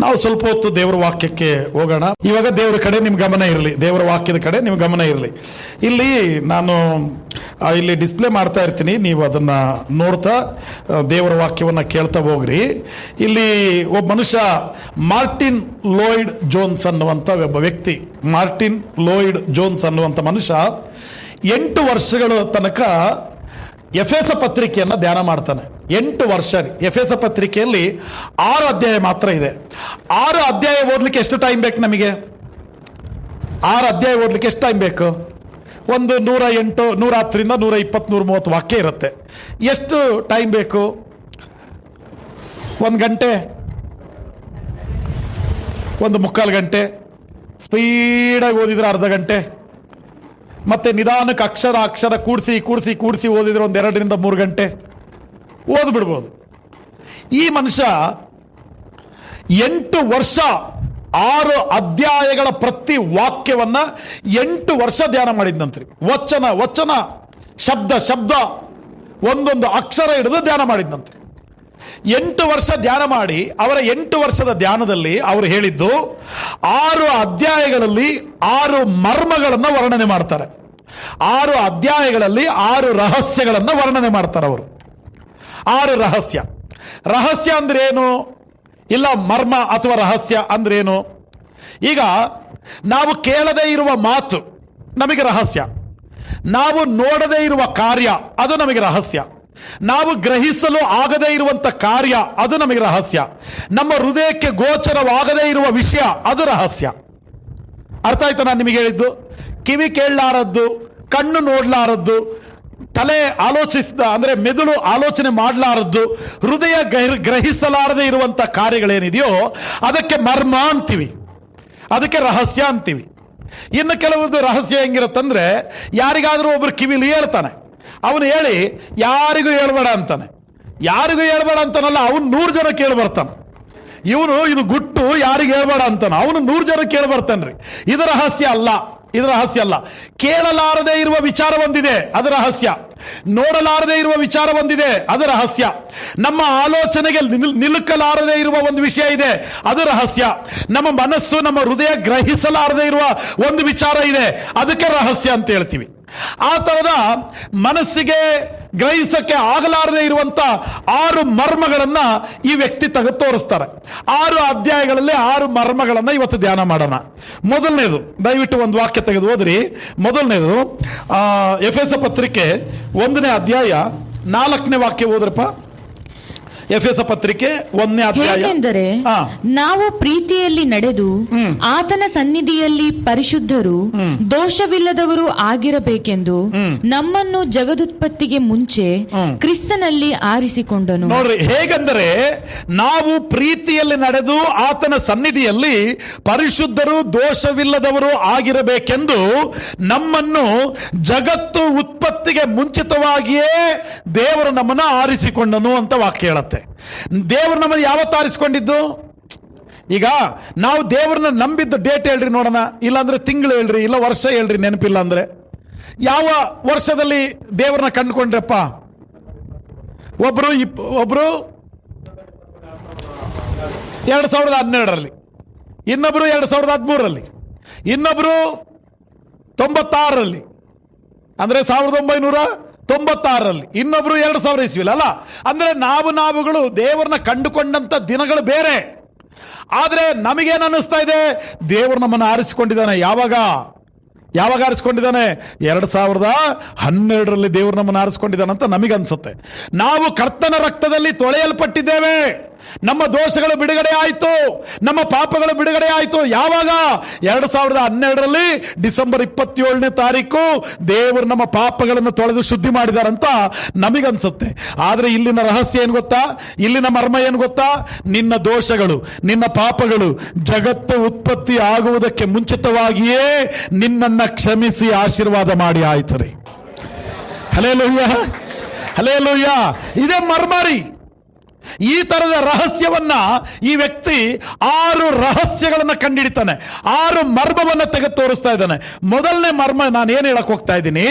ನಾವು ಸ್ವಲ್ಪ ಹೊತ್ತು ದೇವರ ವಾಕ್ಯಕ್ಕೆ ಹೋಗೋಣ. ಇವಾಗ ದೇವರ ಕಡೆ ನಿಮ್ಮ ಗಮನ ಇರಲಿ, ದೇವರ ವಾಕ್ಯದ ಕಡೆ ನಿಮ್ಮ ಗಮನ ಇರಲಿ. ಇಲ್ಲಿ ನಾನು ಇಲ್ಲಿ ಡಿಸ್ಪ್ಲೇ ಮಾಡ್ತಾ ಇರ್ತೀನಿ, ನೀವು ಅದನ್ನು ನೋಡ್ತಾ ದೇವರ ವಾಕ್ಯವನ್ನು ಕೇಳ್ತಾ ಹೋಗ್ರಿ. ಇಲ್ಲಿ ಒಬ್ಬ ಮನುಷ್ಯ ಮಾರ್ಟಿನ್ ಲೋಯ್ಡ್ ಜೋನ್ಸ್ ಅನ್ನುವಂಥ ಒಬ್ಬ ವ್ಯಕ್ತಿ, ಮಾರ್ಟಿನ್ ಲೋಯ್ಡ್ ಜೋನ್ಸ್ ಅನ್ನುವಂಥ ಮನುಷ್ಯ 8 ವರ್ಷಗಳ ತನಕ ಎಫೆಸ ಪತ್ರಿಕೆಯನ್ನು ಧ್ಯಾನ ಮಾಡ್ತಾನೆ. 8 ವರ್ಷ. ಎಫೆಸ ಪತ್ರಿಕೆಯಲ್ಲಿ 6 ಅಧ್ಯಾಯ ಮಾತ್ರ ಇದೆ. 6 ಅಧ್ಯಾಯ ಓದಲಿಕ್ಕೆ ಎಷ್ಟು ಟೈಮ್ ಬೇಕು ನಮಗೆ? 6 ಅಧ್ಯಾಯ ಓದಲಿಕ್ಕೆ ಎಷ್ಟು ಟೈಮ್ ಬೇಕು? ಒಂದು 108, 110ರಿಂದ 120, 130 ವಾಕ್ಯ ಇರುತ್ತೆ. ಎಷ್ಟು ಟೈಮ್ ಬೇಕು? 1 ಗಂಟೆ, 1 ಗಂಟೆ. ಸ್ಪೀಡಾಗಿ ಓದಿದ್ರೆ ಅರ್ಧ ಗಂಟೆ. ಮತ್ತೆ ನಿಧಾನಕ್ಕೆ ಅಕ್ಷರ ಕೂಡಿಸಿ ಓದಿದ್ರೆ 2ರಿಂದ 3 ಗಂಟೆ ಓದ್ಬಿಡ್ಬೋದು. ಈ ಮನುಷ್ಯ 8 ವರ್ಷ 6 ಅಧ್ಯಾಯಗಳ ಪ್ರತಿ ವಾಕ್ಯವನ್ನ 8 ವರ್ಷ ಧ್ಯಾನ ಮಾಡಿದ್ನಂತ್ರಿ. ವಚನ ಶಬ್ದ ಒಂದೊಂದು ಅಕ್ಷರ ಹಿಡಿದು ಧ್ಯಾನ ಮಾಡಿದ್ನಂತೆ. 8 ವರ್ಷ ಧ್ಯಾನ ಮಾಡಿ ಅವರ 8 ವರ್ಷದ ಧ್ಯಾನದಲ್ಲಿ ಅವರು ಹೇಳಿದ್ದು 6 ಅಧ್ಯಾಯಗಳಲ್ಲಿ 6 ಮರ್ಮಗಳನ್ನು ವರ್ಣನೆ ಮಾಡ್ತಾರೆ. 6 ಅಧ್ಯಾಯಗಳಲ್ಲಿ 6 ರಹಸ್ಯಗಳನ್ನು ವರ್ಣನೆ ಮಾಡ್ತಾರೆ ಅವರು. 6 ರಹಸ್ಯ ಅಂದ್ರೆ ಏನು? ಇಲ್ಲ ಮರ್ಮ ಅಥವಾ ರಹಸ್ಯ ಅಂದ್ರೆ ಏನು? ಈಗ ನಾವು ಕೇಳದೇ ಇರುವ ಮಾತು ನಮಗೆ ರಹಸ್ಯ, ನಾವು ನೋಡದೇ ಇರುವ ಕಾರ್ಯ ಅದು ನಮಗೆ ರಹಸ್ಯ, ನಾವು ಗ್ರಹಿಸಲು ಆಗದೇ ಇರುವಂತ ಕಾರ್ಯ ಅದು ನಮಗೆ ರಹಸ್ಯ, ನಮ್ಮ ಹೃದಯಕ್ಕೆ ಗೋಚರವಾಗದೇ ಇರುವ ವಿಷಯ ಅದು ರಹಸ್ಯ. ಅರ್ಥ ಆಯ್ತಾ ನಾನು ನಿಮಗೆ ಹೇಳಿದ್ದು? ಕಿವಿ ಕೇಳಲಾರದ್ದು, ಕಣ್ಣು ನೋಡಲಾರದ್ದು, ತಲೆ ಆಲೋಚಿಸಿದ ಅಂದ್ರೆ ಮೆದುಳು ಆಲೋಚನೆ ಮಾಡಲಾರದ್ದು, ಹೃದಯ ಗ್ರಹಿಸಲಾರದೆ ಇರುವಂತ ಕಾರ್ಯಗಳೇನಿದೆಯೋ ಅದಕ್ಕೆ ಮರ್ಮ ಅಂತೀವಿ, ಅದಕ್ಕೆ ರಹಸ್ಯ ಅಂತೀವಿ. ಇನ್ನು ಕೆಲವೊಂದು ರಹಸ್ಯ ಹೆಂಗಿರುತ್ತಂದ್ರೆ, ಯಾರಿಗಾದ್ರೂ ಒಬ್ರು ಕಿವಿಲಿ ಹೇಳ್ತಾನೆ, ಅವನು ಹೇಳಿ ಯಾರಿಗೂ ಹೇಳ್ಬೇಡ ಅಂತಾನೆ. ಯಾರಿಗೂ ಹೇಳ್ಬೇಡ ಅಂತಾನಲ್ಲ, ಅವನು 100 ಜನ ಕೇಳಿ ಬರ್ತಾನೆ. ಇವನು ಇದು ಗುಟ್ಟು ಯಾರಿಗೆ ಹೇಳ್ಬೇಡ ಅಂತಾನ, ಅವನು 100 ಜನ ಕೇಳಿ ಬರ್ತಾನ್ರಿ. ಇದು ರಹಸ್ಯ ಅಲ್ಲ. ಕೇಳಲಾರದೆ ಇರುವ ವಿಚಾರ ಒಂದಿದೆ, ಅದು ರಹಸ್ಯ. ನೋಡಲಾರದೆ ಇರುವ ವಿಚಾರ ಒಂದಿದೆ, ಅದು ರಹಸ್ಯ. ನಮ್ಮ ಆಲೋಚನೆಗೆ ನಿಲುಕಲಾರದೆ ಇರುವ ಒಂದು ವಿಷಯ ಇದೆ, ಅದು ರಹಸ್ಯ. ನಮ್ಮ ಮನಸ್ಸು, ನಮ್ಮ ಹೃದಯ ಗ್ರಹಿಸಲಾರದೆ ಇರುವ ಒಂದು ವಿಚಾರ ಇದೆ, ಅದಕ್ಕೆ ರಹಸ್ಯ ಅಂತ ಹೇಳ್ತೀವಿ. ಆ ತರದ ಮನಸ್ಸಿಗೆ ಗ್ರಹಿಸಕ್ಕೆ ಆಗಲಾರದೆ ಇರುವಂತ 6 ಮರ್ಮಗಳನ್ನ ಈ ವ್ಯಕ್ತಿ ತೋರಿಸ್ತಾರೆ. 6 ಅಧ್ಯಾಯಗಳಲ್ಲಿ 6 ಮರ್ಮಗಳನ್ನ ಇವತ್ತು ಧ್ಯಾನ ಮಾಡೋಣ. ಮೊದಲನೇದು, ದಯವಿಟ್ಟು ಒಂದು ವಾಕ್ಯ ತೆಗೆದು ಓದ್ರಿ. ಮೊದಲನೇದು ಎಫೆಸ ಪತ್ರಿಕೆ 1ನೇ ಅಧ್ಯಾಯ 4ನೇ ವಾಕ್ಯ ಓದ್ರಪ್ಪ. ಎಫೆಸ ಪತ್ರಿಕೆ 1ನೇ ಅಧ್ಯಾಯ. ಹೇಗೆಂದರೆ ನಾವು ಪ್ರೀತಿಯಲ್ಲಿ ನಡೆದು ಆತನ ಸನ್ನಿಧಿಯಲ್ಲಿ ಪರಿಶುದ್ಧರು ದೋಷವಿಲ್ಲದವರು ಆಗಿರಬೇಕೆಂದು ನಮ್ಮನ್ನು ಜಗದುತ್ಪತ್ತಿಗೆ ಮುಂಚೆ ಕ್ರಿಸ್ತನಲ್ಲಿ ಆರಿಸಿಕೊಂಡನು. ನೋಡ್ರಿ, ಹೇಗೆಂದರೆ ನಾವು ಪ್ರೀತಿಯಲ್ಲಿ ನಡೆದು ಆತನ ಸನ್ನಿಧಿಯಲ್ಲಿ ಪರಿಶುದ್ಧರು ದೋಷವಿಲ್ಲದವರು ಆಗಿರಬೇಕೆಂದು ನಮ್ಮನ್ನು ಜಗತ್ತು ಉತ್ಪತ್ತಿಗೆ ಮುಂಚಿತವಾಗಿಯೇ ದೇವರು ನಮ್ಮನ್ನು ಆರಿಸಿಕೊಂಡನು ಅಂತ ವಾಕ್ಯ ಹೇಳುತ್ತೆ. ದೇವರು ನಮ್ಮನ್ನು ಯಾವತ್ತು ಆರಿಸಿಕೊಂಡಿದ್ದು? ಈಗ ನಾವು ದೇವರನ್ನ ನಂಬಿದ್ದು ಡೇಟ್ ಹೇಳ್ರಿ ನೋಡೋಣ, ಇಲ್ಲಾಂದ್ರೆ ತಿಂಗಳು ಹೇಳ್ರಿ, ಇಲ್ಲ ವರ್ಷ ಹೇಳ್ರಿ, ನೆನಪಿಲ್ಲ ಅಂದ್ರೆ. ಯಾವ ವರ್ಷದಲ್ಲಿ ದೇವರನ್ನ ಕಂಡುಕೊಂಡ್ರಪ್ಪ? ಒಬ್ರು 2012ರಲ್ಲಿ, ಇನ್ನೊಬ್ರು 2013ರಲ್ಲಿ, ಇನ್ನೊಬ್ರು 96ರಲ್ಲಿ, ಅಂದ್ರೆ 1996ರಲ್ಲಿ, ಇನ್ನೊಬ್ರು 2000 ಇಸ್ವಿಲ್ ಅಲ್ಲ. ಅಂದ್ರೆ ನಾವುಗಳು ದೇವರನ್ನ ಕಂಡುಕೊಂಡಂತ ದಿನಗಳು ಬೇರೆ. ಆದ್ರೆ ನಮಗೇನು ಅನ್ನಿಸ್ತಾ ಇದೆ? ದೇವರು ನಮ್ಮನ್ನು ಆರಿಸಿಕೊಂಡಿದ್ದಾನೆ. ಯಾವಾಗ ಆರಿಸಿಕೊಂಡಿದ್ದಾನೆ? 2012ರಲ್ಲಿ ದೇವರು ನಮ್ಮನ್ನು ಆರಿಸಿಕೊಂಡಿದ್ದಾನೆ ಅಂತ ನಮಗನ್ಸುತ್ತೆ. ನಾವು ಕರ್ತನ ರಕ್ತದಲ್ಲಿ ತೊಳೆಯಲ್ಪಟ್ಟಿದ್ದೇವೆ. ನಮ್ಮ ದೋಷಗಳು ಬಿಡುಗಡೆ ಆಯಿತು, ನಮ್ಮ ಪಾಪಗಳು ಬಿಡುಗಡೆ ಆಯಿತು. ಯಾವಾಗ? 2012ರಲ್ಲಿ ಡಿಸೆಂಬರ್ 27ನೇ ತಾರೀಕು ದೇವರು ನಮ್ಮ ಪಾಪಗಳನ್ನು ತೊಳೆದು ಶುದ್ಧಿ ಮಾಡಿದಾರಂತ ನಮಗನ್ಸುತ್ತೆ. ಆದ್ರೆ ಇಲ್ಲಿನ ರಹಸ್ಯ ಏನು ಗೊತ್ತಾ? ಇಲ್ಲಿನ ಮರ್ಮ ಏನು ಗೊತ್ತಾ? ನಿನ್ನ ದೋಷಗಳು, ನಿನ್ನ ಪಾಪಗಳು ಜಗತ್ತು ಉತ್ಪತ್ತಿ ಆಗುವುದಕ್ಕೆ ಮುಂಚಿತವಾಗಿಯೇ ನಿನ್ನನ್ನ ಕ್ಷಮಿಸಿ ಆಶೀರ್ವಾದ ಮಾಡಿ ಆಯ್ತು ರೀ. Hallelujah, hallelujah. ಇದೇ ಮರ್ಮಾರಿ. ಈ ತರದ ರಹಸ್ಯವನ್ನ ಈ ವ್ಯಕ್ತಿ 6 ರಹಸ್ಯಗಳನ್ನ ಕಂಡಿಡಿತಾನೆ, 6 ಮರ್ಮವನ್ನ ತೆಗೆದು ತೋರಿಸ್ತಾ ಇದ್ದಾನೆ. ಮೊದಲನೇ ಮರ್ಮ ನಾನು ಏನು ಹೇಳಕ್ ಹೋಗ್ತಾ ಇದ್ದೀನಿ,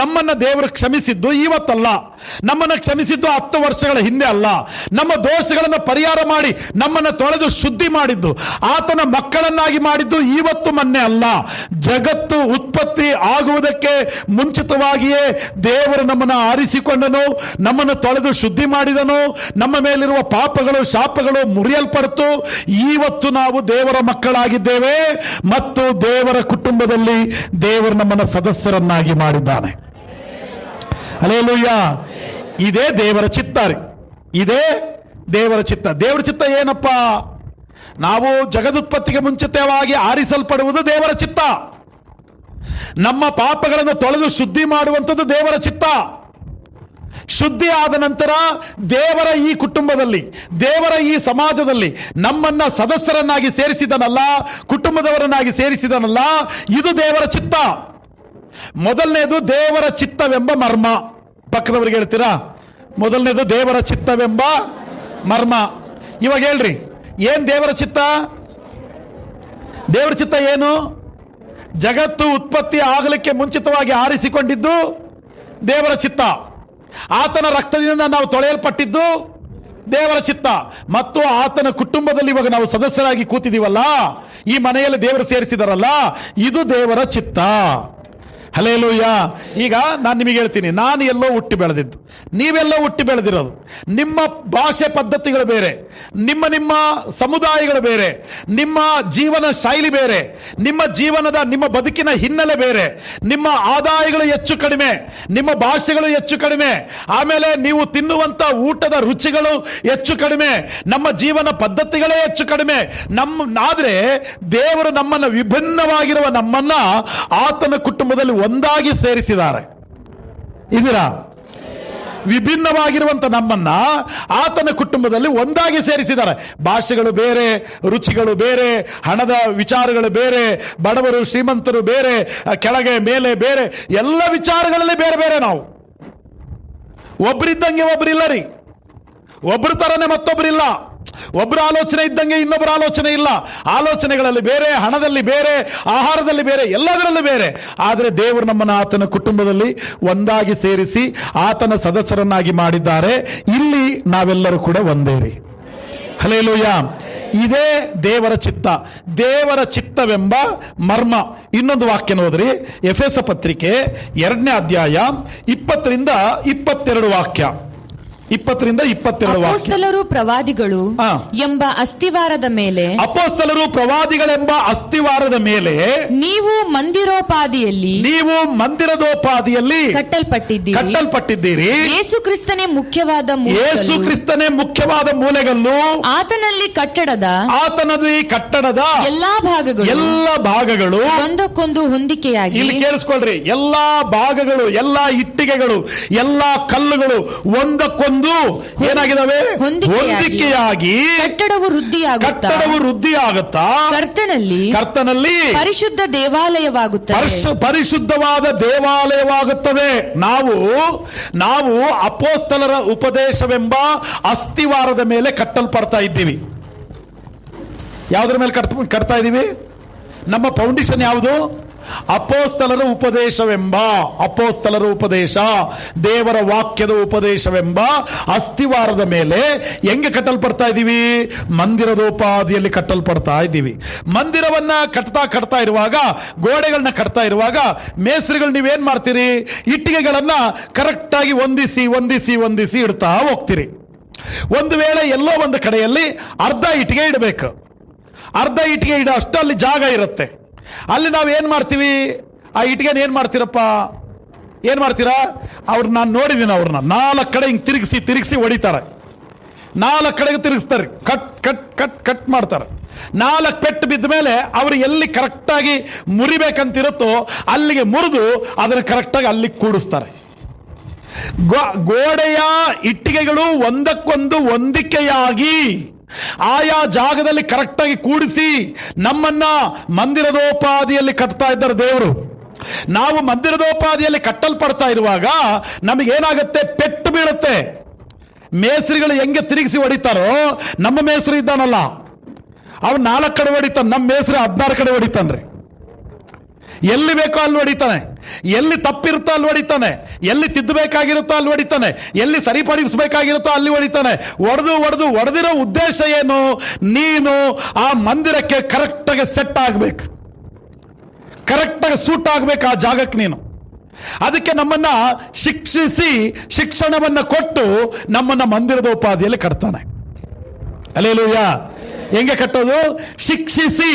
ನಮ್ಮನ್ನ ದೇವರು ಕ್ಷಮಿಸಿದ್ದು ಇವತ್ತಲ್ಲ, ನಮ್ಮನ್ನ ಕ್ಷಮಿಸಿದ್ದು 10 ವರ್ಷಗಳ ಹಿಂದೆ ಅಲ್ಲ. ನಮ್ಮ ದೋಷಗಳನ್ನು ಪರಿಹಾರ ಮಾಡಿ ನಮ್ಮನ್ನ ತೊಳೆದು ಶುದ್ಧಿ ಮಾಡಿದ್ದು, ಆತನ ಮಕ್ಕಳನ್ನಾಗಿ ಮಾಡಿದ್ದು ಇವತ್ತು ಮೊನ್ನೆ ಅಲ್ಲ. ಜಗತ್ತು ಉತ್ಪತ್ತಿ ಆಗುವುದಕ್ಕೆ ಮುಂಚಿತವಾಗಿಯೇ ದೇವರು ನಮ್ಮನ್ನು ಆರಿಸಿಕೊಂಡನು, ನಮ್ಮನ್ನು ತೊಳೆದು ಶುದ್ಧಿ ಮಾಡಿದನು, ನಮ್ಮ ಮೇಲಿರುವ ಪಾಪಗಳು ಶಾಪಗಳು ಮುರಿಯಲ್ಪಡ್ತು. ಇವತ್ತು ನಾವು ದೇವರ ಮಕ್ಕಳಾಗಿದ್ದೇವೆ ಮತ್ತು ದೇವರ ಕುಟುಂಬದಲ್ಲಿ ದೇವರು ನಮ್ಮನ್ನು ಸದಸ್ಯರನ್ನಾಗಿ ಮಾಡಿದ್ದಾನೆ. ಹಲ್ಲೆಲೂಯ. ಇದೇ ದೇವರ ಚಿತ್ತ ರೀ, ಇದೇ ದೇವರ ಚಿತ್ತ. ದೇವರ ಚಿತ್ತ ಏನಪ್ಪ? ನಾವು ಜಗದುತ್ಪತ್ತಿಗೆ ಮುಂಚಿತವಾಗಿ ಆರಿಸಲ್ಪಡುವುದು ದೇವರ ಚಿತ್ತ. ನಮ್ಮ ಪಾಪಗಳನ್ನು ತೊಳೆದು ಶುದ್ಧಿ ಮಾಡುವಂಥದ್ದು ದೇವರ ಚಿತ್ತ. ಶುದ್ಧಿ ಆದ ನಂತರ ದೇವರ ಈ ಕುಟುಂಬದಲ್ಲಿ, ದೇವರ ಈ ಸಮಾಜದಲ್ಲಿ ನಮ್ಮನ್ನ ಸದಸ್ಯರನ್ನಾಗಿ ಸೇರಿಸಿದನಲ್ಲ, ಕುಟುಂಬದವರನ್ನಾಗಿ ಸೇರಿಸಿದನಲ್ಲ, ಇದು ದೇವರ ಚಿತ್ತ. ಮೊದಲನೇದು ದೇವರ ಚಿತ್ತವೆಂಬ ಮರ್ಮ. ಪಕ್ಕದವರಿಗೆ ಹೇಳ್ತೀರಾ? ಮೊದಲನೇದು ದೇವರ ಚಿತ್ತವೆಂಬ ಮರ್ಮ. ಇವಾಗ ಹೇಳ್ರಿ, ಏನ್ ದೇವರ ಚಿತ್ತ? ದೇವರ ಚಿತ್ತ ಏನು? ಜಗತ್ತು ಉತ್ಪತ್ತಿ ಆಗಲಿಕ್ಕೆ ಮುಂಚಿತವಾಗಿ ಆರಿಸಿಕೊಂಡಿದ್ದು ದೇವರ ಚಿತ್ತ. ಆತನ ರಕ್ತದಿಂದ ನಾವು ತೊಳೆಯಲ್ಪಟ್ಟಿದ್ದು ದೇವರ ಚಿತ್ತ. ಮತ್ತು ಆತನ ಕುಟುಂಬದಲ್ಲಿ ಇವಾಗ ನಾವು ಸದಸ್ಯರಾಗಿ ಕೂತಿದ್ದೀವಲ್ಲ, ಈ ಮನೆಯಲ್ಲಿ ದೇವರು ಸೇರಿಸಿದಾರಲ್ಲ, ಇದು ದೇವರ ಚಿತ್ತ. ಹಲ್ಲೆಲೂಯ. ಈಗ ನಾನು ನಿಮಗೆ ಹೇಳ್ತೀನಿ, ನಾನು ಎಲ್ಲೋ ಹುಟ್ಟಿ ಬೆಳೆದಿದ್ದು, ನೀವೆಲ್ಲೋ ಹುಟ್ಟಿ ಬೆಳೆದಿರೋದು. ನಿಮ್ಮ ಭಾಷೆ ಪದ್ಧತಿಗಳು ಬೇರೆ, ನಿಮ್ಮ ನಿಮ್ಮ ಸಮುದಾಯಗಳು ಬೇರೆ, ನಿಮ್ಮ ಜೀವನ ಶೈಲಿ ಬೇರೆ, ನಿಮ್ಮ ಬದುಕಿನ ಹಿನ್ನೆಲೆ ಬೇರೆ, ನಿಮ್ಮ ಆದಾಯಗಳು ಹೆಚ್ಚು ಕಡಿಮೆ, ನಿಮ್ಮ ಭಾಷೆಗಳು ಹೆಚ್ಚು ಕಡಿಮೆ, ಆಮೇಲೆ ನೀವು ತಿನ್ನುವಂತ ಊಟದ ರುಚಿಗಳು ಹೆಚ್ಚು ಕಡಿಮೆ, ನಮ್ಮ ಜೀವನ ಪದ್ಧತಿಗಳೇ ಹೆಚ್ಚು ಕಡಿಮೆ. ಆದ್ರೆ ದೇವರು ನಮ್ಮನ್ನ ವಿಭಿನ್ನವಾಗಿರುವ ನಮ್ಮನ್ನ ಆತನ ಕುಟುಂಬದಲ್ಲಿ ಒಂದಾಗಿ ಸೇರಿಸಿದ್ದಾರೆ. ಇದೀರಾ? ವಿಭಿನ್ನವಾಗಿರುವಂತ ನಮ್ಮನ್ನ ಆತನ ಕುಟುಂಬದಲ್ಲಿ ಒಂದಾಗಿ ಸೇರಿಸಿದ್ದಾರೆ. ಭಾಷೆಗಳು ಬೇರೆ, ರುಚಿಗಳು ಬೇರೆ, ಹಣದ ವಿಚಾರಗಳು ಬೇರೆ, ಬಡವರು ಶ್ರೀಮಂತರು ಬೇರೆ, ಕೆಳಗೆ ಮೇಲೆ ಬೇರೆ, ಎಲ್ಲ ವಿಚಾರಗಳಲ್ಲಿ ಬೇರೆ ಬೇರೆ. ನಾವು ಒಬ್ಬರಿದ್ದಂಗೆ ಒಬ್ಬರಿಲ್ಲ ರೀ, ಒಬ್ಬರ ತರನೇ ಮತ್ತೊಬ್ಬರಿಲ್ಲ. ಒಬ್ಬರ ಆಲೋಚನೆ ಇದ್ದಂಗೆ ಇನ್ನೊಬ್ಬರ ಆಲೋಚನೆ ಇಲ್ಲ. ಆಲೋಚನೆಗಳಲ್ಲಿ ಬೇರೆ, ಹಣದಲ್ಲಿ ಬೇರೆ, ಆಹಾರದಲ್ಲಿ ಬೇರೆ, ಎಲ್ಲದರಲ್ಲೂ ಬೇರೆ. ಆದರೆ ದೇವರು ನಮ್ಮನ್ನು ಆತನ ಕುಟುಂಬದಲ್ಲಿ ಒಂದಾಗಿ ಸೇರಿಸಿ ಆತನ ಸದಸ್ಯರನ್ನಾಗಿ ಮಾಡಿದ್ದಾರೆ. ಇಲ್ಲಿ ನಾವೆಲ್ಲರೂ ಕೂಡ ಒಂದೇ ರೀ. ಹಲ್ಲೆಲೂಯ. ಇದೇ ದೇವರ ಚಿತ್ತ, ದೇವರ ಚಿತ್ತವೆಂಬ ಮರ್ಮ. ಇನ್ನೊಂದು ವಾಕ್ಯ ನೋಡ್ರಿ, ಎಫೆಸ ಪತ್ರಿಕೆ 2ನೇ ಅಧ್ಯಾಯ 20ರಿಂದ 22 ವಾಕ್ಯ. 20ರಿಂದ 22 ವಾಕ್ಯ. ಅಪೊಸ್ತಲರು ಪ್ರವಾದಿಗಳು ಎಂಬ ಅಸ್ತಿವಾರದ ಮೇಲೆ, ಅಪೊಸ್ತಲರು ಪ್ರವಾದಿಗಳೆಂಬ ಅಸ್ತಿವಾರದ ಮೇಲೆ ನೀವು ಮಂದಿರದೋಪಾದಿಯಲ್ಲಿ ಕಟ್ಟಲ್ಪಟ್ಟಿದ್ದೀರಿ. ಯೇಸು ಕ್ರಿಸ್ತನೇ ಮುಖ್ಯವಾದ ಮೂಲೆಗಲ್ಲು, ಆತನಲ್ಲಿ ಕಟ್ಟಡದ ಎಲ್ಲಾ ಭಾಗಗಳು ಒಂದಕ್ಕೊಂದು ಹೊಂದಿಕೆಯಾಗಿ. ಇಲ್ಲಿ ಕೇಳಿಸ್ಕೊಳ್ರಿ, ಎಲ್ಲಾ ಭಾಗಗಳು, ಎಲ್ಲಾ ಇಟ್ಟಿಗೆಗಳು, ಎಲ್ಲಾ ಕಲ್ಲುಗಳು ಒಂದಕ್ಕೊಂದು ಏನಾಗಿದ್ದಾವೆ? ಹೊಂದಿಕೆಯಾಗಿ ಕಟ್ಟಡವು ವೃದ್ಧಿಯಾಗುತ್ತಾ ಕರ್ತನಲ್ಲಿ ಪರಿಶುದ್ಧ ದೇವಾಲಯವಾಗುತ್ತದೆ, ಪರಿಶುದ್ಧವಾದ ದೇವಾಲಯವಾಗುತ್ತದೆ. ನಾವು ಅಪೊಸ್ತಲರ ಉಪದೇಶವೆಂಬ ಅಸ್ತಿವಾರದ ಮೇಲೆ ಕಟ್ಟಲ್ಪಡ್ತಾ ಇದ್ದೀವಿ. ಯಾವುದರ ಮೇಲೆ ಕಟ್ತಾ ಇದ್ದೀವಿ? ನಮ್ಮ ಫೌಂಡೇಶನ್ ಯಾವುದು? ಅಪೊಸ್ತಲರ ಉಪದೇಶ, ದೇವರ ವಾಕ್ಯದ ಉಪದೇಶವೆಂಬ ಅಸ್ತಿವಾರದ ಮೇಲೆ ಹೆಂಗೆ ಕಟ್ಟಲ್ಪಡ್ತಾ ಇದ್ದೀವಿ? ಮಂದಿರದೋಪಾದಿಯಲ್ಲಿ ಕಟ್ಟಲ್ಪಡ್ತಾ ಇದ್ದೀವಿ. ಮಂದಿರವನ್ನ ಕಟ್ತಾ ಇರುವಾಗ, ಗೋಡೆಗಳನ್ನ ಕಟ್ತಾ ಇರುವಾಗ ಮೇಸ್ತ್ರಿಗಳು ನೀವೇನ್ ಮಾಡ್ತೀರಿ? ಇಟ್ಟಿಗೆಗಳನ್ನ ಕರೆಕ್ಟಾಗಿ ಹೊಂದಿಸಿ ಇಡ್ತಾ ಹೋಗ್ತೀರಿ. ಒಂದು ವೇಳೆ ಎಲ್ಲೋ ಒಂದು ಕಡೆಯಲ್ಲಿ ಅರ್ಧ ಇಟ್ಟಿಗೆ ಇಡಬೇಕು, ಅರ್ಧ ಇಟ್ಟಿಗೆ ಇಡೋ ಅಷ್ಟು ಅಲ್ಲಿ ಜಾಗ ಇರುತ್ತೆ. ಅಲ್ಲಿ ನಾವು ಏನು ಮಾಡ್ತೀವಿ? ಆ ಇಟ್ಟಿಗೆನ ಏನು ಮಾಡ್ತೀರಾ? ನಾನು ನೋಡಿದ್ದೀನಿ, ಅವ್ರನ್ನ 4 ಕಡೆ ಹಿಂಗೆ ತಿರುಗಿಸಿ ಹೊಡಿತಾರೆ. 4 ಕಡೆಗೆ ತಿರುಗಿಸ್ತಾರೆ, ಕಟ್ ಮಾಡ್ತಾರೆ. 4 ಪೆಟ್ಟು ಬಿದ್ದ ಮೇಲೆ ಅವರು ಎಲ್ಲಿ ಕರೆಕ್ಟಾಗಿ ಮುರಿಬೇಕಂತಿರುತ್ತೋ ಅಲ್ಲಿಗೆ ಮುರಿದು ಅದನ್ನು ಕರೆಕ್ಟಾಗಿ ಅಲ್ಲಿಗೆ ಕೂಡಿಸ್ತಾರೆ. ಗೋಡೆಯ ಇಟ್ಟಿಗೆಗಳು ಒಂದಕ್ಕೊಂದು ಹೊಂದಿಕೆಯಾಗಿ ಆಯಾ ಜಾಗದಲ್ಲಿ ಕರೆಕ್ಟಾಗಿ ಕೂಡಿಸಿ ನಮ್ಮನ್ನ ಮಂದಿರದೋಪಾದಿಯಲ್ಲಿ ಕಟ್ತಾ ಇದ್ದಾರೆ ದೇವರು. ನಾವು ಮಂದಿರದೋಪಾದಿಯಲ್ಲಿ ಕಟ್ಟಲ್ಪಡ್ತಾ ಇರುವಾಗ ನಮಗೇನಾಗುತ್ತೆ? ಪೆಟ್ಟು ಬೀಳುತ್ತೆ. ಮೇಸ್ರಿಗಳು ಹೆಂಗೆ ತಿರುಗಿಸಿ ಹೊಡಿತಾರೋ, ನಮ್ಮ ಮೇಸ್ರಿ ಇದ್ದಾನಲ್ಲ ಅವನು 4 ಕಡೆ ಹೊಡಿತಾನೆ, ನಮ್ಮ ಮೇಸ್ರಿ 16 ಕಡೆ ಹೊಡಿತಾನ್ರಿ. ಎಲ್ಲಿ ಬೇಕೋ ಅಲ್ಲಿ ಹೊಡಿತಾನೆ, ಎಲ್ಲಿ ತಪ್ಪಿರುತ್ತೋ ಅಲ್ಲಿ ಹೊಡಿತಾನೆ, ಎಲ್ಲಿ ತಿದ್ದಬೇಕಾಗಿರುತ್ತೋ ಅಲ್ಲಿ ಹೊಡಿತಾನೆ, ಎಲ್ಲಿ ಸರಿಪಡಿಸಬೇಕಾಗಿರುತ್ತೋ ಅಲ್ಲಿ ಹೊಡಿತಾನೆ. ಹೊಡೆದಿರೋ ಉದ್ದೇಶ ಏನು? ನೀನು ಆ ಮಂದಿರಕ್ಕೆ ಕರೆಕ್ಟಾಗಿ ಸೆಟ್ ಆಗಬೇಕು, ಕರೆಕ್ಟಾಗಿ ಸೂಟ್ ಆಗಬೇಕು ಆ ಜಾಗಕ್ಕೆ ನೀನು. ಅದಕ್ಕೆ ನಮ್ಮನ್ನ ಶಿಕ್ಷಿಸಿ ಶಿಕ್ಷಣವನ್ನ ಕೊಟ್ಟು ನಮ್ಮನ್ನ ಮಂದಿರದ ಉಪಾಧಿಯಲ್ಲಿ ಕಟ್ತಾನೆ. ಹಲ್ಲೆಲೂಯ. ಹೆಂಗೆ ಕಟ್ಟೋದು? ಶಿಕ್ಷಿಸಿ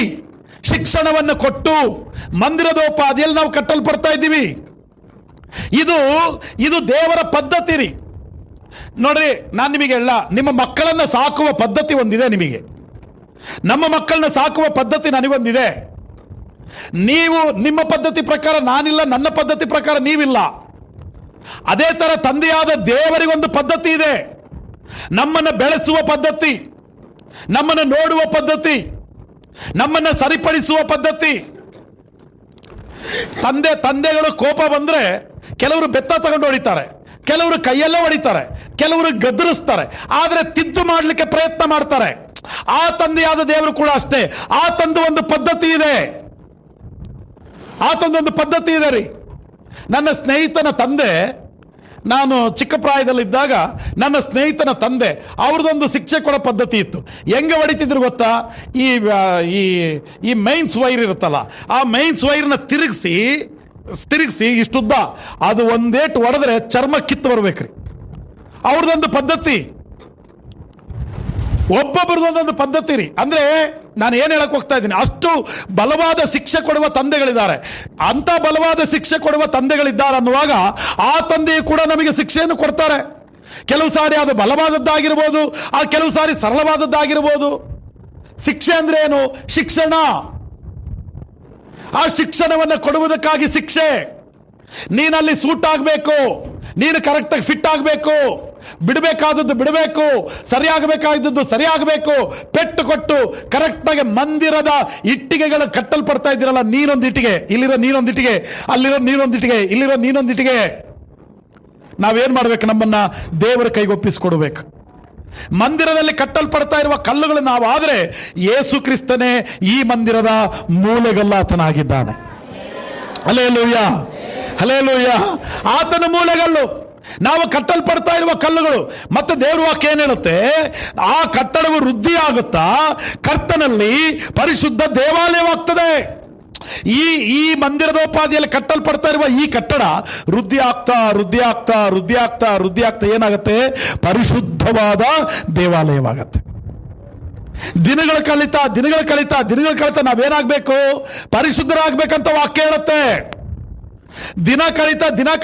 ಶಿಕ್ಷಣವನ್ನು ಕೊಟ್ಟು ಮಂದಿರದ ಉಪಾಧಿಯಲ್ಲಿ ನಾವು ಕಟ್ಟಲ್ಪಡ್ತಾ ಇದ್ದೀವಿ. ಇದು ದೇವರ ಪದ್ಧತಿ ರೀ. ನೋಡ್ರಿ, ನಾನು ನಿಮಗೆ ಹೇಳ, ನಿಮ್ಮ ಮಕ್ಕಳನ್ನ ಸಾಕುವ ಪದ್ಧತಿ ಒಂದಿದೆ ನಿಮಗೆ, ನಮ್ಮ ಮಕ್ಕಳನ್ನ ಸಾಕುವ ಪದ್ಧತಿ ನನಗೊಂದಿದೆ. ನೀವು ನಿಮ್ಮ ಪದ್ಧತಿ ಪ್ರಕಾರ ನಾನಿಲ್ಲ, ನನ್ನ ಪದ್ಧತಿ ಪ್ರಕಾರ ನೀವಿಲ್ಲ. ಅದೇ ತರ ತಂದೆಯಾದ ದೇವರಿಗೊಂದು ಪದ್ಧತಿ ಇದೆ. ನಮ್ಮನ್ನು ಬೆಳೆಸುವ ಪದ್ಧತಿ, ನಮ್ಮನ್ನು ನೋಡುವ ಪದ್ಧತಿ, ನಮ್ಮನ್ನು ಸರಿಪಡಿಸುವ ಪದ್ಧತಿ. ತಂದೆಗಳು ಕೋಪ ಬಂದ್ರೆ ಕೆಲವರು ಬೆತ್ತ ತಗೊಂಡು ಹೊಡಿತಾರೆ, ಕೆಲವರು ಕೈಯಲ್ಲೇ ಹೊಡಿತಾರೆ, ಕೆಲವರು ಗದರಿಸ್ತಾರೆ, ಆದರೆ ತಿದ್ದು ಮಾಡಲಿಕ್ಕೆ ಪ್ರಯತ್ನ ಮಾಡ್ತಾರೆ. ಆ ತಂದೆಯಾದ ದೇವರು ಕೂಡ ಅಷ್ಟೇ. ಆತಂದು ಒಂದು ಪದ್ಧತಿ ಇದೆ, ಆತಂದೊಂದು ಪದ್ಧತಿ ಇದೆ ರೀ. ನನ್ನ ಸ್ನೇಹಿತನ ತಂದೆ, ನಾನು ಚಿಕ್ಕ ಪ್ರಾಯದಲ್ಲಿದ್ದಾಗ ನನ್ನ ಸ್ನೇಹಿತನ ತಂದೆ ಅವ್ರದ್ದೊಂದು ಶಿಕ್ಷೆ ಕೊಡೋ ಪದ್ಧತಿ ಇತ್ತು. ಹೆಂಗೆ ಹೊಡಿತಿದ್ರು ಗೊತ್ತಾ? ಈ ಮೈನ್ಸ್ ವೈರ್ ಇರುತ್ತಲ್ಲ, ಆ ಮೈನ್ಸ್ ವೈರ್ನ ತಿರುಗಿಸಿ ಇಷ್ಟುದ್ದ ಅದು ಒಂದೇಟು ಹೊಡೆದ್ರೆ ಚರ್ಮ ಕಿತ್ತು ಬರ್ಬೇಕ್ರಿ. ಅವ್ರದ್ದೊಂದು ಪದ್ಧತಿ, ಒಬ್ಬೊಬ್ಬರದೊಂದೊಂದು ಪದ್ಧತಿ ರೀ. ಅಂದ್ರೆ ನಾನು ಏನು ಹೇಳಕ್ ಹೋಗ್ತಾ ಇದ್ದೀನಿ, ಅಷ್ಟು ಬಲವಾದ ಶಿಕ್ಷೆ ಕೊಡುವ ತಂದೆಗಳಿದ್ದಾರೆ. ಅಂತ ಬಲವಾದ ಶಿಕ್ಷೆ ಕೊಡುವ ತಂದೆಗಳಿದ್ದಾರೆ ಅನ್ನುವಾಗ ಆ ತಂದೆಯು ಕೂಡ ನಮಗೆ ಶಿಕ್ಷೆಯನ್ನು ಕೊಡ್ತಾರೆ. ಕೆಲವು ಸಾರಿ ಅದು ಬಲವಾದದ್ದಾಗಿರ್ಬೋದು, ಆ ಕೆಲವು ಸಾರಿ ಸರಳವಾದದ್ದಾಗಿರ್ಬೋದು. ಶಿಕ್ಷೆ ಅಂದ್ರೆ ಏನು? ಶಿಕ್ಷಣ. ಆ ಶಿಕ್ಷಣವನ್ನು ಕೊಡುವುದಕ್ಕಾಗಿ ಶಿಕ್ಷೆ. ನೀನಲ್ಲಿ ಸೂಟ್ ಆಗಬೇಕು, ನೀನು ಕರೆಕ್ಟಾಗಿ ಫಿಟ್ ಆಗಬೇಕು, ಬಿಡಬೇಕಾದದ್ದು ಬಿಡಬೇಕು, ಸರಿಯಾಗಬೇಕಾದದ್ದು ಸರಿಯಾಗಬೇಕು. ಪೆಟ್ಟು ಕೊಟ್ಟು ಕರೆಕ್ಟಾಗಿ ಮಂದಿರದ ಇಟ್ಟಿಗೆಗಳು ಕಟ್ಟಲ್ಪಡ್ತಾ ಇದ್ದೀರಲ್ಲ, ನೀನೊಂದು ಇಟ್ಟಿಗೆ, ಇಲ್ಲಿರೋ ನೀನೊಂದು ಇಟ್ಟಿಗೆ, ಅಲ್ಲಿರೋ ನೀನೊಂದು ಇಟ್ಟಿಗೆ, ಇಲ್ಲಿರೋ ನೀನೊಂದು ಇಟ್ಟಿಗೆ. ನಾವೇನ್ ಮಾಡ್ಬೇಕು? ನಮ್ಮನ್ನ ದೇವರ ಕೈಗೊಪ್ಪಿಸಿಕೊಡ್ಬೇಕು. ಮಂದಿರದಲ್ಲಿ ಕಟ್ಟಲ್ಪಡ್ತಾ ಇರುವ ಕಲ್ಲುಗಳು ನಾವಾದ್ರೆ, ಯೇಸು ಕ್ರಿಸ್ತನೇ ಈ ಮಂದಿರದ ಮೂಲೆಗಲ್ಲಾತನಾಗಿದ್ದಾನೆ. Hallelujah, hallelujah. ಆತನ ಮೂಲೆಗಲ್ಲು, ನಾವು ಕಟ್ಟಲ್ಪಡ್ತಾ ಇರುವ ಕಲ್ಲುಗಳು. ಮತ್ತೆ ದೇವರ ವಾಕ್ಯ ಏನ್ ಹೇಳುತ್ತೆ? ಆ ಕಟ್ಟಡವು ವೃದ್ಧಿ ಆಗುತ್ತಾ ಕರ್ತನಲ್ಲಿ ಪರಿಶುದ್ಧ ದೇವಾಲಯವಾಗ್ತದೆ. ಈ ಮಂದಿರದೋಪಾದಿಯಲ್ಲಿ ಕಟ್ಟಲ್ಪಡ್ತಾ ಇರುವ ಈ ಕಟ್ಟಡ ವೃದ್ಧಿ ಆಗ್ತಾ ಏನಾಗುತ್ತೆ? ಪರಿಶುದ್ಧವಾದ ದೇವಾಲಯವಾಗತ್ತೆ. ದಿನಗಳ ಕಲಿತಾ ನಾವೇನಾಗಬೇಕು? ಪರಿಶುದ್ಧರಾಗಬೇಕಂತ ವಾಕ್ಯ ಹೇಳುತ್ತೆ. ದಿನ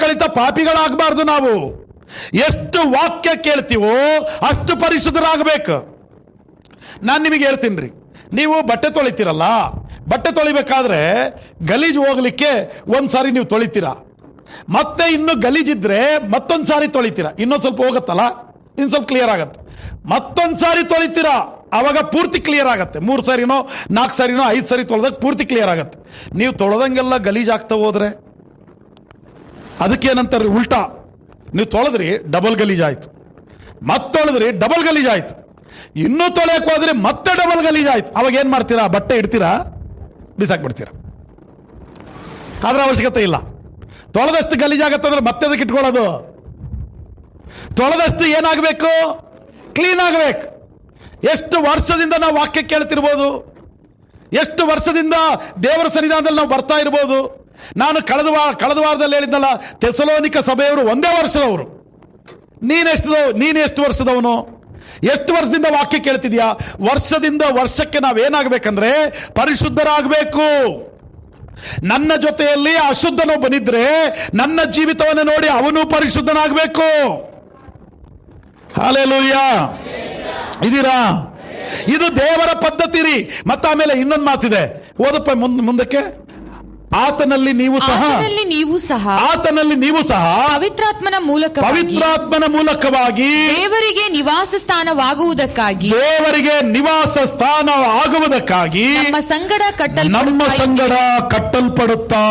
ಕಳಿತ ಪಾಪಿಗಳಾಗಬಾರ್ದು. ನಾವು ಎಷ್ಟು ವಾಕ್ಯ ಕೇಳ್ತೀವೋ ಅಷ್ಟು ಪರಿಶುದ್ಧರಾಗಬೇಕು. ನಾನು ನಿಮಗೆ ಹೇಳ್ತೀನಿ ರೀ, ನೀವು ಬಟ್ಟೆ ತೊಳಿತೀರಲ್ಲ, ಬಟ್ಟೆ ತೊಳಿಬೇಕಾದ್ರೆ ಗಲೀಜು ಹೋಗ್ಲಿಕ್ಕೆ ಒಂದ್ಸಾರಿ ನೀವು ತೊಳಿತೀರಾ, ಮತ್ತೆ ಇನ್ನು ಗಲೀಜಿದ್ರೆ ಮತ್ತೊಂದು ಸಾರಿ ತೊಳಿತೀರಾ, ಇನ್ನೊಂದು ಸ್ವಲ್ಪ ಹೋಗುತ್ತಲ್ಲ, ಇನ್ನು ಸ್ವಲ್ಪ ಕ್ಲಿಯರ್ ಆಗತ್ತೆ, ಮತ್ತೊಂದು ಸಾರಿ ತೊಳಿತೀರಾ, ಅವಾಗ ಪೂರ್ತಿ ಕ್ಲಿಯರ್ ಆಗತ್ತೆ. 3 ಸಾರಿನೋ 4 ಸಾರಿನೋ 5 ಸಾರಿ ತೊಳೆದಾಗ ಪೂರ್ತಿ ಕ್ಲಿಯರ್ ಆಗತ್ತೆ. ನೀವು ತೊಳೆದಂಗೆಲ್ಲ ಗಲೀಜಾಗ್ತಾ ಹೋದ್ರೆ ಅದಕ್ಕೇನಂತಾರೆ? ಉಲ್ಟಾ. ನೀವು ತೊಳೆದ್ರಿ ಡಬಲ್ ಗಲೀಜಾಯ್ತು, ಮತ್ತೆ ತೊಳೆದ್ರಿ ಡಬಲ್ ಗಲೀಜಾಯ್ತು, ಇನ್ನೂ ತೊಳೆಯಕ್ಕೆ ಹೋದ್ರೆ ಮತ್ತೆ ಡಬಲ್ ಗಲೀಜಾಯ್ತು. ಅವಾಗ ಏನ್ ಮಾಡ್ತೀರಾ? ಬಟ್ಟೆ ಇಡ್ತೀರಾ, ಬಿಸಾಕ್ಬಿಡ್ತೀರಾ. ಅದ್ರ ಅವಶ್ಯಕತೆ ಇಲ್ಲ. ತೊಳೆದಷ್ಟು ಗಲೀಜಾಗತ್ತಂದ್ರೆ ಮತ್ತೆ ಅದಕ್ಕೆ ಇಟ್ಕೊಳ್ಳೋದು. ತೊಳೆದಷ್ಟು ಏನಾಗಬೇಕು? ಕ್ಲೀನ್ ಆಗಬೇಕು. ಎಷ್ಟು ವರ್ಷದಿಂದ ನಾವು ವಾಕ್ಯ ಕೇಳ್ತಿರ್ಬೋದು, ಎಷ್ಟು ವರ್ಷದಿಂದ ದೇವರ ಸನ್ನಿಧಾನದಲ್ಲಿ ನಾವು ಬರ್ತಾ ಇರ್ಬೋದು. ನಾನು ಕಳೆದ ವಾರದಲ್ಲಿ ಹೇಳಿದ್ನಲ್ಲ, ಥೆಸಲೋನಿಕ ಸಭೆಯವರು ಒಂದೇ ವರ್ಷದವರು. ನೀನು ಎಷ್ಟು ವರ್ಷದವನು? ಎಷ್ಟು ವರ್ಷದಿಂದ ವಾಕ್ಯ ಕೇಳ್ತಿದ್ಯಾ? ವರ್ಷದಿಂದ ವರ್ಷಕ್ಕೆ ನಾವೇನಾಗಬೇಕಂದ್ರೆ ಪರಿಶುದ್ಧರಾಗಬೇಕು. ನನ್ನ ಜೊತೆಯಲ್ಲಿ ಅಶುದ್ಧನೋ ಬನಿದ್ರೆ ನನ್ನ ಜೀವಿತವನ್ನು ನೋಡಿ ಅವನು ಪರಿಶುದ್ಧನಾಗಬೇಕು. ಹಲ್ಲೆಲೂಯಾ. ಇದೀರಾ? ಇದು ದೇವರ ಪದ್ಧತಿ ರೀ. ಮತ್ತೆ ಆಮೇಲೆ ಇನ್ನೊಂದು ಮಾತಿದೆ, ಓದಪ್ಪ ಮುಂದಕ್ಕೆ. ಆತನಲ್ಲಿ ನೀವು ಸಹ ಪವಿತ್ರಾತ್ಮನ ಮೂಲಕವಾಗಿ ದೇವರಿಗೆ ನಿವಾಸ ಸ್ಥಾನವಾಗುವುದಕ್ಕಾಗಿ ನಮ್ಮ ಸಂಗಡ ಕಟ್ಟಲ್ಪಡುತ್ತಾ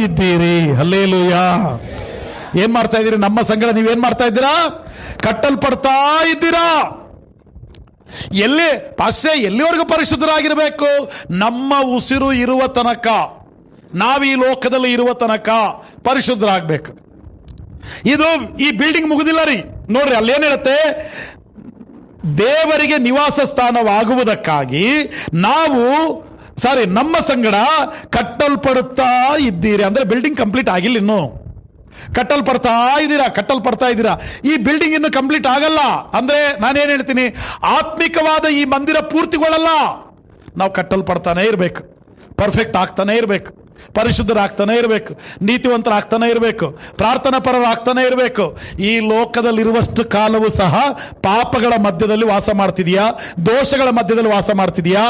ಇದ್ದೀರಿ. ಹಲ್ಲೆಲೂಯಾ. ಏನ್ ಮಾಡ್ತಾ ಇದ್ದೀರಿ? ನಮ್ಮ ಸಂಗಡ ನೀವೇನ್ ಮಾಡ್ತಾ ಇದ್ದೀರಾ? ಕಟ್ಟಲ್ಪಡ್ತಾ ಇದ್ದೀರಾ. ಎಲ್ಲಿ ಪಾಸ್ಟೇ, ಎಲ್ಲಿವರೆಗೂ ಪರಿಶುದ್ಧರಾಗಿರಬೇಕು? ನಮ್ಮ ಉಸಿರು ಇರುವ ತನಕ, ನಾವು ಈ ಲೋಕದಲ್ಲಿ ಇರುವ ತನಕ ಪರಿಶುದ್ಧರಾಗಬೇಕು. ಇದು ಈ ಬಿಲ್ಡಿಂಗ್ ಮುಗುದಿಲ್ಲ ರೀ. ನೋಡ್ರಿ, ಅಲ್ಲೇನ್ ಹೇಳುತ್ತೆ? ದೇವರಿಗೆ ನಿವಾಸ ಸ್ಥಾನವಾಗುವುದಕ್ಕಾಗಿ ನಮ್ಮ ಸಂಗಡ ಕಟ್ಟಲ್ಪಡುತ್ತಾ ಇದ್ದೀರಿ. ಅಂದ್ರೆ ಬಿಲ್ಡಿಂಗ್ ಕಂಪ್ಲೀಟ್ ಆಗಿಲ್ಲ, ಇನ್ನು ಕಟ್ಟಲ್ಪಡ್ತಾ ಇದ್ದೀರಾ. ಈ ಬಿಲ್ಡಿಂಗ್ ಇನ್ನು ಕಂಪ್ಲೀಟ್ ಆಗಲ್ಲ. ಅಂದ್ರೆ ನಾನೇನ್ ಹೇಳ್ತೀನಿ, ಆತ್ಮಿಕವಾದ ಈ ಮಂದಿರ ಪೂರ್ತಿಗೊಳ್ಳಲ್ಲ. ನಾವು ಕಟ್ಟಲ್ಪಡ್ತಾನೆ ಇರಬೇಕು, ಪರ್ಫೆಕ್ಟ್ ಆಗ್ತಾನೆ ಇರಬೇಕು, ಪರಿಶುದ್ಧರಾಗ್ತಾನೆ ಇರಬೇಕು, ನೀತಿವಂತರಾಗ್ತಾನೆ ಇರಬೇಕು, ಪ್ರಾರ್ಥನಾ ಪರರಾಗ್ತಾನೆ ಇರಬೇಕು. ಈ ಲೋಕದಲ್ಲಿರುವಷ್ಟು ಕಾಲವೂ ಸಹ ಪಾಪಗಳ ಮಧ್ಯದಲ್ಲಿ ವಾಸ ಮಾಡ್ತಿದೀಯಾ? ದೋಷಗಳ ಮಧ್ಯದಲ್ಲಿ ವಾಸ ಮಾಡ್ತಿದೀಯಾ?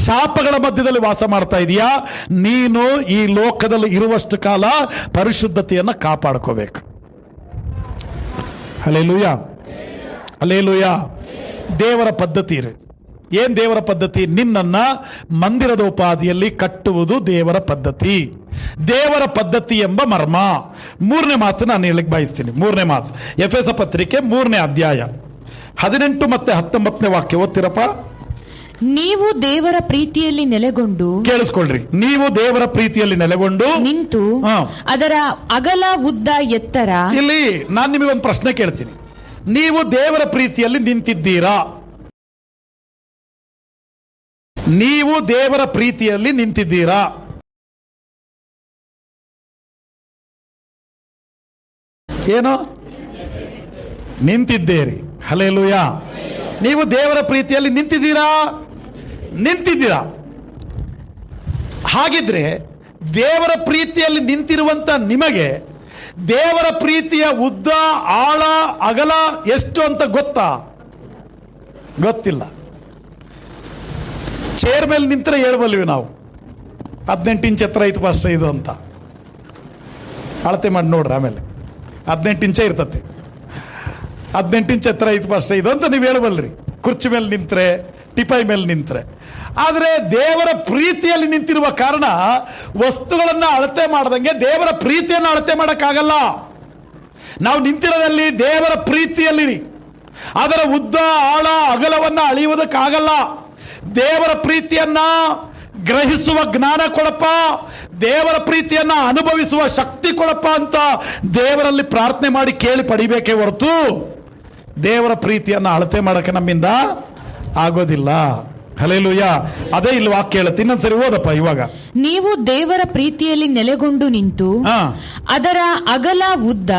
ಶಾಪಗಳ ಮಧ್ಯದಲ್ಲಿ ವಾಸ ಮಾಡ್ತಾ ಇದೀಯಾ? ನೀನು ಈ ಲೋಕದಲ್ಲಿ ಇರುವಷ್ಟು ಕಾಲ ಪರಿಶುದ್ಧತೆಯನ್ನು ಕಾಪಾಡ್ಕೋಬೇಕು. Hallelujah, hallelujah. ದೇವರ ಪದ್ಧತಿ ಇದೆ. ಏನ್ ದೇವರ ಪದ್ಧತಿ? ನಿನ್ನನ್ನ ಮಂದಿರದ ಉಪಾಧಿಯಲ್ಲಿ ಕಟ್ಟುವುದು ದೇವರ ಪದ್ಧತಿ. ದೇವರ ಪದ್ಧತಿ ಎಂಬ ಮರ್ಮ. ಮೂರನೇ ಮಾತು ನಾನು ಹೇಳಕ್ ಬಯಸ್ತೀನಿ. ಮೂರನೇ ಮಾತು, ಎಫೆಸ ಪತ್ರಿಕೆ 3ನೇ ಅಧ್ಯಾಯ 18 ಮತ್ತು 19ನೇ ವಾಕ್ಯ ಓದ್ತಿರಪ್ಪ. ನೀವು ದೇವರ ಪ್ರೀತಿಯಲ್ಲಿ ನೆಲೆಗೊಂಡು, ಕೇಳಿಸ್ಕೊಳ್ರಿ, ನೀವು ದೇವರ ಪ್ರೀತಿಯಲ್ಲಿ ನೆಲೆಗೊಂಡು ನಿಂತು ಅದರ ಅಗಲ ಉದ್ದ ಎತ್ತರ. ಇಲ್ಲಿ ನಾನು ನಿಮಗೊಂದು ಪ್ರಶ್ನೆ ಕೇಳ್ತೀನಿ. ನೀವು ದೇವರ ಪ್ರೀತಿಯಲ್ಲಿ ನಿಂತಿದ್ದೀರಾ? ನೀವು ದೇವರ ಪ್ರೀತಿಯಲ್ಲಿ ನಿಂತಿದ್ದೀರಾ? ಏನು? ನಿಂತಿದ್ದೀರಿ. ಹಲ್ಲೆಲೂಯಾ. ನೀವು ದೇವರ ಪ್ರೀತಿಯಲ್ಲಿ ನಿಂತಿದ್ದೀರಾ? ಹಾಗಿದ್ರೆ ದೇವರ ಪ್ರೀತಿಯಲ್ಲಿ ನಿಂತಿರುವಂತ ನಿಮಗೆ ದೇವರ ಪ್ರೀತಿಯ ಉದ್ದ, ಆಳ, ಅಗಲ ಎಷ್ಟು ಅಂತ ಗೊತ್ತಾ? ಗೊತ್ತಿಲ್ಲ. ಚೇರ್ ಮೇಲೆ ನಿಂತರೆ ಹೇಳ್ಬಲ್ವಿ ನಾವು 18 ಇಂಚ್ ಎತ್ತರ ಐತು ಫಸ್ಟ್ ಇದು ಅಂತ. ಅಳತೆ ಮಾಡಿ ನೋಡ್ರಿ, ಆಮೇಲೆ 18 ಇಂಚ ಇರ್ತತಿ. 18 ಇಂಚ್ ಎತ್ತರ ಐತು ಫಸ್ಟ್ ಇದು ಅಂತ ನೀವು ಹೇಳಬಲ್ರಿ, ಕುರ್ಚಿ ಮೇಲೆ ನಿಂತರೆ, ಟಿಪಾಯಿ ಮೇಲೆ ನಿಂತರೆ. ಆದರೆ ದೇವರ ಪ್ರೀತಿಯಲ್ಲಿ ನಿಂತಿರುವ ಕಾರಣ ವಸ್ತುಗಳನ್ನು ಅಳತೆ ಮಾಡ್ದಂಗೆ ದೇವರ ಪ್ರೀತಿಯನ್ನು ಅಳತೆ ಮಾಡೋಕ್ಕಾಗಲ್ಲ. ನಾವು ನಿಂತಿರೋದಲ್ಲಿ ದೇವರ ಪ್ರೀತಿಯಲ್ಲಿ ಅದರ ಉದ್ದ, ಆಳ, ಅಗಲವನ್ನು ಅಳೆಯುವುದಕ್ಕಾಗಲ್ಲ. ದೇವರ ಪ್ರೀತಿಯನ್ನ ಗ್ರಹಿಸುವ ಜ್ಞಾನ ಕೊಡಪ್ಪ, ದೇವರ ಪ್ರೀತಿಯನ್ನ ಅನುಭವಿಸುವ ಶಕ್ತಿ ಕೊಡಪ್ಪ ಅಂತ ದೇವರಲ್ಲಿ ಪ್ರಾರ್ಥನೆ ಮಾಡಿ ಕೇಳಿ ಪಡಿಬೇಕೇ ಹೊರತು ದೇವರ ಪ್ರೀತಿಯನ್ನ ಅಳತೆ ಮಾಡಕ್ಕೆ ನಮ್ಮಿಂದ ಆಗೋದಿಲ್ಲ. ಹಲ್ಲೆಲೂಯಾ. ಅದೇ ಇಲ್ಲಿ ವಾಕ್ಯ ಹೇಳುತ್ತೆ. ಇನ್ನೊಂದ್ಸರಿ ಓದಪ್ಪ ಇವಾಗ. ನೀವು ದೇವರ ಪ್ರೀತಿಯಲ್ಲಿ ನೆಲೆಗೊಂಡು ನಿಂತು ಅದರ ಅಗಲ, ಉದ್ದ,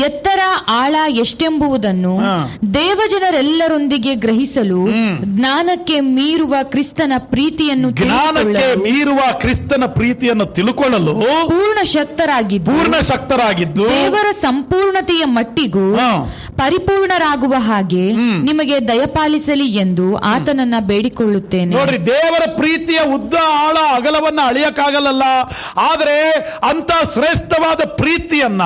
ಎತ್ತರ, ಆಳ ಎಷ್ಟೆಂಬುದನ್ನು ದೇವಜನರೆಲ್ಲರೊಂದಿಗೆ ಗ್ರಹಿಸಲು ಜ್ಞಾನಕ್ಕೆ ಮೀರುವ ಕ್ರಿಸ್ತನ ಪ್ರೀತಿಯನ್ನು ತಿಳುಕೊಳ್ಳಲು ಪೂರ್ಣ ಶಕ್ತರಾಗಿದ್ದು ದೇವರ ಸಂಪೂರ್ಣತೆಯ ಮಟ್ಟಿಗೂ ಪರಿಪೂರ್ಣರಾಗುವ ಹಾಗೆ ನಿಮಗೆ ದಯಪಾಲಿಸಲಿ ಎಂದು ಆತನನ್ನ ಬೇಡಿಕೊಳ್ಳುತ್ತೇನೆ. ನೋಡ್ರಿ, ದೇವರ ಪ್ರೀತಿಯ ಉದ್ದ, ಆಳ, ಅಗಲವನ್ನ ಅಳಿಯಕ್ಕಾಗಲ್ಲ. ಆದರೆ ಅಂತ ಶ್ರೇಷ್ಠವಾದ ಪ್ರೀತಿಯನ್ನ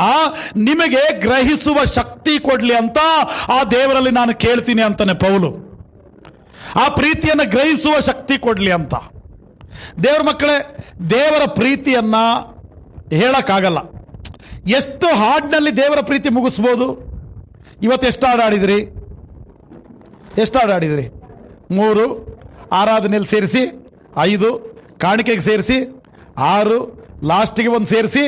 ನಿಮಗೆ ಗ್ರಹಿಸುವ ಶಕ್ತಿ ಕೊಡ್ಲಿ ಅಂತ ಆ ದೇವರಲ್ಲಿ ನಾನು ಕೇಳ್ತೀನಿ ಅಂತಾನೆ ಪೌಲು. ಆ ಪ್ರೀತಿಯನ್ನ ಗ್ರಹಿಸುವ ಶಕ್ತಿ ಕೊಡ್ಲಿ ಅಂತ. ದೇವರ ಮಕ್ಕಳೇ, ದೇವರ ಪ್ರೀತಿಯನ್ನ ಹೇಳಕ್ಕಾಗಲ್ಲ. ಎಷ್ಟು ಹಾಡಿನಲ್ಲಿ ದೇವರ ಪ್ರೀತಿ ಮುಗಿಸ್ಬೋದು? ಇವತ್ತು ಎಷ್ಟು ಹಾಡು ಆಡಿದ್ರಿ? 3 ಆರಾಧನೆಯಲ್ಲಿ ಸೇರಿಸಿ, 5 ಕಾಣಿಕೆಗೆ ಸೇರಿಸಿ, 6 ಲಾಸ್ಟಿಗೆ 1 ಸೇರಿಸಿ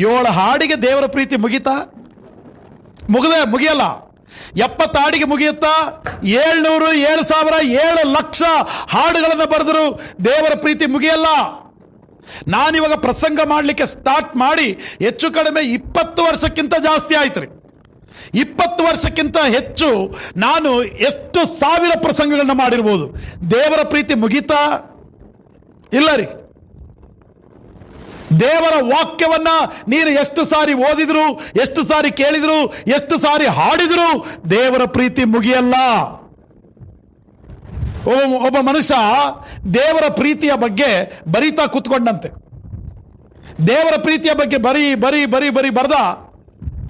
7 ಹಾಡಿಗೆ ದೇವರ ಪ್ರೀತಿ ಮುಗಿತಾ? ಮುಗಿಯಲ್ಲ. 70 ಹಾಡಿಗೆ ಮುಗಿಯುತ್ತಾ? 700, 7,000, 7 ಲಕ್ಷ ಹಾಡುಗಳನ್ನು ಬರೆದರು ದೇವರ ಪ್ರೀತಿ ಮುಗಿಯಲ್ಲ. ನಾನಿವಾಗ ಪ್ರಸಂಗ ಮಾಡಲಿಕ್ಕೆ ಸ್ಟಾರ್ಟ್ ಮಾಡಿ ಹೆಚ್ಚು ಕಡಿಮೆ 20 ವರ್ಷಕ್ಕಿಂತ ಜಾಸ್ತಿ ಆಯ್ತು ರೀ. 20 ವರ್ಷಕ್ಕಿಂತ ಹೆಚ್ಚು ನಾನು ಎಷ್ಟು ಸಾವಿರ ಪ್ರಸಂಗಗಳನ್ನ ಮಾಡಿರ್ಬೋದು. ದೇವರ ಪ್ರೀತಿ ಮುಗಿತಾ? ಇಲ್ಲ ರೀ. ದೇವರ ವಾಕ್ಯವನ್ನ ನೀನು ಎಷ್ಟು ಸಾರಿ ಓದಿದ್ರು, ಎಷ್ಟು ಸಾರಿ ಕೇಳಿದ್ರು, ಎಷ್ಟು ಸಾರಿ ಹಾಡಿದ್ರು ದೇವರ ಪ್ರೀತಿ ಮುಗಿಯಲ್ಲ. ಒಬ್ಬ ಮನುಷ್ಯ ದೇವರ ಪ್ರೀತಿಯ ಬಗ್ಗೆ ಬರೀತಾ ಕೂತ್ಕೊಂಡಂತೆ. ದೇವರ ಪ್ರೀತಿಯ ಬಗ್ಗೆ ಬರೀ ಬರ್ದ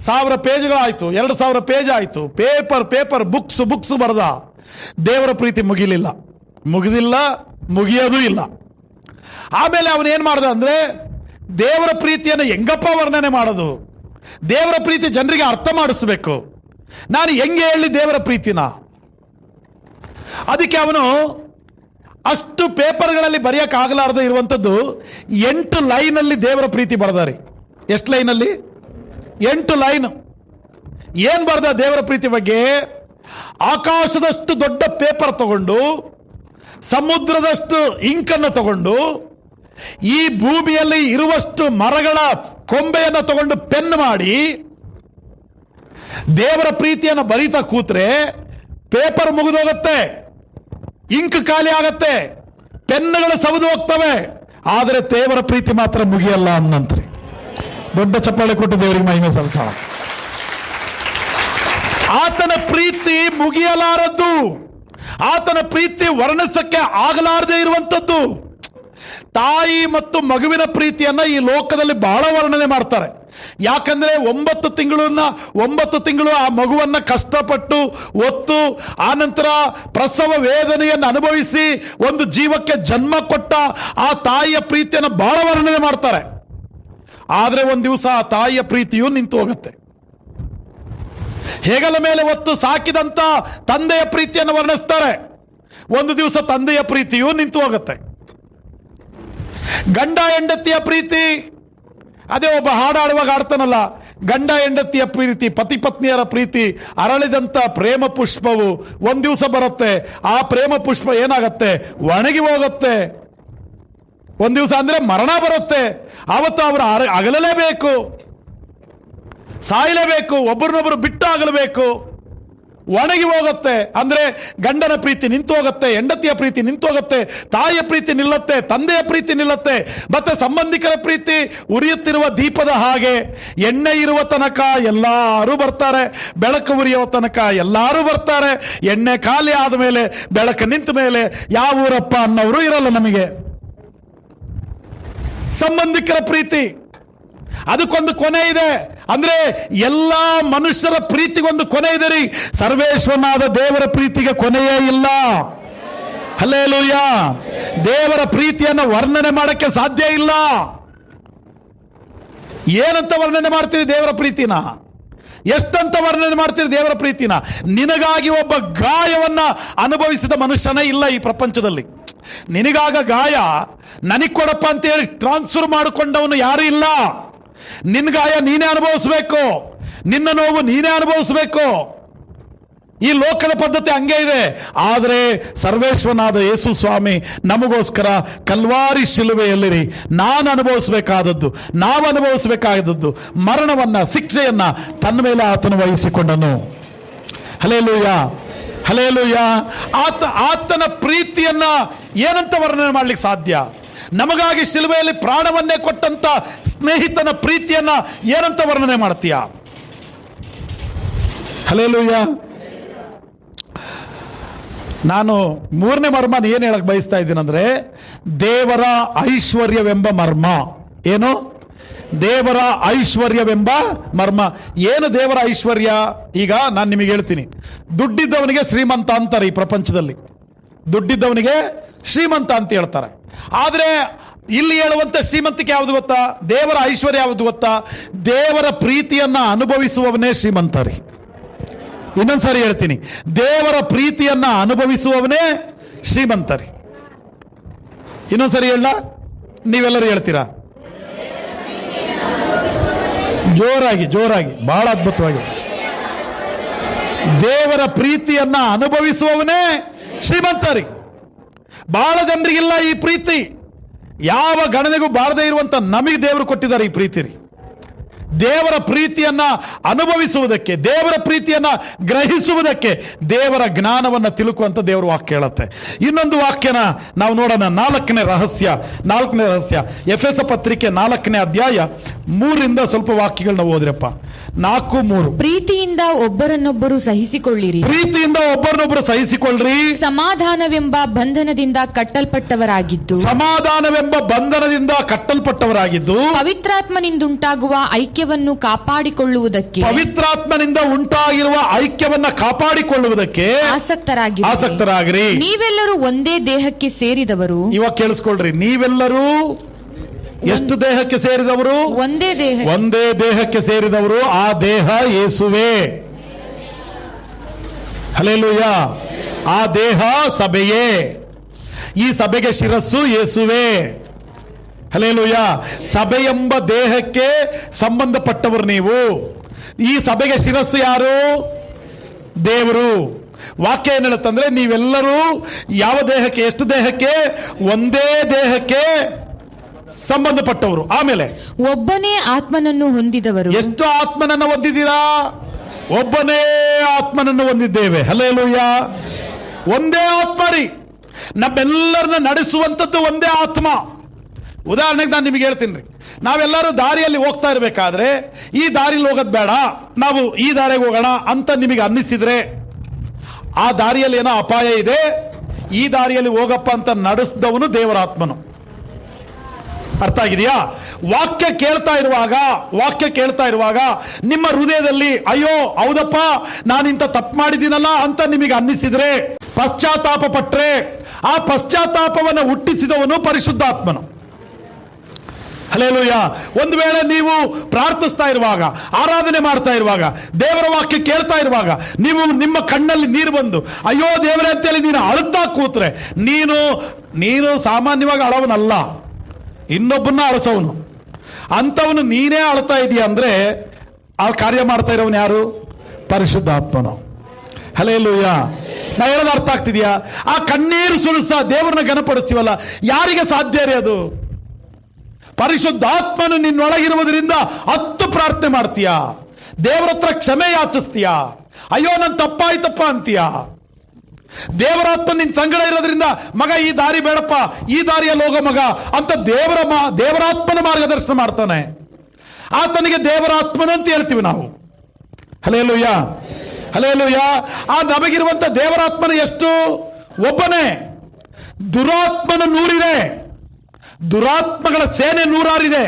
1000 ಪೇಜ್ಗಳಾಯ್ತು, 2000 ಪೇಜ್ ಆಯ್ತು, ಪೇಪರ್ ಬುಕ್ಸ್ ಬರ್ದ. ದೇವರ ಪ್ರೀತಿ ಮುಗಿಯೋದು ಇಲ್ಲ. ಆಮೇಲೆ ಅವನೇನ್ ಮಾಡ್ದ ಅಂದ್ರೆ, ದೇವರ ಪ್ರೀತಿಯನ್ನು ಹೆಂಗಪ್ಪ ವರ್ಣನೆ ಮಾಡೋದು? ದೇವರ ಪ್ರೀತಿ ಜನರಿಗೆ ಅರ್ಥ ಮಾಡಿಸ್ಬೇಕು. ನಾನು ಹೆಂಗೆ ಹೇಳಿ ದೇವರ ಪ್ರೀತಿನ? ಅದಕ್ಕೆ ಅವನು ಅಷ್ಟು ಪೇಪರ್ಗಳಲ್ಲಿ ಬರೆಯೋಕ್ಕಾಗಲಾರ್ದು ಇರುವಂಥದ್ದು 8 ಲೈನಲ್ಲಿ ದೇವರ ಪ್ರೀತಿ ಬರೆದಾರೆ. ಎಷ್ಟು ಲೈನಲ್ಲಿ? 8 ಲೈನ್. ಏನು ಬರೆದ ದೇವರ ಪ್ರೀತಿ ಬಗ್ಗೆ? ಆಕಾಶದಷ್ಟು ದೊಡ್ಡ ಪೇಪರ್ ತಗೊಂಡು, ಸಮುದ್ರದಷ್ಟು ಇಂಕನ್ನು ತಗೊಂಡು, ಈ ಭೂಮಿಯಲ್ಲಿ ಇರುವಷ್ಟು ಮರಗಳ ಕೊಂಬೆಯನ್ನು ತಗೊಂಡು ಪೆನ್ ಮಾಡಿ ದೇವರ ಪ್ರೀತಿಯನ್ನು ಬರೀತಾ ಕೂತ್ರೆ ಪೇಪರ್ ಮುಗಿದೋಗುತ್ತೆ, ಇಂಕ್ ಖಾಲಿ ಆಗತ್ತೆ, ಪೆನ್ನುಗಳು ಸವಿದು ಹೋಗ್ತವೆ. ಆದರೆ ದೇವರ ಪ್ರೀತಿ ಮಾತ್ರ ಮುಗಿಯಲ್ಲ ಅನ್ನಂತ್ರಿ. ದೊಡ್ಡ ಚಪ್ಪಾಳೆ ಕೊಟ್ಟು ದೇವರಿಗೆ ಮಹಿಮೆ ಸಲ್ಲಿಸೋಣ. ಆತನ ಪ್ರೀತಿ ಮುಗಿಯಲಾರದ್ದು, ಆತನ ಪ್ರೀತಿ ವರ್ಣಿಸಕ್ಕೆ ಆಗಲಾರದೆ ಇರುವಂಥದ್ದು. ತಾಯಿ ಮತ್ತು ಮಗುವಿನ ಪ್ರೀತಿಯನ್ನ ಈ ಲೋಕದಲ್ಲಿ ಬಹಳ ವರ್ಣನೆ ಮಾಡ್ತಾರೆ. ಯಾಕಂದ್ರೆ 9 ತಿಂಗಳು ಆ ಮಗುವನ್ನ ಕಷ್ಟಪಟ್ಟು ಒತ್ತು, ಆನಂತರ ಪ್ರಸವ ವೇದನೆಯನ್ನು ಅನುಭವಿಸಿ ಒಂದು ಜೀವಕ್ಕೆ ಜನ್ಮ ಕೊಟ್ಟ ಆ ತಾಯಿಯ ಪ್ರೀತಿಯನ್ನು ಬಹಳ ವರ್ಣನೆ ಮಾಡ್ತಾರೆ. ಆದರೆ ಒಂದು ದಿವಸ ಆ ತಾಯಿಯ ಪ್ರೀತಿಯು ನಿಂತು ಹೋಗುತ್ತೆ. ಹೆಗಲ ಮೇಲೆ ಹೊತ್ತು ಸಾಕಿದಂತ ತಂದೆಯ ಪ್ರೀತಿಯನ್ನು ವರ್ಣಿಸ್ತಾರೆ. ಒಂದು ದಿವಸ ತಂದೆಯ ಪ್ರೀತಿಯು ನಿಂತು ಹೋಗುತ್ತೆ. ಗಂಡ ಹೆಂಡತಿಯ ಪ್ರೀತಿ, ಅದೇ ಒಬ್ಬ ಹಾಡಾಡುವಾಗ ಆಡ್ತಾನಲ್ಲ, ಗಂಡ ಹೆಂಡತಿಯ ಪ್ರೀತಿ, ಪತಿ ಪತ್ನಿಯರ ಪ್ರೀತಿ, ಅರಳಿದಂತ ಪ್ರೇಮ ಪುಷ್ಪವು ಒಂದು ದಿವಸ ಬರುತ್ತೆ. ಆ ಪ್ರೇಮ ಪುಷ್ಪ ಏನಾಗತ್ತೆ? ಒಣಗಿ ಹೋಗುತ್ತೆ. ಒಂದು ದಿವಸ ಅಂದ್ರೆ ಮರಣ ಬರುತ್ತೆ. ಆವತ್ತು ಅವರು ಅಗಲಲೇಬೇಕು, ಸಾಯಲೇಬೇಕು, ಒಬ್ಬರನ್ನೊಬ್ಬರು ಬಿಟ್ಟು ಆಗಲೇಬೇಕು. ಒಣಗಿ ಹೋಗುತ್ತೆ. ಅಂದ್ರೆ ಗಂಡನ ಪ್ರೀತಿ ನಿಂತು ಹೋಗುತ್ತೆ, ಹೆಂಡತಿಯ ಪ್ರೀತಿ ನಿಂತು ಹೋಗುತ್ತೆ, ತಾಯಿಯ ಪ್ರೀತಿ ನಿಲ್ಲತ್ತೆ, ತಂದೆಯ ಪ್ರೀತಿ ನಿಲ್ಲತ್ತೆ. ಮತ್ತೆ ಸಂಬಂಧಿಕರ ಪ್ರೀತಿ ಉರಿಯುತ್ತಿರುವ ದೀಪದ ಹಾಗೆ ಎಣ್ಣೆ ಇರುವ ತನಕ ಎಲ್ಲರೂ ಬರ್ತಾರೆ, ಬೆಳಕು ಉರಿಯುವ ತನಕ ಎಲ್ಲರೂ ಬರ್ತಾರೆ. ಎಣ್ಣೆ ಖಾಲಿ ಆದ ಮೇಲೆ, ಬೆಳಕು ನಿಂತ ಮೇಲೆ ಯಾವ ಊರಪ್ಪ ಅನ್ನೋರು ಇರಲ್ಲ ನಮಗೆ. ಸಂಬಂಧಿಕರ ಪ್ರೀತಿ ಅದಕ್ಕೊಂದು ಕೊನೆ ಇದೆ. ಅಂದ್ರೆ ಎಲ್ಲಾ ಮನುಷ್ಯರ ಪ್ರೀತಿಗೊಂದು ಕೊನೆ ಇದೆ ರೀ. ಸರ್ವೇಶ್ವರನಾದ ದೇವರ ಪ್ರೀತಿಗೆ ಕೊನೆಯೇ ಇಲ್ಲ. ಹಲ್ಲೆಲೂಯಾ. ದೇವರ ಪ್ರೀತಿಯನ್ನು ವರ್ಣನೆ ಮಾಡಕ್ಕೆ ಸಾಧ್ಯ ಇಲ್ಲ. ಏನಂತ ವರ್ಣನೆ ಮಾಡ್ತೀರಿ ದೇವರ ಪ್ರೀತಿನ? ಎಷ್ಟಂತ ವರ್ಣನೆ ಮಾಡ್ತೀರಿ ದೇವರ ಪ್ರೀತಿನ? ನಿನಗಾಗಿ ಒಬ್ಬ ಗಾಯವನ್ನ ಅನುಭವಿಸಿದ ಮನುಷ್ಯನೇ ಇಲ್ಲ ಈ ಪ್ರಪಂಚದಲ್ಲಿ. ನಿನಗಾಗ ಗಾಯ ನನಗೆ ಕೊಡಪ್ಪ ಅಂತ ಹೇಳಿ ಟ್ರಾನ್ಸ್ಫರ್ ಮಾಡಿಕೊಂಡವನು ಯಾರು ಇಲ್ಲ. ನಿನ್ನ ಗಾಯ ನೀನೇ ಅನುಭವಿಸ್ಬೇಕು, ನಿನ್ನ ನೋವು ನೀನೇ ಅನುಭವಿಸ್ಬೇಕು. ಈ ಲೋಕದ ಪದ್ಧತಿ ಹಂಗೆ ಇದೆ. ಆದರೆ ಸರ್ವೇಶ್ವರನಾದ ಯೇಸು ಸ್ವಾಮಿ ನಮಗೋಸ್ಕರ ಕಲ್ವಾರಿ ಶಿಲುಬೆಯಲ್ಲಿ ನಾವು ಅನುಭವಿಸಬೇಕಾದದ್ದು ಮರಣವನ್ನ, ಶಿಕ್ಷೆಯನ್ನ ತನ್ನ ಮೇಲೆ ಆತನು ವಹಿಸಿಕೊಂಡನು. Hallelujah, hallelujah. ಆತನ ಪ್ರೀತಿಯನ್ನ ಏನಂತ ವರ್ಣನೆ ಮಾಡ್ಲಿಕ್ಕೆ ಸಾಧ್ಯ? ನಮಗಾಗಿ ಶಿಲುಬೆಯಲ್ಲಿ ಪ್ರಾಣವನ್ನೇ ಕೊಟ್ಟಂತ ಸ್ನೇಹಿತನ ಪ್ರೀತಿಯನ್ನ ಏನಂತ ವರ್ಣನೆ ಮಾಡ್ತೀಯ? ಹಲ್ಲೆಲೂಯಾ. ನಾನು 3ನೇ ಮರ್ಮ ಏನು ಹೇಳಕ್ ಬಯಸ್ತಾ ಇದ್ದೀನಂದ್ರೆ, ದೇವರ ಐಶ್ವರ್ಯವೆಂಬ ಮರ್ಮ. ಏನು? ದೇವರ ಐಶ್ವರ್ಯವೆಂಬ ಮರ್ಮ. ಏನು ದೇವರ ಐಶ್ವರ್ಯ? ಈಗ ನಾನು ನಿಮಗೆ ಹೇಳ್ತೀನಿ. ದುಡ್ಡಿದ್ದವನಿಗೆ ಶ್ರೀಮಂತ ಅಂತಾರೆ ಈ ಪ್ರಪಂಚದಲ್ಲಿ. ದುಡ್ಡಿದ್ದವನಿಗೆ ಶ್ರೀಮಂತ ಅಂತ ಹೇಳ್ತಾರೆ. ಆದರೆ ಇಲ್ಲಿ ಹೇಳುವಂತ ಶ್ರೀಮಂತಿಕೆ ಯಾವುದು ಗೊತ್ತಾ? ದೇವರ ಐಶ್ವರ್ಯ ಯಾವುದು ಗೊತ್ತಾ? ದೇವರ ಪ್ರೀತಿಯನ್ನ ಅನುಭವಿಸುವವನೇ ಶ್ರೀಮಂತ ರೀ. ಇನ್ನೊಂದ್ಸಾರಿ ಹೇಳ್ತೀನಿ, ದೇವರ ಪ್ರೀತಿಯನ್ನ ಅನುಭವಿಸುವವನೇ ಶ್ರೀಮಂತ ರೀ. ಇನ್ನೊಂದ್ಸರಿ ಹೇಳ, ನೀವೆಲ್ಲರೂ ಹೇಳ್ತೀರಾ? ಜೋರಾಗಿ ಬಹಳ ಅದ್ಭುತವಾಗಿ. ದೇವರ ಪ್ರೀತಿಯನ್ನ ಅನುಭವಿಸುವವನೇ ಶ್ರೀಮಂತ ರೀ. ಬಹಳ ಜನರಿಗಿಲ್ಲ ಈ ಪ್ರೀತಿ. ಯಾವ ಗಣನೆಗೂ ಬಾರದೇ ಇರುವಂತ ನಮಗೆ ದೇವರು ಕೊಟ್ಟಿದ್ದಾರೆ ಈ ಪ್ರೀತಿ ರೀ. ದೇವರ ಪ್ರೀತಿಯನ್ನ ಅನುಭವಿಸುವುದಕ್ಕೆ, ದೇವರ ಪ್ರೀತಿಯನ್ನ ಗ್ರಹಿಸುವುದಕ್ಕೆ ದೇವರ ಜ್ಞಾನವನ್ನ ತಿಳುಕುವಂತ ದೇವರ ವಾಕ್ಯ ಹೇಳುತ್ತೆ. ಇನ್ನೊಂದು ವಾಕ್ಯನ ನಾವು ನೋಡೋಣ. 4ನೇ ರಹಸ್ಯ ಎಫೆಸ ಪತ್ರಿಕೆ 4ನೇ ಅಧ್ಯಾಯ 3ರಿಂದ ಸ್ವಲ್ಪ ವಾಕ್ಯಗಳನ್ನ ಓದ್ರಪ್ಪ. 4:3. ಪ್ರೀತಿಯಿಂದ ಒಬ್ಬರನ್ನೊಬ್ಬರು ಸಹಿಸಿಕೊಳ್ಳಿರಿ. ಪ್ರೀತಿಯಿಂದ ಒಬ್ಬರನ್ನೊಬ್ಬರು ಸಹಿಸಿಕೊಳ್ಳ್ರಿ. ಸಮಾಧಾನವೆಂಬ ಬಂಧನದಿಂದ ಕಟ್ಟಲ್ಪಟ್ಟವರಾಗಿದ್ದು ಪವಿತ್ರಾತ್ಮನಿಂದುಂಟಾಗುವ ಐಕ್ಯವನ್ನು ಕಾಪಾಡಿಕೊಳ್ಳುವುದಕ್ಕೆ, ಪವಿತ್ರಾತ್ಮನಿಂದ ಉಂಟಾಗಿರುವ ಐಕ್ಯವನ್ನ ಕಾಪಾಡಿಕೊಳ್ಳುವುದಕ್ಕೆ ಆಸಕ್ತರಾಗಿರಿ. ನೀವೆಲ್ಲರೂ ಒಂದೇ ದೇಹಕ್ಕೆ ಸೇರಿದವರು. ಇವಾಗ ಕೇಳಿಸ್ಕೊಳ್ರಿ, ನೀವೆಲ್ಲರೂ ಎಷ್ಟು ದೇಹಕ್ಕೆ ಸೇರಿದವರು? ಒಂದೇ ದೇಹಕ್ಕೆ ಸೇರಿದವರು. ಆ ದೇಹ ಯೇಸುವೇ. ಹಲ್ಲೆಲೂಯಾ. ಆ ದೇಹ ಸಭೆಯೇ. ಈ ಸಭೆಗೆ ಶಿರಸ್ಸು ಯೇಸುವೇ. ಹಲ್ಲೆಲೂಯಾ. ಸಭೆ ಎಂಬ ದೇಹಕ್ಕೆ ಸಂಬಂಧಪಟ್ಟವರು ನೀವು. ಈ ಸಭೆಗೆ ಶಿರಸ್ಸು ಯಾರು? ದೇವರು. ವಾಕ್ಯ ಏನ್ ಹೇಳುತ್ತಂದ್ರೆ, ನೀವೆಲ್ಲರೂ ಯಾವ ದೇಹಕ್ಕೆ, ಎಷ್ಟು ದೇಹಕ್ಕೆ? ಒಂದೇ ದೇಹಕ್ಕೆ ಸಂಬಂಧಪಟ್ಟವರು. ಆಮೇಲೆ ಒಬ್ಬನೇ ಆತ್ಮನನ್ನು ಹೊಂದಿದವರು. ಎಷ್ಟು ಆತ್ಮನನ್ನು ಹೊಂದಿದ್ದೀರಾ? ಒಬ್ಬನೇ ಆತ್ಮನನ್ನು ಹೊಂದಿದ್ದೇವೆ. ಹಲ್ಲೆಲೂಯಾ. ಒಂದೇ ಆತ್ಮ ರೀ. ನಮ್ಮೆಲ್ಲರನ್ನ ನಡೆಸುವಂಥದ್ದು ಒಂದೇ ಆತ್ಮ. ಉದಾಹರಣೆಗೆ ನಾನು ನಿಮಗೆ ಹೇಳ್ತೀನಿ ರೀ, ನಾವೆಲ್ಲರೂ ದಾರಿಯಲ್ಲಿ ಹೋಗ್ತಾ ಇರಬೇಕಾದ್ರೆ ಈ ದಾರಿಯಲ್ಲಿ ಹೋಗೋದು ಬೇಡ, ನಾವು ಈ ದಾರಿಗೆ ಹೋಗೋಣ ಅಂತ ನಿಮಗೆ ಅನ್ನಿಸಿದ್ರೆ ಆ ದಾರಿಯಲ್ಲಿ ಏನೋ ಅಪಾಯ ಇದೆ, ಈ ದಾರಿಯಲ್ಲಿ ಹೋಗಪ್ಪ ಅಂತ ನಡೆಸಿದವನು ದೇವರಾತ್ಮನು. ಅರ್ಥ ಆಗಿದೆಯಾ? ವಾಕ್ಯ ಕೇಳ್ತಾ ಇರುವಾಗ ನಿಮ್ಮ ಹೃದಯದಲ್ಲಿ ಅಯ್ಯೋ ಹೌದಪ್ಪ ನಾನಿಂತ ತಪ್ಪು ಮಾಡಿದ್ದೀನಲ್ಲ ಅಂತ ನಿಮಗೆ ಅನ್ನಿಸಿದ್ರೆ, ಪಶ್ಚಾತ್ತಾಪ ಪಟ್ರೆ, ಆ ಪಶ್ಚಾತ್ತಾಪವನ್ನು ಹುಟ್ಟಿಸಿದವನು ಪರಿಶುದ್ಧಾತ್ಮನು. ಹಲ್ಲೆಲೂಯಾ. ಒಂದು ವೇಳೆ ನೀವು ಪ್ರಾರ್ಥಿಸ್ತಾ ಇರುವಾಗ, ಆರಾಧನೆ ಮಾಡ್ತಾ ಇರುವಾಗ, ದೇವರ ವಾಕ್ಯ ಕೇಳ್ತಾ ಇರುವಾಗ ನೀವು ನಿಮ್ಮ ಕಣ್ಣಲ್ಲಿ ನೀರು ಬಂದು ಅಯ್ಯೋ ದೇವರೇ ಅಂತೇಳಿ ನೀನು ಅಳುತ್ತಾ ಕೂತ್ರೆ, ನೀನು ಸಾಮಾನ್ಯವಾಗಿ ಅಳವನಲ್ಲ, ಇನ್ನೊಬ್ಬನ್ನ ಅಳಸವನು. ಅಂಥವನು ನೀನೇ ಅಳ್ತಾ ಇದೀಯ ಅಂದ್ರೆ ಆ ಕಾರ್ಯ ಮಾಡ್ತಾ ಇರೋವನು ಯಾರು? ಪರಿಶುದ್ಧಾತ್ಮನು. ಹಲ್ಲೆಲೂಯಾ. ನಾ ಹೇಳೋದು ಅರ್ಥ ಆಗ್ತಿದ್ಯಾ? ಆ ಕಣ್ಣೀರು ಸುರಿಸ ದೇವರನ್ನ ಘನಪಡಿಸ್ತೀವಲ್ಲ, ಯಾರಿಗೆ ಸಾಧ್ಯ ರೀ ಅದು? ಪರಿಶುದ್ಧಾತ್ಮನು ನಿನ್ನೊಳಗಿರುವುದರಿಂದ 10 ಪ್ರಾರ್ಥನೆ ಮಾಡ್ತೀಯಾ, ದೇವರ ಹತ್ರ ಕ್ಷಮೆ ಯಾಚಿಸ್ತೀಯಾ, ಅಯ್ಯೋ ನನ್ನ ತಪ್ಪಾಯ್ತಪ್ಪ ಅಂತೀಯಾ. ದೇವರಾತ್ಮ ನಿನ್ನ ಸಂಗಡ ಇರೋದ್ರಿಂದ ಮಗ ಈ ದಾರಿ ಬೇಡಪ್ಪ, ಈ ದಾರಿಯಲ್ಲಿ ಹೋಗೋ ಮಗ ಅಂತ ದೇವರಾತ್ಮನ ಮಾರ್ಗದರ್ಶನ ಮಾಡ್ತಾನೆ. ಆತನಿಗೆ ದೇವರಾತ್ಮನ ಅಂತ ಹೇಳ್ತೀವಿ ನಾವು. ಹಲ್ಲೆಲೂಯಾ. ಹಲ್ಲೆಲೂಯಾ. ಆ ನಮಗಿರುವಂತ ದೇವರಾತ್ಮನ ಎಷ್ಟು? ಒಬ್ಬನೇ. ದುರಾತ್ಮನ 100 ಇದೆ, ದುರಾತ್ಮಗಳ ಸೇನೆ 106 ಇದೆ.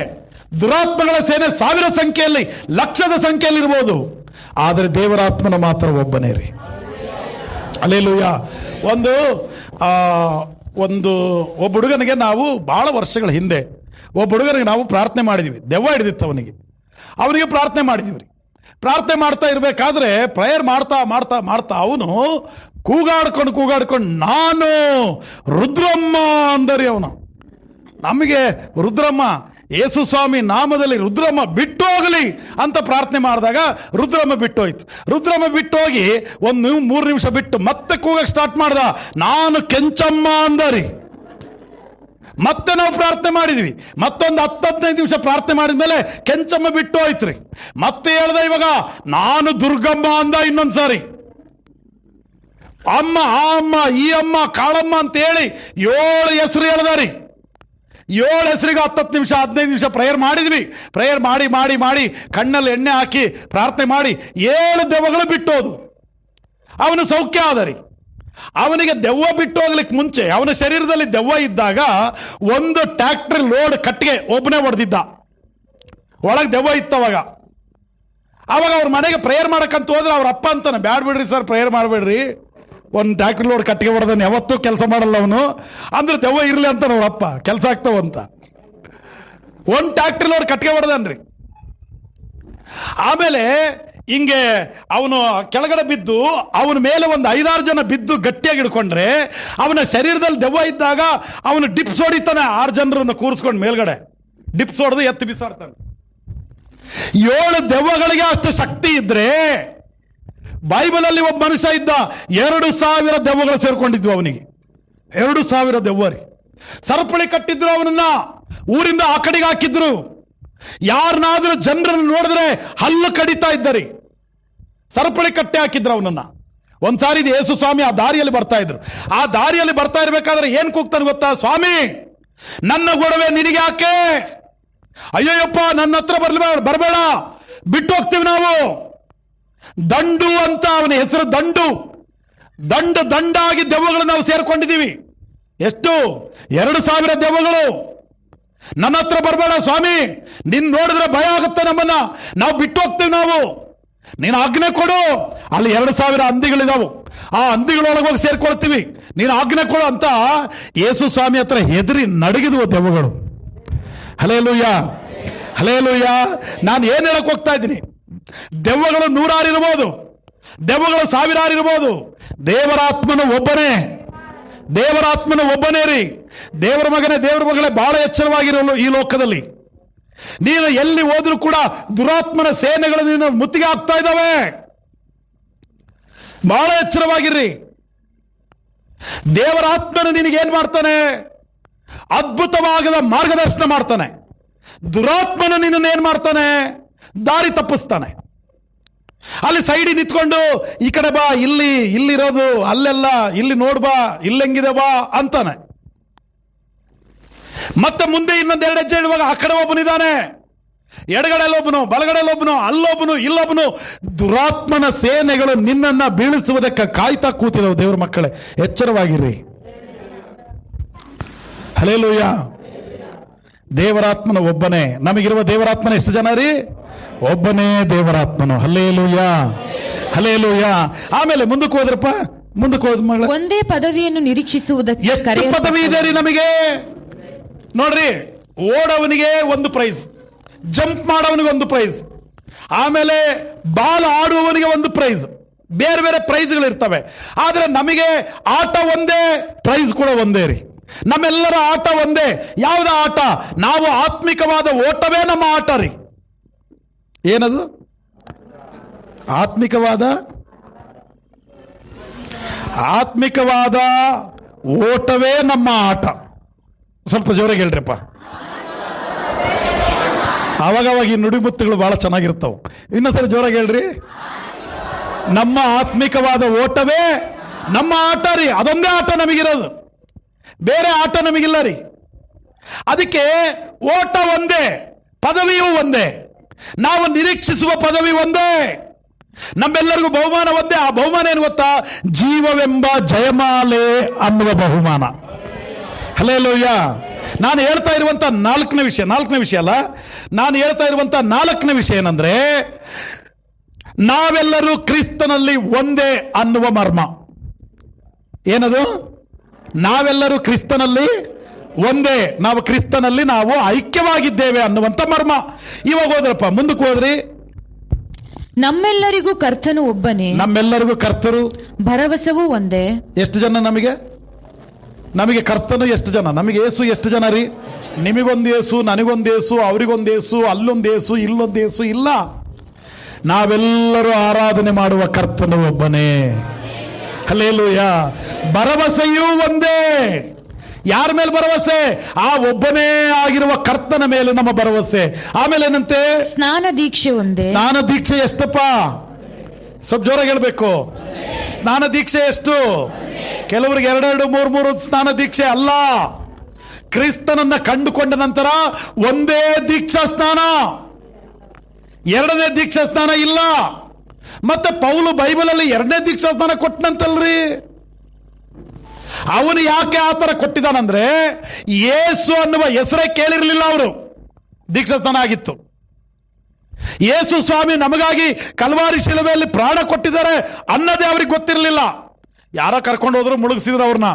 ದುರಾತ್ಮಗಳ ಸೇನೆ 1000 ಸಂಖ್ಯೆಯಲ್ಲಿ, ಲಕ್ಷದ ಸಂಖ್ಯೆಯಲ್ಲಿ ಇರ್ಬೋದು, ಆದರೆ ದೇವರಾತ್ಮನ ಮಾತ್ರ ಒಬ್ಬನೇ ರೀ. ಹಲ್ಲೆಲೂಯಾ. ಒಬ್ಬ ಹುಡುಗನಿಗೆ ನಾವು ಬಹಳ ವರ್ಷಗಳ ಹಿಂದೆ ಒಬ್ಬ ಹುಡುಗನಿಗೆ ನಾವು ಪ್ರಾರ್ಥನೆ ಮಾಡಿದ್ವಿ. ದೆವ್ವ ಹಿಡಿದಿತ್ತು ಅವನಿಗೆ ಪ್ರಾರ್ಥನೆ ಮಾಡಿದ್ವಿ. ಪ್ರಾರ್ಥನೆ ಮಾಡ್ತಾ ಇರಬೇಕಾದ್ರೆ ಪ್ರೇಯರ್ ಮಾಡ್ತಾ ಅವನು ಕೂಗಾಡ್ಕೊಂಡು ನಾನು ರುದ್ರಮ್ಮ ಅಂದರಿ. ಅವನು ನಮಗೆ ರುದ್ರಮ್ಮ, ಯೇಸು ಸ್ವಾಮಿ ನಾಮದಲ್ಲಿ ರುದ್ರಮ್ಮ ಬಿಟ್ಟು ಹೋಗಲಿ ಅಂತ ಪ್ರಾರ್ಥನೆ ಮಾಡಿದಾಗ ರುದ್ರಮ್ಮ ಬಿಟ್ಟೋಯ್ತು. ರುದ್ರಮ್ಮ ಬಿಟ್ಟೋಗಿ 3 ನಿಮಿಷ ಬಿಟ್ಟು ಮತ್ತೆ ಕೂಗಕ್ಕೆ ಸ್ಟಾರ್ಟ್ ಮಾಡ್ದ, ನಾನು ಕೆಂಚಮ್ಮ ಅಂದರಿ. ಮತ್ತೆ ನಾವು ಪ್ರಾರ್ಥನೆ ಮಾಡಿದ್ವಿ. ಮತ್ತೊಂದು 10-15 ನಿಮಿಷ ಪ್ರಾರ್ಥನೆ ಮಾಡಿದ್ಮೇಲೆ ಕೆಂಚಮ್ಮ ಬಿಟ್ಟು ಹೋಯ್ತ್ರಿ. ಮತ್ತೆ ಹೇಳ್ದ ಇವಾಗ ನಾನು ದುರ್ಗಮ್ಮ ಅಂದ. ಇನ್ನೊಂದ್ಸಾರಿ ಅಮ್ಮ, ಆ ಅಮ್ಮ, ಈ ಅಮ್ಮ, ಕಾಳಮ್ಮ ಅಂತ ಹೇಳಿ 7 ಹೆಸರು ಹೇಳ್ದಾರಿ. 7 ಹೆಸರಿಗೆ 10 ನಿಮಿಷ 15 ನಿಮಿಷ ಪ್ರೇಯರ್ ಮಾಡಿದ್ವಿ. ಪ್ರೇಯರ್ ಮಾಡಿ ಕಣ್ಣಲ್ಲಿ ಎಣ್ಣೆ ಹಾಕಿ ಪ್ರಾರ್ಥನೆ ಮಾಡಿ 7 ದೆವ್ವಗಳು ಬಿಟ್ಟೋದು. ಅವನು ಸೌಖ್ಯ ಆದರಿ. ಅವನಿಗೆ ದೆವ್ವ ಬಿಟ್ಟು ಹೋಗ್ಲಿಕ್ಕೆ ಮುಂಚೆ ಅವನ ಶರೀರದಲ್ಲಿ ದೆವ್ವ ಇದ್ದಾಗ ಒಂದು ಟ್ರ್ಯಾಕ್ಟರ್ ಲೋಡ್ ಕಟ್ಟಿಗೆ ಒಬ್ಬನೇ ಹೊಡೆದಿದ್ದ. ಒಳಗೆ ದೆವ್ವ ಇತ್ತವಾಗ. ಅವ್ರ ಮನೆಗೆ ಪ್ರೇಯರ್ ಮಾಡಕ್ಕಂತ ಹೋದ್ರೆ ಅವ್ರ ಅಪ್ಪ ಅಂತಾನೆ, ಬ್ಯಾಡ್ ಬಿಡ್ರಿ ಸರ್, ಪ್ರೇಯರ್ ಮಾಡಬೇಡ್ರಿ, ಒಂದು ಟ್ರ್ಯಾಕ್ಟರ್ ಲೋಡ್ ಕಟ್ಟಿಗೆ ಹೊಡೆದನು, ಯಾವತ್ತೂ ಕೆಲಸ ಮಾಡಲ್ಲ ಅವನು ಅಂದ್ರೆ ದೆವ್ವ ಇರಲಿ ಅಂತ ಅವ್ರಪ್ಪ, ಕೆಲಸ ಆಗ್ತಾವಂತ. ಒಂದು ಟ್ರ್ಯಾಕ್ಟರ್ ಲೋಡ್ ಕಟ್ಟಿಗೆ ಹೊಡೆದನ್ರಿ. ಆಮೇಲೆ ಹಿಂಗೆ ಅವನು ಕೆಳಗಡೆ ಬಿದ್ದು ಅವನ ಮೇಲೆ ಒಂದು 5-6 ಜನ ಬಿದ್ದು ಗಟ್ಟಿಯಾಗಿ ಹಿಡ್ಕೊಂಡ್ರೆ, ಅವನ ಶರೀರದಲ್ಲಿ ದೆವ್ವ ಇದ್ದಾಗ ಅವನು ಡಿಪ್ಸ್ ಹೊಡಿತಾನೆ. 6 ಜನರನ್ನು ಕೂರಿಸ್ಕೊಂಡು ಮೇಲ್ಗಡೆ ಡಿಪ್ಸ್ ಹೊಡೆದು ಎತ್ತಿ ಬಿಸಾಡ್ತಾನೆ. 7 ದೆವ್ವಗಳಿಗೆ ಅಷ್ಟು ಶಕ್ತಿ ಇದ್ರೆ, ಬೈಬಲಲ್ಲಿ ಒಬ್ಬ ಮನುಷ್ಯ ಇದ್ದ, 2,000 ದೆವ್ವಗಳು ಸೇರ್ಕೊಂಡಿದ್ವು ಅವನಿಗೆ. 2,000 ದೆವ್ವ ರೀ. ಸರಪಳಿ ಕಟ್ಟಿದ್ರು, ಅವನನ್ನ ಊರಿಂದ ಆ ಕಡೆಗೆ ಹಾಕಿದ್ರು. ಯಾರನ್ನಾದ್ರೂ ಜನರನ್ನು ನೋಡಿದ್ರೆ ಹಲ್ಲು ಕಡಿತಾ ಇದ್ದರಿ. ಸರಪಳಿ ಕಟ್ಟಿ ಹಾಕಿದ್ರು ಅವನನ್ನ. ಒಂದ್ಸಾರಿ ಯೇಸು ಸ್ವಾಮಿ ಆ ದಾರಿಯಲ್ಲಿ ಬರ್ತಾ ಇದ್ರು. ಆ ದಾರಿಯಲ್ಲಿ ಬರ್ತಾ ಇರ್ಬೇಕಾದ್ರೆ ಏನ್ ಕೂಗ್ತಾನೆ ಗೊತ್ತಾ? ಸ್ವಾಮಿ, ನನ್ನ ಗೊಡವೆ ನಿನಗೆ ಯಾಕೆ? ಅಯ್ಯೋಯಪ್ಪ, ನನ್ನ ಹತ್ರ ಬರಬೇಡ, ಬಿಟ್ಟು ಹೋಗ್ತೀವಿ ನಾವು. ದಂಡು ಅಂತ ಅವನ ಹೆಸರು. ದಂಡಾಗಿ ದೆವ್ವಗಳು ನಾವು ಸೇರ್ಕೊಂಡಿದ್ದೀವಿ. ಎಷ್ಟು? 2,000 ದೆವ್ವಗಳು. ನನ್ನ ಹತ್ರ ಬರಬೇಡ ಸ್ವಾಮಿ, ನಿನ್ ನೋಡಿದ್ರೆ ಭಯ ಆಗುತ್ತೆ ನಮ್ಮನ್ನ, ನಾವು ಬಿಟ್ಟು ಹೋಗ್ತೀವಿ, ನಾವು ನೀನು ಆಜ್ಞೆ ಕೊಡು. ಅಲ್ಲಿ 2,000 ಹಂದಿಗಳಿದಾವು, ಆ ಹಂದಿಗಳೊಳಗೆ ಹೋಗಿ ಸೇರ್ಕೊಳ್ತೀವಿ, ನೀನು ಆಜ್ಞೆ ಕೊಡು ಅಂತ ಯೇಸು ಸ್ವಾಮಿ ಹತ್ರ ಹೆದರಿ ನಡಗಿದ್ವು ದೆವ್ವಗಳು. Hallelujah, hallelujah. ನಾನು ಏನು ಹೇಳಕ್ ಹೋಗ್ತಾ ಇದ್ದೀನಿ? ದೆವ್ವಗಳು 100 ಇರ್ಬೋದು, ದೆವ್ವಗಳು 1000 ಇರ್ಬೋದು, ದೇವರಾತ್ಮನು ಒಬ್ಬನೇ, ದೇವರಾತ್ಮನು ಒಬ್ಬನೇ ರೀ. ದೇವರ ಮಗನೇ, ದೇವರ ಮಗಳೇ, ಬಹಳ ಎಚ್ಚರವಾಗಿರಲು ಈ ಲೋಕದಲ್ಲಿ. ನೀನು ಎಲ್ಲಿ ಹೋದ್ರೂ ಕೂಡ ದುರಾತ್ಮನ ಸೇನೆಗಳು ನೀನು ಮುತ್ತಿಗೆ ಆಗ್ತಾ ಇದ್ದಾವೆ. ಬಹಳ ಎಚ್ಚರವಾಗಿರ್ರಿ. ದೇವರಾತ್ಮನು ನಿನಗೇನ್ ಮಾಡ್ತಾನೆ? ಅದ್ಭುತವಾದ ಮಾರ್ಗದರ್ಶನ ಮಾಡ್ತಾನೆ. ದುರಾತ್ಮನು ನಿನ್ನನ್ನೇನ್ ಮಾಡ್ತಾನೆ? ದಾರಿ ತಪ್ಪಿಸ್ತಾನೆ. ಅಲ್ಲಿ ಸೈಡಿ ನಿಂತ್ಕೊಂಡು ಈ ಕಡೆ ಬಾ, ಇಲ್ಲಿರೋದು ಅಲ್ಲೆಲ್ಲ, ಇಲ್ಲಿ ನೋಡ್ಬಾ, ಇಲ್ಲೆಂಗಿದೆ ಬಾ ಅಂತಾನೆ. ಮತ್ತೆ ಮುಂದೆ ಇನ್ನೊಂದು 2 ಹೆಜ್ಜೆ ಇಡುವಾಗ ಆ ಕಡೆ ಒಬ್ಬನಿದ್ದಾನೆ, ಎಡಗಡೆಯಲ್ಲೊಬ್ಬನು, ಬಲಗಡೆಯಲ್ಲೊಬ್ಬನು, ಅಲ್ಲೊಬ್ಬನು, ಇಲ್ಲೊಬ್ಬನು. ದುರಾತ್ಮನ ಸೇನೆಗಳು ನಿನ್ನನ್ನ ಬೀಳಿಸುವುದಕ್ಕೆ ಕಾಯ್ತಾ ಕೂತಿದವು. ದೇವರ ಮಕ್ಕಳೇ, ಎಚ್ಚರವಾಗಿರ್ರಿ. ಹಲ್ಲೆಲೂಯ. ದೇವರಾತ್ಮನ ಒಬ್ಬನೇ. ನಮಗಿರುವ ದೇವರಾತ್ಮನ ಎಷ್ಟು ಜನ ರೀ? ಒಬ್ಬನೇ ದೇವರಾತ್ಮನು. Hallelujah, hallelujah. ಆಮೇಲೆ ಮುಂದಕ್ಕೆ ಹೋದ್ರಪ್ಪ, ಮುಂದಕ್ಕೆ ಹೋದ ಮಗಳ ಒಂದೇ ಪದವಿಯನ್ನು ನಿರೀಕ್ಷಿಸುವುದಕ್ಕೆ ಎಷ್ಟು ಪದವಿ ಇದೆ ರೀ ನಮಗೆ? ನೋಡ್ರಿ, ಓಡವನಿಗೆ ಒಂದು ಪ್ರೈಸ್, ಜಂಪ್ ಮಾಡೋವನಿಗೆ ಒಂದು ಪ್ರೈಸ್, ಆಮೇಲೆ ಬಾಲ್ ಆಡುವವನಿಗೆ ಒಂದು ಪ್ರೈಸ್, ಬೇರೆ ಬೇರೆ ಪ್ರೈಸ್ಗಳು ಇರ್ತವೆ. ಆದ್ರೆ ನಮಗೆ ಆಟ ಒಂದೇ, ಪ್ರೈಸ್ ಕೂಡ ಒಂದೇ ರೀ. ನಮ್ಮೆಲ್ಲರ ಆಟ ಒಂದೇ. ಯಾವುದ ಆಟ? ನಾವು ಆತ್ಮಿಕವಾದ ಓಟವೇ ನಮ್ಮ ಆಟ ರೀ. ಏನದು? ಆತ್ಮಿಕವಾದ ಓಟವೇ ನಮ್ಮ ಆಟ. ಸ್ವಲ್ಪ ಜೋರಾಗಿ ಹೇಳ್ರಿಪ್ಪ. ಅವಾಗವಾಗ ಈ ನುಡಿಮುತ್ತುಗಳು ಬಹಳ ಚೆನ್ನಾಗಿರ್ತಾವ. ಇನ್ನೊಂದ್ಸರಿ ಜೋರಾಗಿ ಹೇಳ್ರಿ. ನಮ್ಮ ಆತ್ಮಿಕವಾದ ಓಟವೇ ನಮ್ಮ ಆಟ ರೀ. ಅದೊಂದೇ ಆಟ ನಮಗಿರೋದು, ಬೇರೆ ಆಟ ನಮಗಿಲ್ಲ ರೀ. ಅದಕ್ಕೆ ಓಟ ಒಂದೇ, ಪದವಿಯೂ ಒಂದೇ, ನಾವು ನಿರೀಕ್ಷಿಸುವ ಪದವಿ ಒಂದೇ, ನಮ್ಮೆಲ್ಲರಿಗೂ ಬಹುಮಾನ ಒಂದೇ. ಆ ಬಹುಮಾನ ಏನು ಗೊತ್ತಾ? ಜೀವವೆಂಬ ಜಯಮಾಲೆ ಅನ್ನುವ ಬಹುಮಾನ. ಹಲ್ಲೆಲೂಯ. ನಾನು ಹೇಳ್ತಾ ಇರುವಂತ ನಾಲ್ಕನೇ ವಿಷಯ ಅಲ್ಲ, ನಾನು ಹೇಳ್ತಾ ಇರುವಂತ 4ನೇ ವಿಷಯ ಏನಂದ್ರೆ, ನಾವೆಲ್ಲರೂ ಕ್ರಿಸ್ತನಲ್ಲಿ ಒಂದೇ ಅನ್ನುವ ಮರ್ಮ. ಏನದು? ನಾವೆಲ್ಲರೂ ಕ್ರಿಸ್ತನಲ್ಲಿ ಒಂದೇ, ನಾವು ಕ್ರಿಸ್ತನಲ್ಲಿ ನಾವು ಐಕ್ಯವಾಗಿದ್ದೇವೆ ಅನ್ನುವಂತ ಮರ್ಮ. ಇವಾಗ ಹೋದ್ರಪ್ಪ, ಮುಂದಕ್ಕೆ ಹೋದ್ರಿ. ನಮ್ಮೆಲ್ಲರಿಗೂ ಕರ್ತನು ಒಬ್ಬನೇ, ನಮ್ಮೆಲ್ಲರಿಗೂ ಕರ್ತರು, ಭರವಸೆವೂ ಒಂದೇ. ಎಷ್ಟು ಜನ ನಮಗೆ ಕರ್ತನು ಎಷ್ಟು ಜನ? ನಮಗೆ ಏಸು ಎಷ್ಟು ಜನ ರೀ? ನಿಮಗೊಂದು ಏಸು, ನನಗೊಂದು ಏಸು, ಅವರಿಗೊಂದು ಏಸು, ಅಲ್ಲೊಂದು ಏಸು, ಇಲ್ಲೊಂದು ಏಸು ಇಲ್ಲ. ನಾವೆಲ್ಲರೂ ಆರಾಧನೆ ಮಾಡುವ ಕರ್ತನು ಒಬ್ಬನೇ. ಹಲ್ಲೆಲೂಯ. ಭರವಸೆಯೂ ಒಂದೇ. ಯಾರ ಮೇಲೆ ಭರವಸೆ? ಆ ಒಬ್ಬನೇ ಆಗಿರುವ ಕರ್ತನ ಮೇಲೆ ನಮ್ಮ ಭರವಸೆ. ಆಮೇಲೆ ಏನಂತೆ? ಸ್ನಾನ ದೀಕ್ಷೆ ಒಂದೇ. ಸ್ನಾನ ದೀಕ್ಷೆ ಎಷ್ಟಪ್ಪ? ಸ್ವಲ್ಪ ಜೋರಾಗಿ ಹೇಳ್ಬೇಕು. ಸ್ನಾನ ದೀಕ್ಷೆ ಎಷ್ಟು? ಕೆಲವರಿಗೆ 2, 3 ಸ್ನಾನ ದೀಕ್ಷೆ ಅಲ್ಲ. ಕ್ರಿಸ್ತನನ್ನ ಕಂಡುಕೊಂಡ ನಂತರ ಒಂದೇ ದೀಕ್ಷಾ ಸ್ನಾನ, 2ನೇ ದೀಕ್ಷಾ ಸ್ನಾನ ಇಲ್ಲ. ಮತ್ತೆ ಪೌಲು ಬೈಬಲಲ್ಲಿ 2ನೇ ದೀಕ್ಷಾ ಸ್ನಾನ ಕೊಟ್ಟನಂತಲ್ರಿ. ಅವನು ಯಾಕೆ ಆ ತರ ಕೊಟ್ಟಿದ್ದಾನಂದ್ರೆ, ಯೇಸು ಅನ್ನುವ ಹೆಸರೇ ಕೇಳಿರಲಿಲ್ಲ ಅವರು. ದೀಕ್ಷಾ ಸ್ನಾನ ಆಗಿತ್ತು. ಯೇಸು ಸ್ವಾಮಿ ನಮಗಾಗಿ ಕಲ್ವಾರಿ ಶಿಲುಬೆಯಲ್ಲಿ ಪ್ರಾಣ ಕೊಟ್ಟಿದ್ದಾರೆ ಅನ್ನೋದೇ ಅವ್ರಿಗೆ ಗೊತ್ತಿರಲಿಲ್ಲ. ಯಾರ ಕರ್ಕೊಂಡು ಹೋದ್ರು ಮುಳುಗಿಸಿದ್ರು ಅವ್ರನ್ನ.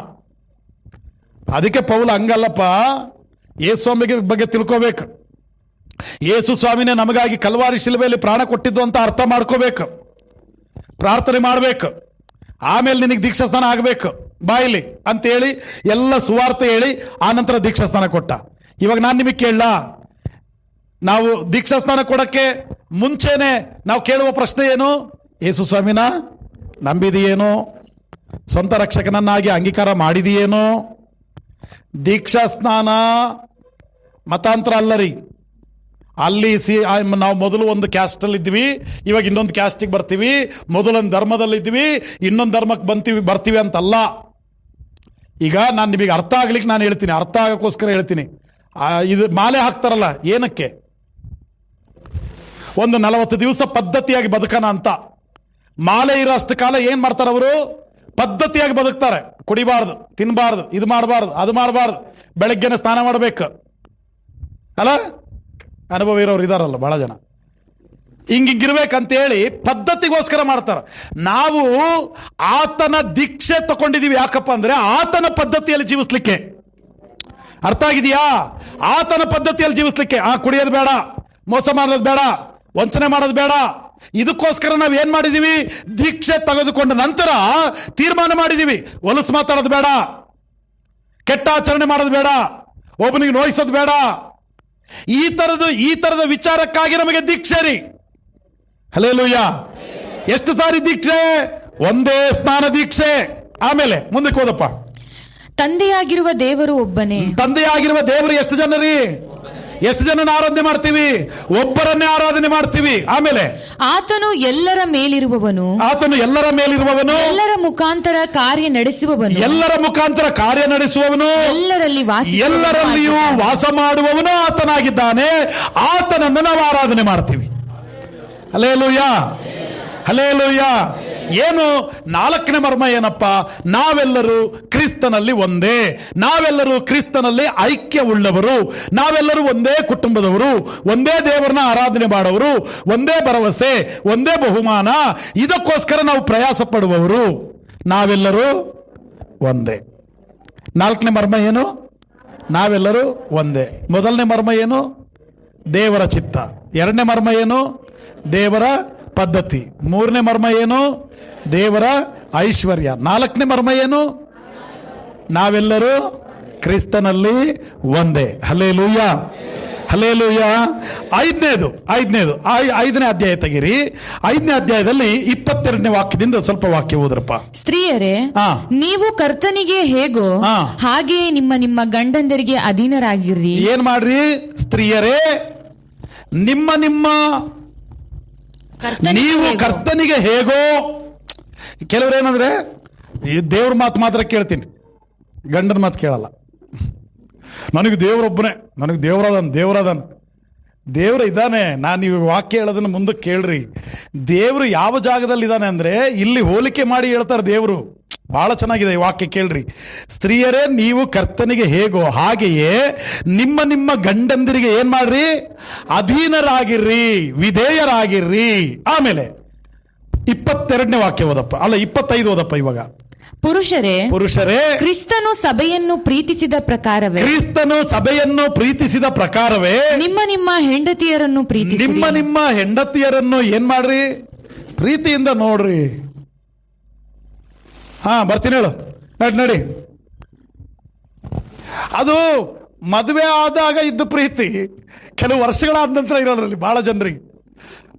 ಅದಕ್ಕೆ ಪೌಲ ಹಂಗಲ್ಲಪ್ಪ, ಯೇಸು ಸ್ವಾಮಿ ಬಗ್ಗೆ ತಿಳ್ಕೋಬೇಕು. ಯೇಸು ಸ್ವಾಮಿನೇ ನಮಗಾಗಿ ಕಲ್ವಾರಿ ಶಿಲುಬೆಯಲ್ಲಿ ಪ್ರಾಣ ಕೊಟ್ಟಿದ್ದು ಅಂತ ಅರ್ಥ ಮಾಡ್ಕೋಬೇಕು, ಪ್ರಾರ್ಥನೆ ಮಾಡಬೇಕು. ಆಮೇಲೆ ನಿನಗೆ ದೀಕ್ಷಾಸ್ನಾನ ಆಗಬೇಕು ಬಾಯಿಲಿ ಅಂತೇಳಿ ಎಲ್ಲ ಸುವಾರ್ತೆ ಹೇಳಿ ಆನಂತರ ದೀಕ್ಷಾಸ್ನಾನ ಕೊಟ್ಟ. ಇವಾಗ ನಾನು ನಿಮಗೆ ಕೇಳಲ್ಲ, ನಾವು ದೀಕ್ಷಾಸ್ನಾನ ಕೊಡಕ್ಕೆ ಮುಂಚೆನೆ ನಾವು ಕೇಳುವ ಪ್ರಶ್ನೆ ಏನು? ಯೇಸು ಸ್ವಾಮಿನ ನಂಬಿದೆಯೇನೋ? ಸ್ವಂತ ರಕ್ಷಕನನ್ನಾಗಿ ಅಂಗೀಕಾರ ಮಾಡಿದೆಯೇನೋ? ದೀಕ್ಷಾಸ್ನಾನ ಮತಾಂತರ ಅಲ್ಲ ರೀ. ಅಲ್ಲಿ ನಾವು ಮೊದಲು ಒಂದು ಕ್ಯಾಸ್ಟಲ್ಲಿ ಇದ್ವಿ, ಇವಾಗ ಇನ್ನೊಂದು ಕ್ಯಾಸ್ಟಿಗೆ ಬರ್ತೀವಿ. ಮೊದಲೊಂದು ಧರ್ಮದಲ್ಲಿ ಇದ್ವಿ, ಇನ್ನೊಂದು ಧರ್ಮಕ್ಕೆ ಬರ್ತೀವಿ ಅಂತಲ್ಲ. ಈಗ ನಾನು ನಿಮಗೆ ಅರ್ಥ ಆಗ್ಲಿಕ್ಕೆ ನಾನು ಹೇಳ್ತೀನಿ, ಅರ್ಥ ಆಗೋಕ್ಕೋಸ್ಕರ ಹೇಳ್ತೀನಿ. ಇದು ಮಾಲೆ ಹಾಕ್ತಾರಲ್ಲ, ಏನಕ್ಕೆ? ಒಂದು 40 ದಿವಸ ಪದ್ಧತಿಯಾಗಿ ಬದುಕನ ಅಂತ. ಮಾಲೆ ಇರೋ ಅಷ್ಟು ಕಾಲ ಏನ್ ಮಾಡ್ತಾರೆ ಅವರು? ಪದ್ಧತಿಯಾಗಿ ಬದುಕ್ತಾರೆ. ಕುಡಿಬಾರ್ದು, ತಿನ್ನಬಾರ್ದು, ಇದು ಮಾಡಬಾರ್ದು, ಅದು ಮಾಡಬಾರ್ದು, ಬೆಳಗ್ಗೆನೆ ಸ್ನಾನ ಮಾಡಬೇಕು ಅಲ್ಲ. ಅನುಭವ ಇರೋರು ಇದಾರಲ್ಲ ಬಹಳ ಜನ. ಹಿಂಗಿರ್ಬೇಕಂತೇಳಿ ಪದ್ಧತಿಗೋಸ್ಕರ ಮಾಡ್ತಾರೆ. ನಾವು ಆತನ ದೀಕ್ಷೆ ತಗೊಂಡಿದ್ದೀವಿ. ಯಾಕಪ್ಪ ಅಂದ್ರೆ ಆತನ ಪದ್ಧತಿಯಲ್ಲಿ ಜೀವಿಸ್ಲಿಕ್ಕೆ. ಅರ್ಥ ಆಗಿದೆಯಾ? ಆತನ ಪದ್ಧತಿಯಲ್ಲಿ ಜೀವಿಸ್ಲಿಕ್ಕೆ ಕುಡಿಯೋದು ಬೇಡ, ಮೋಸ ಮಾಡೋದು ಬೇಡ, ವಂಚನೆ ಮಾಡೋದು ಬೇಡ. ಇದಕ್ಕೋಸ್ಕರ ನಾವು ಏನ್ ಮಾಡಿದೀವಿ? ದೀಕ್ಷೆ ತೆಗೆದುಕೊಂಡ ನಂತರ ತೀರ್ಮಾನ ಮಾಡಿದೀವಿ, ಹೊಲಸು ಮಾತಾಡೋದು ಬೇಡ, ಕೆಟ್ಟ ಆಚರಣೆ ಮಾಡೋದು ಬೇಡ, ಒಬ್ಬನಿಗೆ ನೋಯಿಸೋದು ಬೇಡ. ಈ ತರದ ವಿಚಾರಕ್ಕಾಗಿ ನಮಗೆ ದೀಕ್ಷೆ ರೀ. ಹಲ್ಲೆಲೂಯಾ. ಎಷ್ಟು ಸಾರಿ ದೀಕ್ಷೆ? ಒಂದೇ ಸ್ನಾನ ದೀಕ್ಷೆ. ಆಮೇಲೆ ಮುಂದಕ್ಕೆ ಹೋದಪ್ಪ. ತಂದೆಯಾಗಿರುವ ದೇವರು ಒಬ್ಬನೇ. ತಂದೆಯಾಗಿರುವ ದೇವರು ಎಷ್ಟು ಜನ ರೀ? ಎಷ್ಟು ಜನನ ಆರಾಧನೆ ಮಾಡ್ತೀವಿ? ಒಬ್ಬರನ್ನೇ ಆರಾಧನೆ ಮಾಡ್ತೀವಿ. ಆಮೇಲೆ ಆತನು ಎಲ್ಲರ ಮೇಲಿರುವವನು, ಆತನು ಎಲ್ಲರ ಮೇಲಿರುವವನು, ಎಲ್ಲರ ಮುಖಾಂತರ ಕಾರ್ಯ ನಡೆಸುವವನು, ಎಲ್ಲರ ಮುಖಾಂತರ ಕಾರ್ಯ ನಡೆಸುವವನು, ಎಲ್ಲರಲ್ಲಿಯೂ ವಾಸ ಮಾಡುವವನು ಆತನಾಗಿದ್ದಾನೆ. ಆತನನ್ನು ನಾವು ಆರಾಧನೆ ಮಾಡ್ತೀವಿ. Hallelujah, hallelujah. ಏನು 4ನೇ ಮರ್ಮ ಏನಪ್ಪ? ನಾವೆಲ್ಲರೂ ಕ್ರಿಸ್ತನಲ್ಲಿ ಒಂದೇ, ನಾವೆಲ್ಲರೂ ಕ್ರಿಸ್ತನಲ್ಲಿ ಐಕ್ಯವುಳ್ಳವರು, ನಾವೆಲ್ಲರೂ ಒಂದೇ ಕುಟುಂಬದವರು, ಒಂದೇ ದೇವರನ್ನ ಆರಾಧನೆ ಮಾಡೋರು, ಒಂದೇ ಭರವಸೆ, ಒಂದೇ ಬಹುಮಾನ. ಇದಕ್ಕೋಸ್ಕರ ನಾವು ಪ್ರಯಾಸ ಪಡುವವರು. ನಾವೆಲ್ಲರೂ ಒಂದೇ. 4ನೇ ಮರ್ಮ ಏನು? ನಾವೆಲ್ಲರೂ ಒಂದೇ. ಮೊದಲನೇ ಮರ್ಮ ಏನು? ದೇವರ ಚಿತ್ತ. 2ನೇ ಮರ್ಮ ಏನು? ದೇವರ ಪದ್ಧತಿ. 3ನೇ ಮರ್ಮ ಏನು? ದೇವರ ಐಶ್ವರ್ಯ. 4ನೇ ಮರ್ಮ ಏನು? ನಾವೆಲ್ಲರೂ ಕ್ರಿಸ್ತನಲ್ಲಿ ಒಂದೇ. Hallelujah, hallelujah. 5ನೇ ಅಧ್ಯಾಯ ತೆಗಿರಿ. 5ನೇ ಅಧ್ಯಾಯದಲ್ಲಿ 22ನೇ ವಾಕ್ಯದಿಂದ ಸ್ವಲ್ಪ ವಾಕ್ಯ ಓದ್ರಪ್ಪ. ಸ್ತ್ರೀಯರೇ, ನೀವು ಕರ್ತನಿಗೆ ಹೇಗೋ ಹಾಗೆ ನಿಮ್ಮ ನಿಮ್ಮ ಗಂಡಂದರಿಗೆ ಅಧೀನರಾಗಿರ್ರಿ. ಏನ್ ಮಾಡ್ರಿ? ಸ್ತ್ರೀಯರೇ, ನೀವು ಕರ್ತನಿಗೆ ಹೇಗೋ. ಕೆಲವ್ರು ಏನಂದ್ರೆ, ಈ ದೇವ್ರ ಮಾತು ಮಾತ್ರ ಕೇಳ್ತೀನಿ, ಗಂಡನ ಮಾತು ಕೇಳಲ್ಲ. ನನಗೆ ದೇವ್ರೊಬ್ಬನೇ, ನನಗೆ ದೇವರದನ್ ದೇವ್ರ ಇದ್ದಾನೆ. ನಾನು ನೀವು ವಾಕ್ಯ ಹೇಳೋದನ್ನ ಮುಂದಕ್ಕೆ ಕೇಳ್ರಿ. ದೇವ್ರು ಯಾವ ಜಾಗದಲ್ಲಿ ಇದ್ದಾನೆ ಅಂದ್ರೆ, ಇಲ್ಲಿ ಹೋಲಿಕೆ ಮಾಡಿ ಹೇಳ್ತಾರೆ ದೇವರು. ಬಹಳ ಚೆನ್ನಾಗಿದೆ ಈ ವಾಕ್ಯ, ಕೇಳ್ರಿ. ಸ್ತ್ರೀಯರೇ, ನೀವು ಕರ್ತನಿಗೆ ಹೇಗೋ ಹಾಗೆಯೇ ನಿಮ್ಮ ನಿಮ್ಮ ಗಂಡಂದಿರಿಗೆ ಏನ್ ಮಾಡ್ರಿ? ಅಧೀನರಾಗಿರ್ರಿ, ವಿಧೇಯರಾಗಿರ್ರಿ. ಆಮೇಲೆ 22ನೇ ವಾಕ್ಯ ಓದಪ್ಪ, ಅಲ್ಲ 25 ಓದಪ್ಪ. ಇವಾಗ ಪುರುಷರೇ, ಕ್ರಿಸ್ತನು ಸಭೆಯನ್ನು ಪ್ರೀತಿಸಿದ ಪ್ರಕಾರವೇ, ಕ್ರಿಸ್ತನು ಸಭೆಯನ್ನು ಪ್ರೀತಿಸಿದ ಪ್ರಕಾರವೇ ನಿಮ್ಮ ನಿಮ್ಮ ಹೆಂಡತಿಯರನ್ನು ಪ್ರೀತಿಸಿ. ನಿಮ್ಮ ಹೆಂಡತಿಯರನ್ನು ಏನ್ ಮಾಡ್ರಿ? ಪ್ರೀತಿಯಿಂದ ನೋಡ್ರಿ. ಬರ್ತೀನಿ, ಹೇಳು, ನಡಿ. ಅದು ಮದುವೆ ಆದಾಗ ಇದ್ದ ಪ್ರೀತಿ ಕೆಲವು ವರ್ಷಗಳಾದ ನಂತರ ಇರೋದ್ರಲ್ಲಿ ಬಹಳ ಜನರಿಗೆ.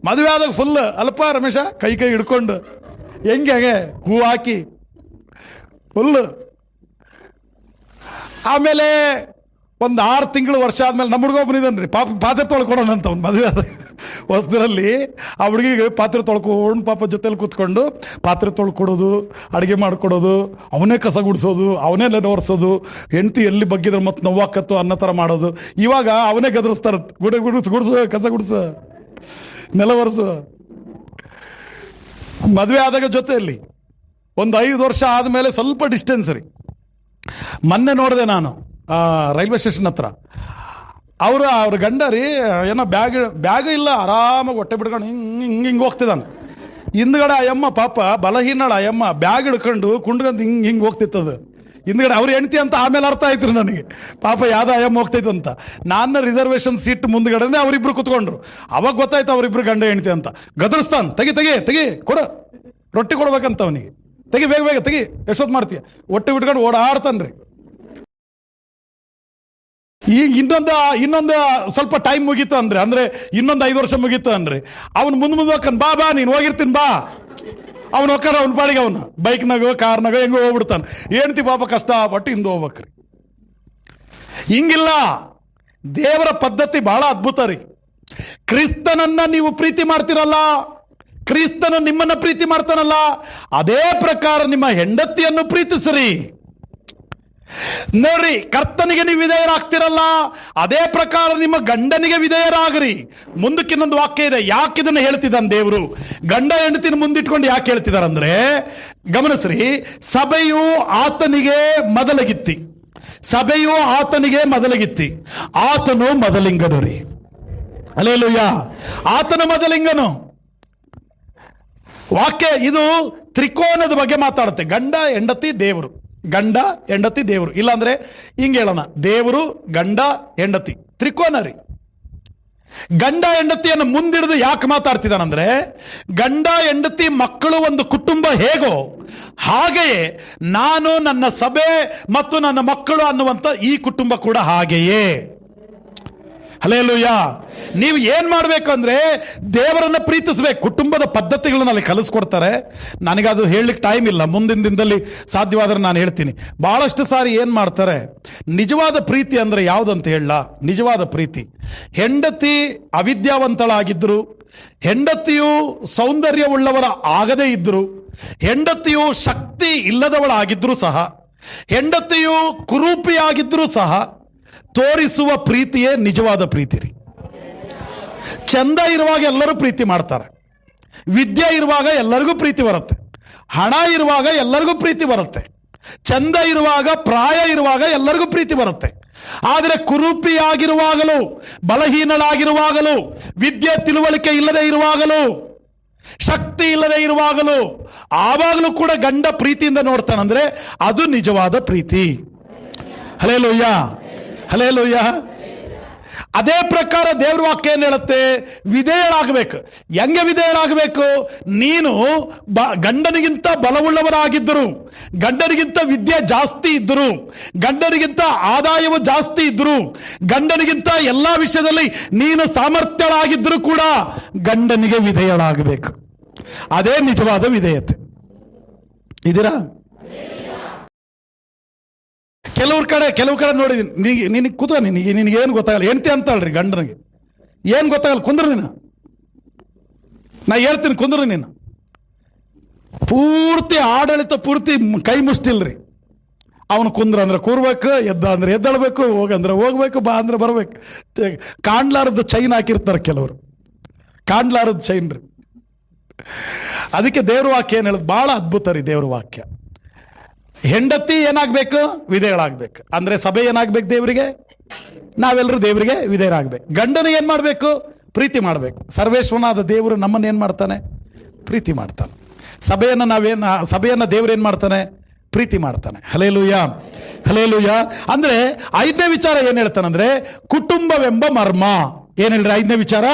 ಮದುವೆ ಆದಾಗ ಫುಲ್ ಅಲ್ಪ ರಮೇಶ ಕೈ ಹಿಡ್ಕೊಂಡು ಹೆಂಗೆ ಹೂ ಹಾಕಿ ಫುಲ್. ಆಮೇಲೆ ಒಂದು 6 ತಿಂಗಳು ವರ್ಷ ಆದ್ಮೇಲೆ ನಮ್ಮ ಹುಡುಗ ಬಂದಿದ್ದಾನ್ರಿ, ಪಾತ್ರೆ ತೊಳ್ಕೊಡೋಣಂತ. ಅವ್ನು ಮದುವೆ ಆದ ಹೊಸದ್ರಲ್ಲಿ ಆ ಹುಡುಗಿಗೆ ಪಾತ್ರೆ ತೊಳ್ಕೊಂಡು ಪಾಪ ಜೊತೆಲಿ ಕೂತ್ಕೊಂಡು ಪಾತ್ರೆ ತೊಳ್ಕೊಡೋದು, ಅಡುಗೆ ಮಾಡಿಕೊಡೋದು, ಅವನೇ ಕಸ ಗುಡಿಸೋದು, ಅವನೇ ಒರೆಸೋದು, ಹೆಂಡತಿ ಎಲ್ಲಿ ಬಗ್ಗಿದ್ರೆ ಮತ್ತೆ ನೋವಾಕತ್ತು ಅನ್ನೋ ಥರ ಮಾಡೋದು. ಇವಾಗ ಅವನೇ ಗದರಿಸ್ತಾರೆ, ಗುಡಿಸು, ಕಸ ಗುಡಿಸು, ನೆಲ ಒರೆಸು. ಮದುವೆ ಆದಾಗ ಜೊತೆಯಲ್ಲಿ ಒಂದು 5 ವರ್ಷ ಆದಮೇಲೆ ಸ್ವಲ್ಪ ಡಿಸ್ಟೆನ್ಸ್ ರೀ. ಮೊನ್ನೆ ನೋಡಿದೆ ನಾನು ರೈಲ್ವೆ ಸ್ಟೇಷನ್ ಹತ್ರ. ಅವ್ರ ಗಂಡ ರೀ ಏನೋ ಬ್ಯಾಗ್ ಇಲ್ಲ, ಆರಾಮಾಗಿ ಹೊಟ್ಟೆ ಬಿಡ್ಕೊಂಡು ಹಿಂಗೆ ಹೋಗ್ತಿದ್ದಾನೆ. ಹಿಂದ್ಗಡೆ ಅಯ್ಯಮ್ಮ ಪಾಪ ಬಲಹೀನಳ ಅಯ್ಯಮ್ಮ ಬ್ಯಾಗ್ ಹಿಡ್ಕೊಂಡು ಕುಂಡ್ಕೊಂಡು ಹಿಂಗೆ ಹೋಗ್ತಿತ್ತದು ಹಿಂದ್ಗಡೆ. ಅವ್ರ ಹೆಂಡ್ತಿ ಅಂತ ಆಮೇಲೆ ಅರ್ಥ ಆಯ್ತು ನನಗೆ, ಪಾಪ ಯಾವ್ದೋ ಅಯ್ಯಮ್ಮ ಹೋಗ್ತೈತೆ ಅಂತ. ನಾನು ರಿಸರ್ವೇಷನ್ ಸೀಟ್ ಮುಂದ್ಗಡೆ ಅವರಿಬ್ರು ಕುತ್ಕೊಂಡ್ರು. ಅವಾಗ ಗೊತ್ತಾಯ್ತು ಅವರಿಬ್ರು ಗಂಡ ಹೆಂಡ್ತಿ ಅಂತ. ಗದರಿಸ್ತಾನೆ, ತೆಗಿ ಕೊಡು, ರೊಟ್ಟಿ ಕೊಡ್ಬೇಕಂತ ಅವನಿಗೆ. ಬೇಗ ತೆಗಿ, ಎಷ್ಟೊತ್ತು ಮಾಡ್ತೀಯ? ಹೊಟ್ಟೆ ಬಿಟ್ಕೊಂಡು ಓಡಾಡ್ತಾನ್ರಿ. ಈಗ ಇನ್ನೊಂದು ಸ್ವಲ್ಪ ಟೈಮ್ ಮುಗೀತು ಅಂದ್ರೆ ಇನ್ನೊಂದು 5 ವರ್ಷ ಮುಗೀತು ಅಂದ್ರೆ ಅವ್ನು ಮುಂದೆ ಹೋಗ್ತಾನೆ. ಬಾ ನೀನು ಹೋಗಿರ್ತೀನಿ ಬಾ. ಅವ್ನು ಹೋಗ್ತಾರ ಅವ್ನ ಪಾಡಿಗೆ, ಅವನು ಬೈಕ್ನಾಗೋ ಕಾರ್ನಾಗೋ ಹೆಂಗೋ ಹೋಗ್ಬಿಡ್ತಾನೆ. ಹೆಂಡ್ತಿ ಪಾಪ ಕಷ್ಟಪಟ್ಟು ಹಿಂದೆ ಹೋಗ್ಬೇಕ್ರಿ. ಹಿಂಗಿಲ್ಲ. ದೇವರ ಪದ್ಧತಿ ಬಹಳ ಅದ್ಭುತ ರೀ. ಕ್ರಿಸ್ತನನ್ನ ನೀವು ಪ್ರೀತಿ ಮಾಡ್ತಿರಲ್ಲ, ಕ್ರಿಸ್ತನ ನಿಮ್ಮನ್ನ ಪ್ರೀತಿ ಮಾಡ್ತಾನಲ್ಲ, ಅದೇ ಪ್ರಕಾರ ನಿಮ್ಮ ಹೆಂಡತಿಯನ್ನು ಪ್ರೀತಿಸ್ರಿ. ನೋಡ್ರಿ, ಕರ್ತನಿಗೆ ನೀವು ವಿಧೇಯರಾಗ್ತಿರಲ್ಲ, ಅದೇ ಪ್ರಕಾರ ನಿಮ್ಮ ಗಂಡನಿಗೆ ವಿಧೇಯರಾಗ್ರಿ. ಮುಂದಕ್ಕಿನ್ನೊಂದು ವಾಕ್ಯ ಇದೆ. ಯಾಕೆ ಇದನ್ನು ಹೇಳ್ತಿದ್ದಾನೆ ದೇವರು? ಗಂಡ ಹೆಂಡತಿನ ಮುಂದಿಟ್ಕೊಂಡು ಯಾಕೆ ಹೇಳ್ತಿದಾರಂದ್ರೆ, ಗಮನಿಸ್ರಿ, ಸಭೆಯು ಆತನಿಗೆ ಮೊದಲಗಿತ್ತಿ, ಆತನು ಮೊದಲಿಂಗನು ರೀ. ಹಲ್ಲೆಲೂಯಾ. ಆತನು ಮೊದಲಿಂಗನು. ವಾಕ್ಯ ಇದು ತ್ರಿಕೋನದ ಬಗ್ಗೆ ಮಾತಾಡುತ್ತೆ. ಗಂಡ, ಹೆಂಡತಿ, ದೇವರು ಗಂಡ ಹೆಂಡತಿ ದೇವರು. ಇಲ್ಲಾಂದ್ರೆ ಹಿಂಗೆ ಹೇಳೋಣ, ದೇವರು ಗಂಡ ಹೆಂಡತಿ ತ್ರಿಕೋನ ರೀ. ಗಂಡ ಹೆಂಡತಿಯನ್ನು ಮುಂದಿಡಿದು ಯಾಕೆ ಮಾತಾಡ್ತಿದ್ದಾನಂದ್ರೆ, ಗಂಡ ಹೆಂಡತಿ ಮಕ್ಕಳು ಒಂದು ಕುಟುಂಬ ಹೇಗೋ ಹಾಗೆಯೇ ನಾನು, ನನ್ನ ಸಭೆ ಮತ್ತು ನನ್ನ ಮಕ್ಕಳು ಅನ್ನುವಂಥ ಈ ಕುಟುಂಬ ಕೂಡ ಹಾಗೆಯೇ. ಹಲ್ಲೆಲೂಯಾ. ನೀವು ಏನ್ ಮಾಡ್ಬೇಕಂದ್ರೆ ದೇವರನ್ನ ಪ್ರೀತಿಸ್ಬೇಕು. ಕುಟುಂಬದ ಪದ್ಧತಿಗಳನ್ನ ಅಲ್ಲಿ ಕಲಿಸ್ಕೊಡ್ತಾರೆ. ನನಗದು ಹೇಳಲಿಕ್ಕೆ ಟೈಮ್ ಇಲ್ಲ, ಮುಂದಿನ ದಿನದಲ್ಲಿ ಸಾಧ್ಯವಾದ್ರೆ ನಾನು ಹೇಳ್ತೀನಿ. ಬಹಳಷ್ಟು ಸಾರಿ ಏನ್ ಮಾಡ್ತಾರೆ, ನಿಜವಾದ ಪ್ರೀತಿ ಅಂದ್ರೆ ಯಾವುದಂತ ಹೇಳ. ನಿಜವಾದ ಪ್ರೀತಿ, ಹೆಂಡತಿ ಅವಿದ್ಯಾವಂತಳಾಗಿದ್ರು, ಹೆಂಡತಿಯು ಸೌಂದರ್ಯವುಳ್ಳವರ ಆಗದೇ ಇದ್ರು, ಹೆಂಡತಿಯು ಶಕ್ತಿ ಇಲ್ಲದವಳಾಗಿದ್ರು ಸಹ, ಹೆಂಡತಿಯು ಕುರೂಪಿಯಾಗಿದ್ರು ಸಹ ತೋರಿಸುವ ಪ್ರೀತಿಯೇ ನಿಜವಾದ ಪ್ರೀತಿ ರೀ. ಚಂದ ಇರುವಾಗ ಎಲ್ಲರೂ ಪ್ರೀತಿ ಮಾಡ್ತಾರೆ, ವಿದ್ಯೆ ಇರುವಾಗ ಎಲ್ಲರಿಗೂ ಪ್ರೀತಿ ಬರುತ್ತೆ, ಹಣ ಇರುವಾಗ ಎಲ್ಲರಿಗೂ ಪ್ರೀತಿ ಬರುತ್ತೆ, ಚಂದ ಇರುವಾಗ, ಪ್ರಾಯ ಇರುವಾಗ ಎಲ್ಲರಿಗೂ ಪ್ರೀತಿ ಬರುತ್ತೆ. ಆದರೆ ಕುರೂಪಿಯಾಗಿರುವಾಗಲೂ, ಬಲಹೀನಳಾಗಿರುವಾಗಲೂ, ವಿದ್ಯೆ ತಿಳುವಳಿಕೆ ಇಲ್ಲದೆ ಇರುವಾಗಲೂ, ಶಕ್ತಿ ಇಲ್ಲದೆ ಇರುವಾಗಲೂ, ಆವಾಗಲೂ ಕೂಡ ಗಂಡ ಪ್ರೀತಿಯಿಂದ ನೋಡ್ತಾನಂದ್ರೆ ಅದು ನಿಜವಾದ ಪ್ರೀತಿ. Hallelujah, hallelujah. ಅದೇ ಪ್ರಕಾರ ದೇವ್ರ ವಾಕ್ಯ ಏನ್ ಹೇಳುತ್ತೆ, ವಿಧೇಯರಾಗಬೇಕು. ಹೆಂಗೆ ವಿಧೇಯರಾಗಬೇಕು? ನೀನು ಗಂಡನಿಗಿಂತ ಬಲವುಳ್ಳವರಾಗಿದ್ದರು, ಗಂಡನಿಗಿಂತ ವಿದ್ಯೆ ಜಾಸ್ತಿ ಇದ್ದರು, ಗಂಡನಿಗಿಂತ ಆದಾಯವು ಜಾಸ್ತಿ ಇದ್ದರು, ಗಂಡನಿಗಿಂತ ಎಲ್ಲಾ ವಿಷಯದಲ್ಲಿ ನೀನು ಸಾಮರ್ಥ್ಯಳಾಗಿದ್ದರೂ ಕೂಡ ಗಂಡನಿಗೆ ವಿಧೇಯರಾಗಬೇಕು. ಅದೇ ನಿಜವಾದ ವಿಧೇಯತೆ. ಇದೀರಾ? ಕೆಲವು ಕಡೆ ನೋಡಿದೀನಿ, ನಿನಗೆ ಕೂತ, ನಿನಗೇನು ಗೊತ್ತಾಗಲ್ಲ, ಎಂತೆ ಅಂತಳ್ರಿ ಗಂಡನಿಗೆ ಏನು ಗೊತ್ತಾಗಲ್ಲ, ಕುಂದ್ರು ನೀನು, ನಾ ಹೇಳ್ತೀನಿ ಕುಂದ್ರು ನೀನು. ಪೂರ್ತಿ ಆಡಳಿತ ಪೂರ್ತಿ ಕೈ ಮುಷ್ಟಿಲ್ರಿ. ಅವನು ಕುಂದ್ರ ಅಂದ್ರೆ ಕೂರ್ಬೇಕು, ಎದ್ದ ಅಂದ್ರೆ ಎದ್ದಳ್ಬೇಕು, ಹೋಗಂದ್ರೆ ಹೋಗ್ಬೇಕು, ಬಾ ಅಂದ್ರೆ ಬರ್ಬೇಕು. ಕಾಣ್ಲಾರದ್ದು ಚೈನ್ ಹಾಕಿರ್ತಾರೆ ಕೆಲವರು, ಕಾಣ್ಲಾರದ್ದು ಚೈನ್ ರೀ. ಅದಕ್ಕೆ ದೇವ್ರ ವಾಕ್ಯ ಏನು ಹೇಳೋದು ಭಾಳ ಅದ್ಭುತ ರೀ. ದೇವ್ರ ವಾಕ್ಯ, ಹೆಂಡತಿ ಏನಾಗಬೇಕು? ವಿಧೇಯಳಾಗಬೇಕು. ಅಂದ್ರೆ ಸಭೆ ಏನಾಗಬೇಕು? ದೇವರಿಗೆ, ನಾವೆಲ್ಲರೂ ದೇವರಿಗೆ ವಿಧೇಯರಾಗಬೇಕು. ಗಂಡನ ಏನು ಮಾಡಬೇಕು? ಪ್ರೀತಿ ಮಾಡಬೇಕು. ಸರ್ವೇಶ್ವರನಾದ ದೇವರು ನಮ್ಮನ್ನು ಏನು ಮಾಡ್ತಾನೆ? ಪ್ರೀತಿ ಮಾಡ್ತಾನೆ. ಸಭೆಯನ್ನು ದೇವರು ಏನು ಮಾಡ್ತಾನೆ? ಪ್ರೀತಿ ಮಾಡ್ತಾನೆ. Hallelujah, hallelujah. ಅಂದ್ರೆ 5ನೇ ವಿಚಾರ ಏನು ಹೇಳ್ತಾನಂದ್ರೆ, ಕುಟುಂಬವೆಂಬ ಮರ್ಮ. ಏನು ಹೇಳ್ರಿ 5ನೇ ವಿಚಾರ?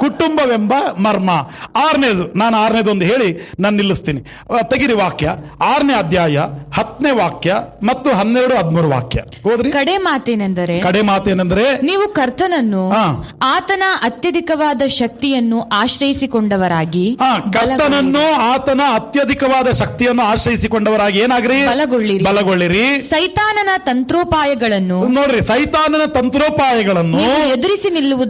ಕುಟುಂಬವೆಂಬ ಮರ್ಮ. 6ನೇದು, ನಾನು 6ನೇದೊಂದು ಹೇಳಿ ನಾನು ನಿಲ್ಲಿಸ್ತೀನಿ. ತೆಗಿರಿ ವಾಕ್ಯ, 6ನೇ ಅಧ್ಯಾಯ 10ನೇ ವಾಕ್ಯ ಮತ್ತು 12, 13 ವಾಕ್ಯ ಹೋದ್ರಿ. ಕಡೆ ಮಾತೇನೆಂದರೆ ನೀವು ಕರ್ತನನ್ನು, ಆತನ ಅತ್ಯಧಿಕವಾದ ಶಕ್ತಿಯನ್ನು ಆಶ್ರಯಿಸಿಕೊಂಡವರಾಗಿ, ಕರ್ತನನ್ನು, ಆತನ ಅತ್ಯಧಿಕವಾದ ಶಕ್ತಿಯನ್ನು ಆಶ್ರಯಿಸಿಕೊಂಡವರಾಗಿ ಏನಾಗ್ರಿ? ಬಲಗೊಳ್ಳಿರಿ. ಸೈತಾನನ ತಂತ್ರೋಪಾಯಗಳನ್ನು ನೋಡ್ರಿ, ಸೈತಾನನ ತಂತ್ರೋಪಾಯಗಳನ್ನು ಎದುರಿಸಿ ನಿಲ್ಲುವುದಕ್ಕೆ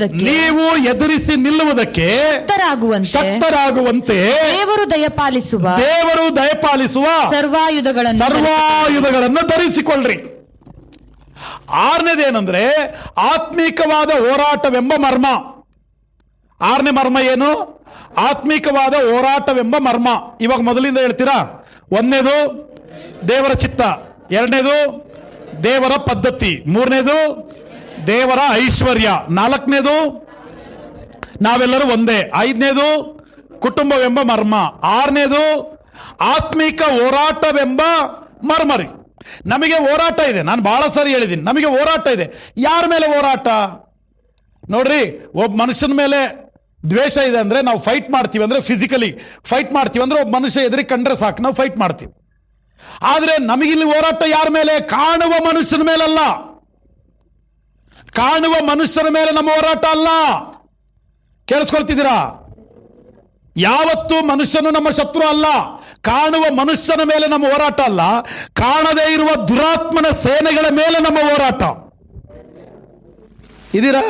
ಶಕ್ತರಾಗುವಂತೆ ದೇವರು ದಯಪಾಲಿಸುವ ಸರ್ವಾಯುಧಗಳನ್ನು ಧರಿಸಿಕೊಳ್ಳ್ರಿ. 6ನೇದೇನೆಂದ್ರೆ ಆತ್ಮೀಕವಾದ ಹೋರಾಟವೆಂಬ ಮರ್ಮ. 6ನೇ ಮರ್ಮ ಏನು? ಆತ್ಮೀಕವಾದ ಹೋರಾಟವೆಂಬ ಮರ್ಮ. ಇವಾಗ ಮೊದಲಿಂದ ಹೇಳ್ತೀರಾ? 1ನೇದು ದೇವರ ಚಿತ್ತ, 2ನೇದು ದೇವರ ಪದ್ಧತಿ, 3ನೇದು ದೇವರ ಐಶ್ವರ್ಯ, 4ನೇದು ನಾವೆಲ್ಲರೂ ಒಂದೇ, 5ನೇದು ಕುಟುಂಬವೆಂಬ ಮರ್ಮ, 6ನೇದು ಆತ್ಮಿಕ ಹೋರಾಟವೆಂಬ ಮರ್ಮ ರೀ. ನಮಗೆ ಹೋರಾಟ ಇದೆ, ನಾನು ಬಹಳ ಸಾರಿ ಹೇಳಿದ್ದೀನಿ, ನಮಗೆ ಹೋರಾಟ ಇದೆ. ಯಾರ ಮೇಲೆ ಹೋರಾಟ? ನೋಡ್ರಿ, ಒಬ್ಬ ಮನುಷ್ಯನ ಮೇಲೆ ದ್ವೇಷ ಇದೆ ಅಂದ್ರೆ ನಾವು ಫೈಟ್ ಮಾಡ್ತೀವಿ, ಅಂದ್ರೆ ಫಿಸಿಕಲಿ ಫೈಟ್ ಮಾಡ್ತೀವಿ, ಅಂದ್ರೆ ಒಬ್ಬ ಮನುಷ್ಯ ಎದುರಿಗೆ ಕಂಡ್ರೆ ಸಾಕು ನಾವು ಫೈಟ್ ಮಾಡ್ತೀವಿ. ಆದ್ರೆ ನಮಗಿಲ್ಲಿ ಹೋರಾಟ ಯಾರ ಮೇಲೆ? ಕಾಣುವ ಮನುಷ್ಯನ ಮೇಲಲ್ಲ, ಕಾಣುವ ಮನುಷ್ಯನ ಮೇಲೆ ನಮ್ಮ ಹೋರಾಟ ಅಲ್ಲ. ಕೇಳಿಸ್ಕೊಳ್ತಿದ್ದೀರಾ? ಯಾವತ್ತೂ ಮನುಷ್ಯನು ನಮ್ಮ ಶತ್ರು ಅಲ್ಲ. ಕಾಣುವ ಮನುಷ್ಯನ ಮೇಲೆ ನಮ್ಮ ಹೋರಾಟ ಅಲ್ಲ, ಕಾಣದೇ ಇರುವ ದುರಾತ್ಮನ ಸೇನೆಗಳ ಮೇಲೆ ನಮ್ಮ ಹೋರಾಟ. ಇದೀರಾ?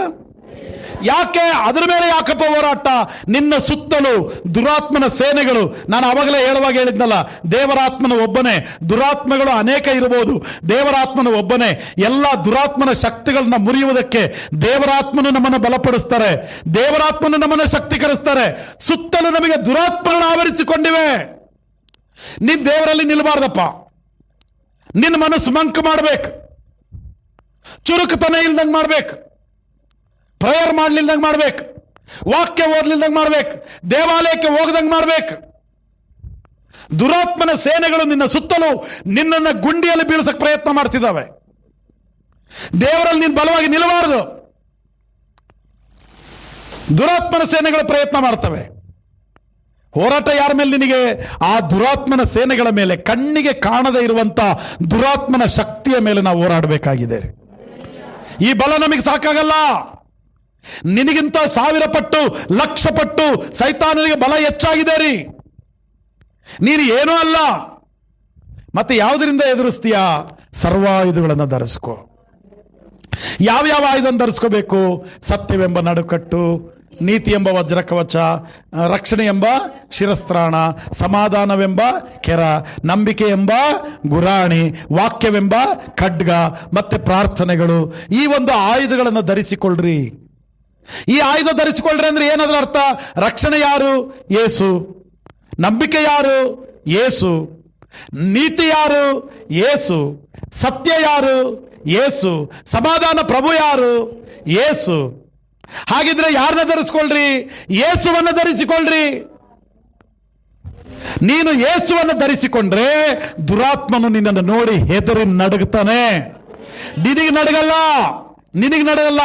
ಯಾಕೆ ಅದರ ಮೇಲೆ ಯಾಕಪ್ಪ ಹೋರಾಟ? ನಿನ್ನ ಸುತ್ತಲೂ ದುರಾತ್ಮನ ಸೇನೆಗಳು. ನಾನು ಅವಾಗಲೇ ಹೇಳುವಾಗ ಹೇಳಿದ್ನಲ್ಲ, ದೇವರಾತ್ಮನ ಒಬ್ಬನೇ, ದುರಾತ್ಮಗಳು ಅನೇಕ ಇರಬಹುದು, ದೇವರಾತ್ಮನ ಒಬ್ಬನೇ. ಎಲ್ಲ ದುರಾತ್ಮನ ಶಕ್ತಿಗಳನ್ನ ಮುರಿಯುವುದಕ್ಕೆ ದೇವರಾತ್ಮನು ನಮ್ಮನ್ನು ಬಲಪಡಿಸ್ತಾರೆ, ದೇವರಾತ್ಮನು ನಮ್ಮನ್ನು ಶಕ್ತೀಕರಿಸ್ತಾರೆ. ಸುತ್ತಲೂ ನಮಗೆ ದುರಾತ್ಮಗಳು ಆವರಿಸಿಕೊಂಡಿವೆ. ನೀನ್ ದೇವರಲ್ಲಿ ನಿಲ್ಬಾರ್ದಪ್ಪ, ನಿನ್ನ ಮನಸ್ಸು ಮಂಕ್ ಮಾಡ್ಬೇಕು, ಚುರುಕುತನ ಇಲ್ದಂಗೆ ಮಾಡ್ಬೇಕು, ಪ್ರೇಯರ್ ಮಾಡ್ಲಿಲ್ದಂಗೆ ಮಾಡ್ಬೇಕು, ವಾಕ್ಯ ಓದ್ಲಿಲ್ದಂಗೆ ಮಾಡ್ಬೇಕು, ದೇವಾಲಯಕ್ಕೆ ಹೋಗದಂಗೆ ಮಾಡ್ಬೇಕು. ದುರಾತ್ಮನ ಸೇನೆಗಳು ನಿನ್ನ ಸುತ್ತಲೂ ನಿನ್ನನ್ನು ಗುಂಡಿಯಲ್ಲಿ ಬೀಳ್ಸಕ್ಕೆ ಪ್ರಯತ್ನ ಮಾಡ್ತಿದ್ದಾವೆ. ದೇವರಲ್ಲಿ ನೀನು ಬಲವಾಗಿ ನಿಲ್ಲಬಾರದು. ದುರಾತ್ಮನ ಸೇನೆಗಳು ಪ್ರಯತ್ನ ಮಾಡ್ತವೆ. ಹೋರಾಟ ಯಾರ ಮೇಲೆ? ನಿನಗೆ ಆ ದುರಾತ್ಮನ ಸೇನೆಗಳ ಮೇಲೆ, ಕಣ್ಣಿಗೆ ಕಾಣದೇ ಇರುವಂತ ದುರಾತ್ಮನ ಶಕ್ತಿಯ ಮೇಲೆ ನಾವು ಹೋರಾಡಬೇಕಾಗಿದೆ. ಈ ಬಲ ನಮಗೆ ಸಾಕಾಗಲ್ಲ. ನಿನಗಿಂತ 1000 ಪಟ್ಟು 1,00,000 ಪಟ್ಟು ಸೈತಾನನಿಗೆ ಬಲ ಹೆಚ್ಚಾಗಿದೆ ರೀ. ನೀನು ಏನೂ ಅಲ್ಲ. ಮತ್ತೆ ಯಾವುದರಿಂದ ಎದುರಿಸ್ತೀಯಾ? ಸರ್ವಾಯುಧಗಳನ್ನು ಧರಿಸ್ಕೋ. ಯಾವ್ಯಾವ ಆಯುಧವನ್ನು ಧರಿಸ್ಕೋಬೇಕು? ಸತ್ಯವೆಂಬ ನಡುಕಟ್ಟು, ನೀತಿ ಎಂಬ ವಜ್ರಕವಚ, ರಕ್ಷಣೆ ಎಂಬ ಶಿರಸ್ತ್ರಾಣ, ಸಮಾಧಾನವೆಂಬ ಕೆರ, ನಂಬಿಕೆ ಎಂಬ ಗುರಾಣಿ, ವಾಕ್ಯವೆಂಬ ಖಡ್ಗ, ಮತ್ತೆ ಪ್ರಾರ್ಥನೆಗಳು. ಈ ಒಂದು ಆಯುಧಗಳನ್ನು ಧರಿಸಿಕೊಳ್ಳ್ರಿ. ಈ ಆಯುಧ ಧರಿಸಿಕೊಳ್ಳ್ರಿ ಅಂದ್ರೆ ಏನಾದ್ರೂ ಅರ್ಥ? ರಕ್ಷಣೆ ಯಾರು? ಯೇಸು. ನಂಬಿಕೆ ಯಾರು? ಯೇಸು. ನೀತಿ ಯಾರು? ಯೇಸು. ಸತ್ಯ ಯಾರು? ಯೇಸು. ಸಮಾಧಾನ ಪ್ರಭು ಯಾರು? ಯೇಸು. ಹಾಗಿದ್ರೆ ಯಾರನ್ನ ಧರಿಸಿಕೊಳ್ಳ್ರಿ? ಯೇಸುವನ್ನು ಧರಿಸಿಕೊಳ್ಳ್ರಿ. ನೀನು ಯೇಸುವನ್ನು ಧರಿಸಿಕೊಂಡ್ರೆ ದುರಾತ್ಮನು ನಿನ್ನನ್ನು ನೋಡಿ ಹೆದರಿ ನಡುಗುತ್ತಾನೆ. ನಿನಗೆ ನಡಗಲ್ಲ, ನಿನಗೆ ನಡಗಲ್ಲ.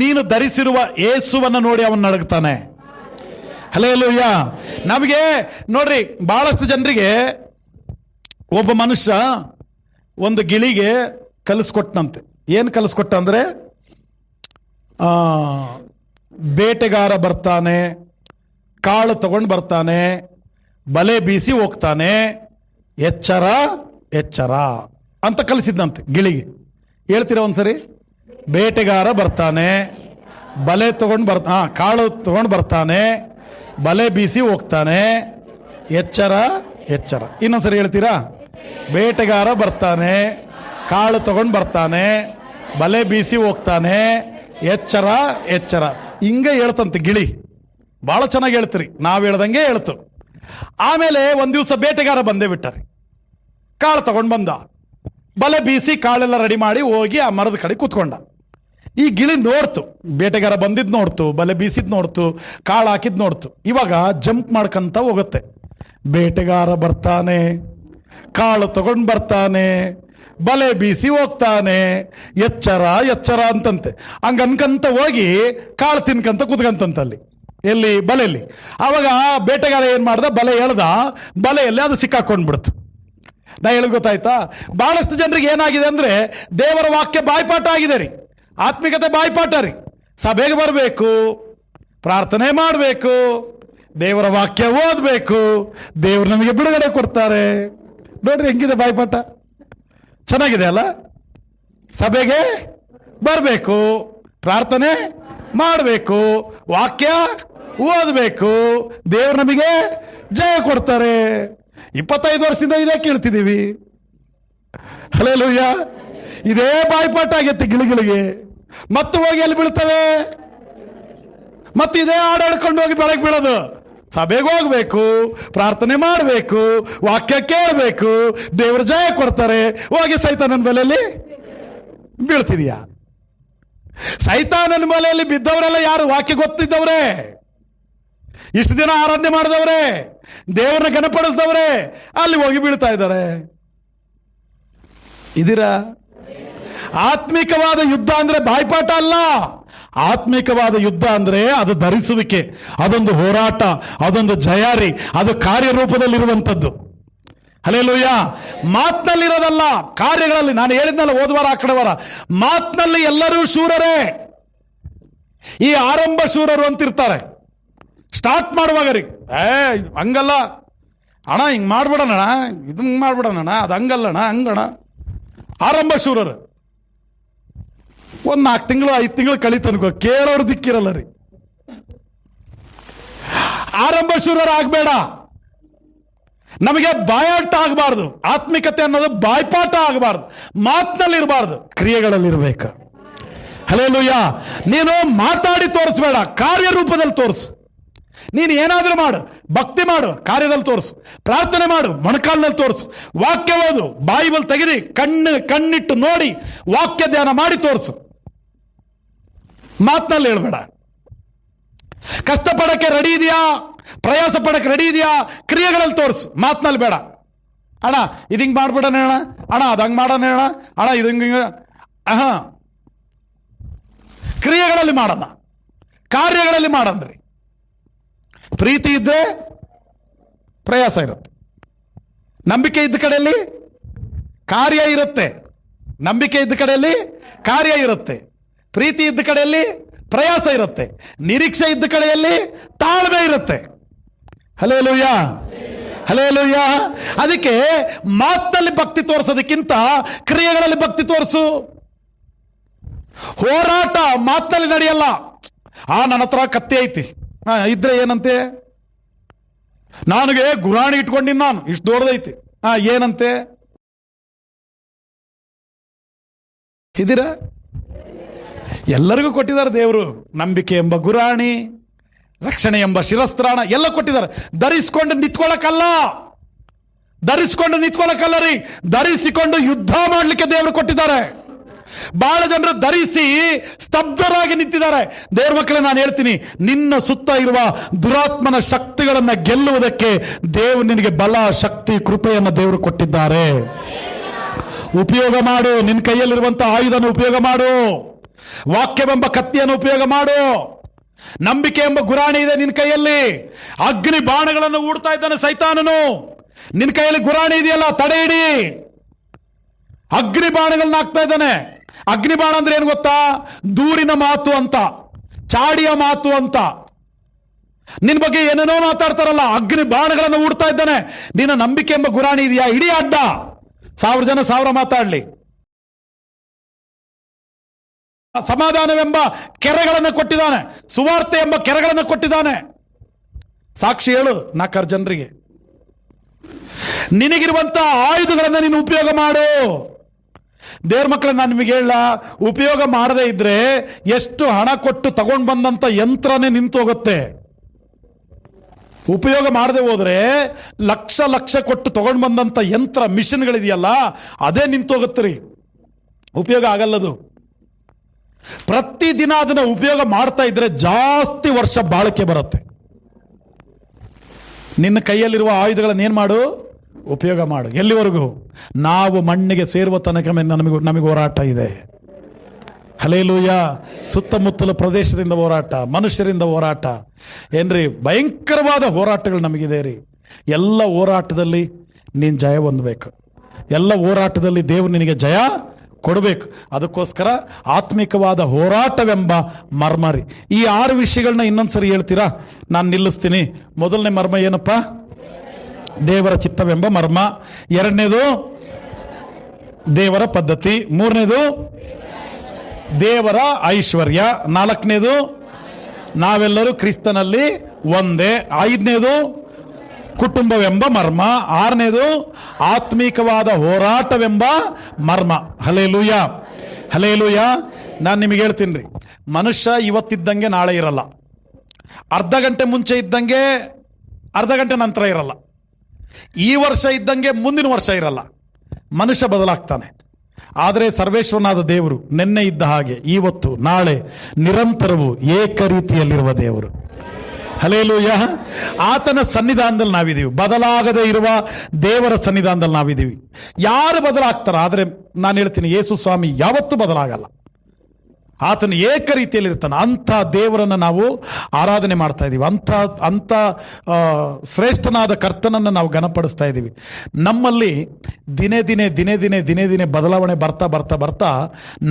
ನೀನು ಧರಿಸಿರುವ ಯೇಸುವನ್ನು ನೋಡಿ ಅವನು ನಡುಗುತ್ತಾನೆ. ಹಲ್ಲೆಲೂಯ. ನಮಗೆ ನೋಡ್ರಿ, ಬಹಳಷ್ಟು ಜನರಿಗೆ ಒಬ್ಬ ಮನುಷ್ಯ ಒಂದು ಗಿಳಿಗೆ ಕಲಿಸ್ಕೊಟ್ಟನಂತೆ. ಏನು ಕಲಿಸ್ಕೊಟ್ಟ ಅಂದ್ರೆ, ಬೇಟೆಗಾರ ಬರ್ತಾನೆ, ಕಾಳು ತಗೊಂಡು ಬರ್ತಾನೆ, ಬಲೆ ಬೀಸಿ ಹೋಗ್ತಾನೆ, ಎಚ್ಚರ ಎಚ್ಚರ ಅಂತ ಕಲಿಸಿದ್ನಂತೆ ಗಿಳಿಗೆ. ಹೇಳ್ತೀರಾ ಒಂದ್ಸರಿ? ಬೇಟೆಗಾರ ಬರ್ತಾನೆ, ಬಲೆ ತಗೊಂಡು ಕಾಳು ತಗೊಂಡು ಬರ್ತಾನೆ, ಬಲೆ ಬೀಸಿ ಹೋಗ್ತಾನೆ, ಎಚ್ಚರ ಎಚ್ಚರ. ಇನ್ನೊಂದ್ಸರಿ ಹೇಳ್ತೀರಾ? ಬೇಟೆಗಾರ ಬರ್ತಾನೆ, ಕಾಳು ತಗೊಂಡು ಬರ್ತಾನೆ, ಬಲೆ ಬೀಸಿ ಹೋಗ್ತಾನೆ, ಎಚ್ಚರ ಎಚ್ಚರ. ಹಿಂಗೆ ಹೇಳ್ತಂತೆ ಗಿಳಿ. ಭಾಳ ಚೆನ್ನಾಗಿ ಹೇಳ್ತೀರಿ, ನಾವು ಹೇಳ್ದಂಗೆ ಹೇಳ್ತು. ಆಮೇಲೆ ಒಂದು ದಿವಸ ಬೇಟೆಗಾರ ಬಂದೇ ಬಿಟ್ಟಾರೆ. ಕಾಳು ತಗೊಂಡು ಬಂದ, ಬಲೆ ಬೀಸಿ ಕಾಳೆಲ್ಲ ರೆಡಿ ಮಾಡಿ ಹೋಗಿ ಆ ಮರದ ಕಡೆ ಕೂತ್ಕೊಂಡ. ಈ ಗಿಳಿ ನೋಡ್ತು, ಬೇಟೆಗಾರ ಬಂದಿದ್ದು ನೋಡ್ತು, ಬಲೆ ಬೀಸಿದ್ ನೋಡ್ತು, ಕಾಳು ಹಾಕಿದ್ ನೋಡ್ತು. ಇವಾಗ ಜಂಪ್ ಮಾಡ್ಕೊಂತ ಹೋಗುತ್ತೆ. ಬೇಟೆಗಾರ ಬರ್ತಾನೆ, ಕಾಳು ತಗೊಂಡು ಬರ್ತಾನೆ, ಬಲೆ ಬೀಸಿ ಹೋಗ್ತಾನೆ, ಎಚ್ಚರ ಎಚ್ಚರ ಅಂತಂತೆ. ಹಂಗ ಅನ್ಕಂತ ಹೋಗಿ ಕಾಳು ತಿನ್ಕಂತ ಕೂತ್ಕಂತಂತಲ್ಲಿ, ಎಲ್ಲಿ? ಬಲೆಯಲ್ಲಿ. ಆವಾಗ ಬೇಟೆಗಾರ ಏನ್ ಮಾಡ್ದ? ಬಲೆ ಎಳ್ದ, ಬಲೆಯಲ್ಲಿ ಅದು ಸಿಕ್ಕಾಕೊಂಡ್ಬಿಡ್ತು. ನಾ ಹೇಳೋದು ಗೊತ್ತಾಯ್ತಾ? ಬಹಳಷ್ಟು ಜನರಿಗೆ ಏನಾಗಿದೆ ಅಂದ್ರೆ, ದೇವರ ವಾಕ್ಯ ಬಾಯ್ಪಾಠ ಆಗಿದೆ ರೀ, ಆತ್ಮಿಕತೆ ಬಾಯ್ಪಾಠ ರೀ. ಸಭೆಗೆ ಬರಬೇಕು, ಪ್ರಾರ್ಥನೆ ಮಾಡಬೇಕು, ದೇವರ ವಾಕ್ಯ ಓದಬೇಕು, ದೇವರು ನಮಗೆ ಬಿಡುಗಡೆ ಕೊಡ್ತಾರೆ. ನೋಡ್ರಿ ಹೆಂಗಿದೆ ಬಾಯ್ಪಾಠ, ಚೆನ್ನಾಗಿದೆ ಅಲ್ಲ? ಸಭೆಗೆ ಬರಬೇಕು, ಪ್ರಾರ್ಥನೆ ಮಾಡಬೇಕು, ವಾಕ್ಯ ಓದಬೇಕು, ದೇವರು ನಮಗೆ ಜಯ ಕೊಡ್ತಾರೆ. 25 ವರ್ಷದಿಂದ ಇದೇ ಕೇಳ್ತಿದ್ದೀವಿ. ಹಲ್ಲೆಲೂಯ. ಇದೇ ಬಾಯ್ಪಾಠ ಆಗೈತೆ ಗಿಳಿಗಳಿಗೆ. ಮತ್ತು ಹೋಗಿ ಎಲ್ಲಿ ಬೀಳ್ತವೆ? ಮತ್ತು ಇದೇ ಹಾಡಾಡ್ಕೊಂಡು ಹೋಗಿ ಬೆಳಗ್ಗೆ ಬೀಳೋದು. ಸಭೆಗೆ ಹೋಗ್ಬೇಕು, ಪ್ರಾರ್ಥನೆ ಮಾಡಬೇಕು, ವಾಕ್ಯ ಕೇಳಬೇಕು, ದೇವರು ಜಯ ಕೊಡ್ತಾರೆ. ಹೋಗಿ ಸೈತಾನನ ಬಲೆಯಲ್ಲಿ ಬೀಳ್ತಿದೀಯಾ? ಸೈತಾನನ ಬಲೆಯಲ್ಲಿ ಬಿದ್ದವರೆಲ್ಲ ಯಾರು? ವಾಕ್ಯ ಗೊತ್ತಿದ್ದವ್ರೆ, ಇಷ್ಟು ದಿನ ಆರಾಧನೆ ಮಾಡಿದವ್ರೆ, ದೇವರನ್ನ ಘನಪಡಿಸಿದವ್ರೆ, ಅಲ್ಲಿ ಹೋಗಿ ಬೀಳ್ತಾ ಇದ್ದಾರೆ. ಇದೀರಾ? ಆತ್ಮಿಕವಾದ ಯುದ್ಧ ಅಂದ್ರೆ ಬಾಯ್ಪಾಠ ಅಲ್ಲ. ಆತ್ಮಿಕವಾದ ಯುದ್ಧ ಅಂದ್ರೆ ಅದು ಧರಿಸುವಿಕೆ, ಅದೊಂದು ಹೋರಾಟ, ಅದೊಂದು ಜಯಾರಿ, ಅದು ಕಾರ್ಯರೂಪದಲ್ಲಿರುವಂಥದ್ದು. ಹಲ್ಲೆಲೂಯ. ಮಾತಿನಲ್ಲಿರೋದಲ್ಲ, ಕಾರ್ಯಗಳಲ್ಲಿ. ನಾನು ಹೇಳಿದ್ನಲ್ಲ ಹೋದ್ವಾರ ಆ ಕಡೆ ವಾರ, ಮಾತಿನಲ್ಲಿ ಎಲ್ಲರೂ ಶೂರರೇ. ಈ ಆರಂಭ ಶೂರರು ಅಂತಿರ್ತಾರೆ. ಸ್ಟಾರ್ಟ್ ಮಾಡುವಾಗ ರೀ, ಹಂಗಲ್ಲ ಅಣ್ಣ, ಹಿಂಗೆ ಮಾಡ್ಬಿಡೋಣ, ಇದು ಹಿಂಗೆ ಮಾಡ್ಬಿಡೋಣ, ಅದು ಹಂಗಲ್ಲಣ್ಣ, ಹಂಗಣ. ಆರಂಭ ಶೂರರು. ಒಂದು 4 ತಿಂಗಳು 5 ತಿಂಗಳು ಕಳೀತನ್ಕೋ, ಕೇಳೋರು ದಿಕ್ಕಿರಲ್ಲ ರೀ. ಆರಂಭ ಶೂರರು ಆಗಬೇಡ. ನಮಗೆ ಬಾಯಾಟ ಆಗಬಾರ್ದು. ಆತ್ಮಿಕತೆ ಅನ್ನೋದು ಬಾಯ್ಪಾಠ ಆಗಬಾರ್ದು. ಮಾತಿನಲ್ಲಿ ಇರಬಾರ್ದು, ಕ್ರಿಯೆಗಳಲ್ಲಿ ಇರಬೇಕು. ಹಲ್ಲೆಲೂಯ. ನೀನು ಮಾತಾಡಿ ತೋರಿಸ್ಬೇಡ, ಕಾರ್ಯರೂಪದಲ್ಲಿ ತೋರಿಸು. ನೀನು ಏನಾದರೂ ಮಾಡು, ಭಕ್ತಿ ಮಾಡು, ಕಾರ್ಯದಲ್ಲಿ ತೋರಿಸು. ಪ್ರಾರ್ಥನೆ ಮಾಡು, ಮೊಣಕಾಲಿನಲ್ಲಿ ತೋರಿಸು. ವಾಕ್ಯ ಓದು, ಬೈಬಲ್ ತೆಗೆದಿ ಕಣ್ಣಿಟ್ಟು ನೋಡಿ ವಾಕ್ಯ ಧ್ಯಾನ ಮಾಡಿ ತೋರಿಸು. ಮಾತಿನಲ್ಲಿ ಹೇಳ್ಬೇಡ. ಕಷ್ಟಪಡಕ್ಕೆ ರೆಡಿ ಇದೆಯಾ? ಪ್ರಯಾಸ ಪಡಕ್ಕೆ ರೆಡಿ ಇದೆಯಾ? ಕ್ರಿಯೆಗಳಲ್ಲಿ ತೋರಿಸು, ಮಾತಿನಲ್ಲಿ ಬೇಡ. ಅಣ್ಣ ಇದು ಹಿಂಗೆ ಮಾಡ್ಬಿಡೋಣ ಅಣ್ಣ, ಅಣ್ಣ ಅದು ಹಂಗೆ ಮಾಡೋಣ ಅಣ್ಣ, ಅಣ್ಣ ಇದು ಹಿಂಗೆ ಕ್ರಿಯೆಗಳಲ್ಲಿ ಮಾಡೋಣ, ಕಾರ್ಯಗಳಲ್ಲಿ ಮಾಡಂದ್ರಿ. ಪ್ರೀತಿ ಇದ್ದರೆ ಪ್ರಯಾಸ ಇರುತ್ತೆ, ನಂಬಿಕೆ ಇದ್ದ ಕಡೆಯಲ್ಲಿ ಕಾರ್ಯ ಇರುತ್ತೆ. ನಂಬಿಕೆ ಇದ್ದ ಕಡೆಯಲ್ಲಿ ಕಾರ್ಯ ಇರುತ್ತೆ, ಪ್ರೀತಿ ಇದ್ದ ಕಡೆಯಲ್ಲಿ ಪ್ರಯಾಸ ಇರುತ್ತೆ, ನಿರೀಕ್ಷೆ ಇದ್ದ ಕಡೆಯಲ್ಲಿ ತಾಳ್ಮೆ ಇರುತ್ತೆ. Hallelujah, hallelujah. ಅದಕ್ಕೆ ಮಾತಿನಲ್ಲಿ ಭಕ್ತಿ ತೋರಿಸೋದಕ್ಕಿಂತ ಕ್ರಿಯೆಗಳಲ್ಲಿ ಭಕ್ತಿ ತೋರಿಸು. ಹೋರಾಟ ಮಾತಿನಲ್ಲಿ ನಡೆಯಲ್ಲ. ನನ್ನ ಹತ್ರ ಕತ್ತಿ ಐತಿ, ಇದ್ರೆ ಏನಂತೆ? ನನಗೆ ಗುರಾಣಿ ಇಟ್ಕೊಂಡಿನಿ, ನಾನು ಇಷ್ಟು ದೊಡ್ಡದೈತಿ, ಏನಂತೆ? ಇದ್ದೀರಾ? ಎಲ್ಲರಿಗೂ ಕೊಟ್ಟಿದ್ದಾರೆ ದೇವರು. ನಂಬಿಕೆ ಎಂಬ ಗುರಾಣಿ, ರಕ್ಷಣೆ ಎಂಬ ಶಿರಸ್ತ್ರಾಣ ಎಲ್ಲ ಕೊಟ್ಟಿದ್ದಾರೆ. ಧರಿಸಿಕೊಂಡು ನಿಂತ್ಕೊಳ್ಳಕ್ಕಲ್ಲ ರೀ, ಧರಿಸಿಕೊಂಡು ಯುದ್ಧ ಮಾಡಲಿಕ್ಕೆ ದೇವರು ಕೊಟ್ಟಿದ್ದಾರೆ. ಬಹಳ ಜನರು ಧರಿಸಿ ಸ್ತಬ್ಧರಾಗಿ ನಿಂತಿದ್ದಾರೆ. ದೇವ್ರ ಮಕ್ಕಳೇ, ನಾನು ಹೇಳ್ತೀನಿ, ನಿನ್ನ ಸುತ್ತ ಇರುವ ದುರಾತ್ಮನ ಶಕ್ತಿಗಳನ್ನು ಗೆಲ್ಲುವುದಕ್ಕೆ ದೇವರು ನಿನಗೆ ಬಲ, ಶಕ್ತಿ, ಕೃಪೆಯನ್ನು ದೇವರು ಕೊಟ್ಟಿದ್ದಾರೆ. ಉಪಯೋಗ ಮಾಡು. ನಿನ್ನ ಕೈಯಲ್ಲಿರುವಂತಹ ಆಯುಧನ ಉಪಯೋಗ ಮಾಡು. ವಾಕ್ಯವೆಂಬ ಕತ್ತಿಯನ್ನು ಉಪಯೋಗ ಮಾಡು. ನಂಬಿಕೆ ಎಂಬ ಗುರಾಣಿ ಇದೆ ನಿನ್ನ ಕೈಯಲ್ಲಿ. ಅಗ್ನಿ ಬಾಣಗಳನ್ನು ಹೂಡ್ತಾ ಇದ್ದಾನೆ ಸೈತಾನನು. ನಿನ್ನ ಕೈಯಲ್ಲಿ ಗುರಾಣಿ ಇದೆಯಲ್ಲ, ತಡೆ ಹಿಡಿ. ಅಗ್ನಿ ಬಾಣಗಳನ್ನ ಹಾಕ್ತಾ ಇದ್ದಾನೆ. ಅಗ್ನಿ ಬಾಣ ಅಂದ್ರೆ ಏನು ಗೊತ್ತಾ? ದೂರಿನ ಮಾತು ಅಂತ, ಚಾಡಿಯ ಮಾತು ಅಂತ, ನಿನ್ನ ಬಗ್ಗೆ ಏನೇನೋ ಮಾತಾಡ್ತಾರಲ್ಲ, ಅಗ್ನಿ ಬಾಣಗಳನ್ನು ಹೂಡ್ತಾ ಇದ್ದಾನೆ. ನಿನ್ನ ನಂಬಿಕೆ ಎಂಬ ಗುರಾಣಿ ಇದೆಯಾ? ಇಡೀ ಅಡ್ಡ. 1000 ಜನ 1000 ಮಾತಾಡ್ಲಿ. ಸಮಾಧಾನವೆಂಬ ಕೆರೆಗಳನ್ನು ಕೊಟ್ಟಿದ್ದಾನೆ, ಸುವಾರ್ತೆ ಎಂಬ ಕೆರೆಗಳನ್ನು ಕೊಟ್ಟಿದ್ದಾನೆ. ಸಾಕ್ಷಿ ಹೇಳು 4 ಜನರಿಗೆ. ನಿನಗಿರುವಂತಹ ಆಯುಧಗಳನ್ನು ನೀನು ಉಪಯೋಗ ಮಾಡು. ದೇವ್ರ ಮಕ್ಕಳ, ನಾನು ನಿಮಗೆ ಹೇಳ, ಉಪಯೋಗ ಮಾಡದೇ ಇದ್ರೆ ಎಷ್ಟು ಹಣ ಕೊಟ್ಟು ತಗೊಂಡು ಬಂದಂತ ಯಂತ್ರನೇ ನಿಂತು ಹೋಗುತ್ತೆ. ಉಪಯೋಗ ಮಾಡದೆ ಹೋದ್ರೆ ಲಕ್ಷ ಕೊಟ್ಟು ತಗೊಂಡು ಬಂದಂತ ಯಂತ್ರ, ಮಿಷನ್ಗಳಿದೆಯಲ್ಲ, ಅದೇ ನಿಂತೋಗುತ್ತೆ ರೀ. ಉಪಯೋಗ ಆಗಲ್ಲದು. ಪ್ರತಿದಿನ ಅದನ್ನ ಉಪಯೋಗ ಮಾಡ್ತಾ ಇದ್ರೆ ಜಾಸ್ತಿ ವರ್ಷ ಬಾಳಿಕೆ ಬರುತ್ತೆ. ನಿನ್ನ ಕೈಯಲ್ಲಿರುವ ಆಯುಧಗಳನ್ನು ಏನ್ ಮಾಡು? ಉಪಯೋಗ ಮಾಡು. ಎಲ್ಲಿವರೆಗೂ? ನಾವು ಮಣ್ಣಿಗೆ ಸೇರುವ ತನಕ ನಮಗೆ ಹೋರಾಟ ಇದೆ. ಹಲ್ಲೆಲೂಯಾ. ಸುತ್ತಮುತ್ತಲ ಪ್ರದೇಶದಿಂದ ಹೋರಾಟ, ಮನುಷ್ಯರಿಂದ ಹೋರಾಟ, ಏನ್ರಿ ಭಯಂಕರವಾದ ಹೋರಾಟಗಳು ನಮಗಿದೆ ರೀ. ಎಲ್ಲ ಹೋರಾಟದಲ್ಲಿ ನೀನು ಜಯ ಹೊಂದಬೇಕು. ಎಲ್ಲ ಹೋರಾಟದಲ್ಲಿ ದೇವರು ನಿನಗೆ ಜಯ ಕೊಡಬೇಕು. ಅದಕ್ಕೋಸ್ಕರ ಆತ್ಮಿಕವಾದ ಹೋರಾಟವೆಂಬ ಮರ್ಮ ರೀ. ಈ 6 ವಿಷಯಗಳನ್ನ ಇನ್ನೊಂದ್ಸರಿ ಹೇಳ್ತೀರಾ? ನಾನು ನಿಲ್ಲಿಸ್ತೀನಿ. ಮೊದಲನೇ ಮರ್ಮ ಏನಪ್ಪ? ದೇವರ ಚಿತ್ತವೆಂಬ ಮರ್ಮ. 2ನೇದು ದೇವರ ಪದ್ಧತಿ. 3ನೇದು ದೇವರ ಐಶ್ವರ್ಯ. 4ನೇದು ನಾವೆಲ್ಲರೂ ಕ್ರಿಸ್ತನಲ್ಲಿ ಒಂದೇ. 5ನೇದು ಕುಟುಂಬವೆಂಬ ಮರ್ಮ. 6ನೇದು ಆತ್ಮೀಕವಾದ ಹೋರಾಟವೆಂಬ ಮರ್ಮ. Hallelujah, hallelujah. ನಾನು ನಿಮಗೆ ಹೇಳ್ತೀನಿ ರೀ, ಮನುಷ್ಯ ಇವತ್ತಿದ್ದಂಗೆ ನಾಳೆ ಇರಲ್ಲ. ಅರ್ಧ ಗಂಟೆ ಮುಂಚೆ ಇದ್ದಂಗೆ ಅರ್ಧ ಗಂಟೆ ನಂತರ ಇರಲ್ಲ. ಈ ವರ್ಷ ಇದ್ದಂಗೆ ಮುಂದಿನ ವರ್ಷ ಇರಲ್ಲ. ಮನುಷ್ಯ ಬದಲಾಗ್ತಾನೆ. ಆದರೆ ಸರ್ವೇಶ್ವರನಾದ ದೇವರು ನಿನ್ನೆ ಇದ್ದ ಹಾಗೆ ಇವತ್ತು ನಾಳೆ ನಿರಂತರವೂ ಏಕ ರೀತಿಯಲ್ಲಿರುವ ದೇವರು. ಹಲ್ಲೆಲೂಯಾ. ಆತನ ಸನ್ನಿಧಾನದಲ್ಲಿ ನಾವಿದ್ದೀವಿ. ಬದಲಾಗದೇ ಇರುವ ದೇವರ ಸನ್ನಿಧಾನದಲ್ಲಿ ನಾವಿದ್ದೀವಿ. ಯಾರು ಬದಲಾಗ್ತಾರ? ಆದರೆ ನಾನು ಹೇಳ್ತೀನಿ, ಯೇಸು ಸ್ವಾಮಿ ಯಾವತ್ತೂ ಬದಲಾಗಲ್ಲ. ಆತನ ಏಕ ರೀತಿಯಲ್ಲಿ ಇರ್ತಾನೆ. ಅಂಥ ದೇವರನ್ನು ನಾವು ಆರಾಧನೆ ಮಾಡ್ತಾ ಇದ್ದೀವಿ. ಅಂಥ ಶ್ರೇಷ್ಠನಾದ ಕರ್ತನನ್ನು ನಾವು ಘನಪಡಿಸ್ತಾ ಇದ್ದೀವಿ. ನಮ್ಮಲ್ಲಿ ದಿನೇ ದಿನೇ ಬದಲಾವಣೆ ಬರ್ತಾ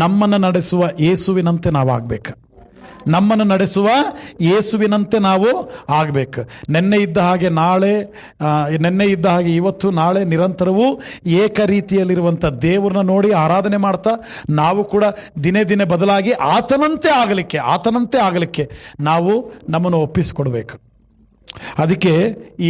ನಮ್ಮನ್ನು ನಡೆಸುವ ಯೇಸುವಿನಂತೆ ನಾವು ಆಗಬೇಕು. ನಮ್ಮನ್ನು ನಡೆಸುವ ಯೇಸುವಿನಂತೆ ನಾವು ಆಗಬೇಕು. ನೆನ್ನೆ ಇದ್ದ ಹಾಗೆ ನಾಳೆ, ನೆನ್ನೆ ಇದ್ದ ಹಾಗೆ ಇವತ್ತು, ನಾಳೆ ನಿರಂತರವೂ ಏಕ ರೀತಿಯಲ್ಲಿರುವಂಥ ದೇವರನ್ನ ನೋಡಿ ಆರಾಧನೆ ಮಾಡ್ತಾ ನಾವು ಕೂಡ ದಿನೇ ಬದಲಾಗಿ ಆತನಂತೆ ಆಗಲಿಕ್ಕೆ ನಾವು ನಮ್ಮನ್ನು ಒಪ್ಪಿಸಿಕೊಡ್ಬೇಕು. ಅದಕ್ಕೆ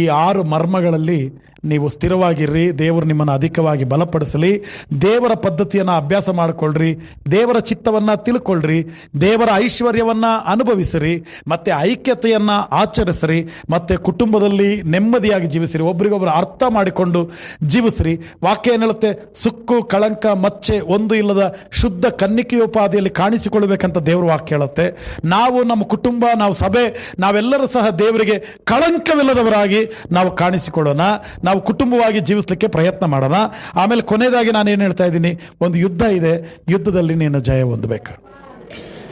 ಈ 6 ಮರ್ಮಗಳಲ್ಲಿ ನೀವು ಸ್ಥಿರವಾಗಿರ್ರಿ. ದೇವರು ನಿಮ್ಮನ್ನು ಅಧಿಕವಾಗಿ ಬಲಪಡಿಸಲಿ. ದೇವರ ಪದ್ಧತಿಯನ್ನು ಅಭ್ಯಾಸ ಮಾಡಿಕೊಳ್ಳ್ರಿ. ದೇವರ ಚಿತ್ತವನ್ನು ತಿಳ್ಕೊಳ್ರಿ. ದೇವರ ಐಶ್ವರ್ಯವನ್ನು ಅನುಭವಿಸಿರಿ. ಮತ್ತು ಐಕ್ಯತೆಯನ್ನು ಆಚರಿಸಿರಿ. ಮತ್ತು ಕುಟುಂಬದಲ್ಲಿ ನೆಮ್ಮದಿಯಾಗಿ ಜೀವಿಸಿರಿ. ಒಬ್ರಿಗೊಬ್ಬರು ಅರ್ಥ ಮಾಡಿಕೊಂಡು ಜೀವಿಸಿರಿ. ವಾಕ್ಯ ಏನು ಹೇಳುತ್ತೆ? ಸುಕ್ಕು, ಕಳಂಕ, ಮಚ್ಚೆ ಒಂದು ಇಲ್ಲದ ಶುದ್ಧ ಕನ್ನಿಕೆಯೋಪಾದಿಯಲ್ಲಿ ಕಾಣಿಸಿಕೊಳ್ಳಬೇಕಂತ ದೇವರ ವಾಕ್ಯ ಹೇಳುತ್ತೆ. ನಾವು, ನಮ್ಮ ಕುಟುಂಬ, ನಾವು ಸಭೆ, ನಾವೆಲ್ಲರೂ ಸಹ ದೇವರಿಗೆ ಕಳಂಕವಿಲ್ಲದವರಾಗಿ ನಾವು ಕಾಣಿಸಿಕೊಳ್ಳೋಣ. ನಾವು ಕುಟುಂಬವಾಗಿ ಜೀವಿಸಲಿಕ್ಕೆ ಪ್ರಯತ್ನ ಮಾಡೋಣ. ಆಮೇಲೆ ಕೊನೆಯದಾಗಿ ನಾನು ಏನು ಹೇಳ್ತಾ ಇದ್ದೀನಿ, ಒಂದು ಯುದ್ಧ ಇದೆ. ಯುದ್ಧದಲ್ಲಿ ನೀನು ಜಯ ಹೊಂದಬೇಕು.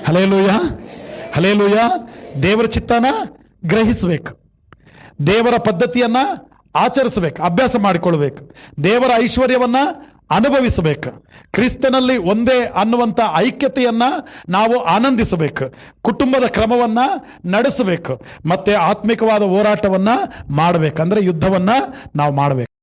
Hallelujah, hallelujah. ದೇವರ ಚಿತ್ತನ ಗ್ರಹಿಸಬೇಕು. ದೇವರ ಪದ್ಧತಿಯನ್ನ ಆಚರಿಸಬೇಕು, ಅಭ್ಯಾಸ ಮಾಡಿಕೊಳ್ಬೇಕು. ದೇವರ ಐಶ್ವರ್ಯವನ್ನ ಅನುಭವಿಸಬೇಕು. ಕ್ರಿಸ್ತನಲ್ಲಿ ಒಂದೇ ಅನ್ನುವಂಥ ಐಕ್ಯತೆಯನ್ನ ನಾವು ಆನಂದಿಸಬೇಕು. ಕುಟುಂಬದ ಕ್ರಮವನ್ನ ನಡೆಸಬೇಕು. ಮತ್ತೆ ಆತ್ಮಿಕವಾದ ಹೋರಾಟವನ್ನ ಮಾಡಬೇಕು. ಅಂದ್ರೆ ಯುದ್ಧವನ್ನ ನಾವು ಮಾಡಬೇಕು.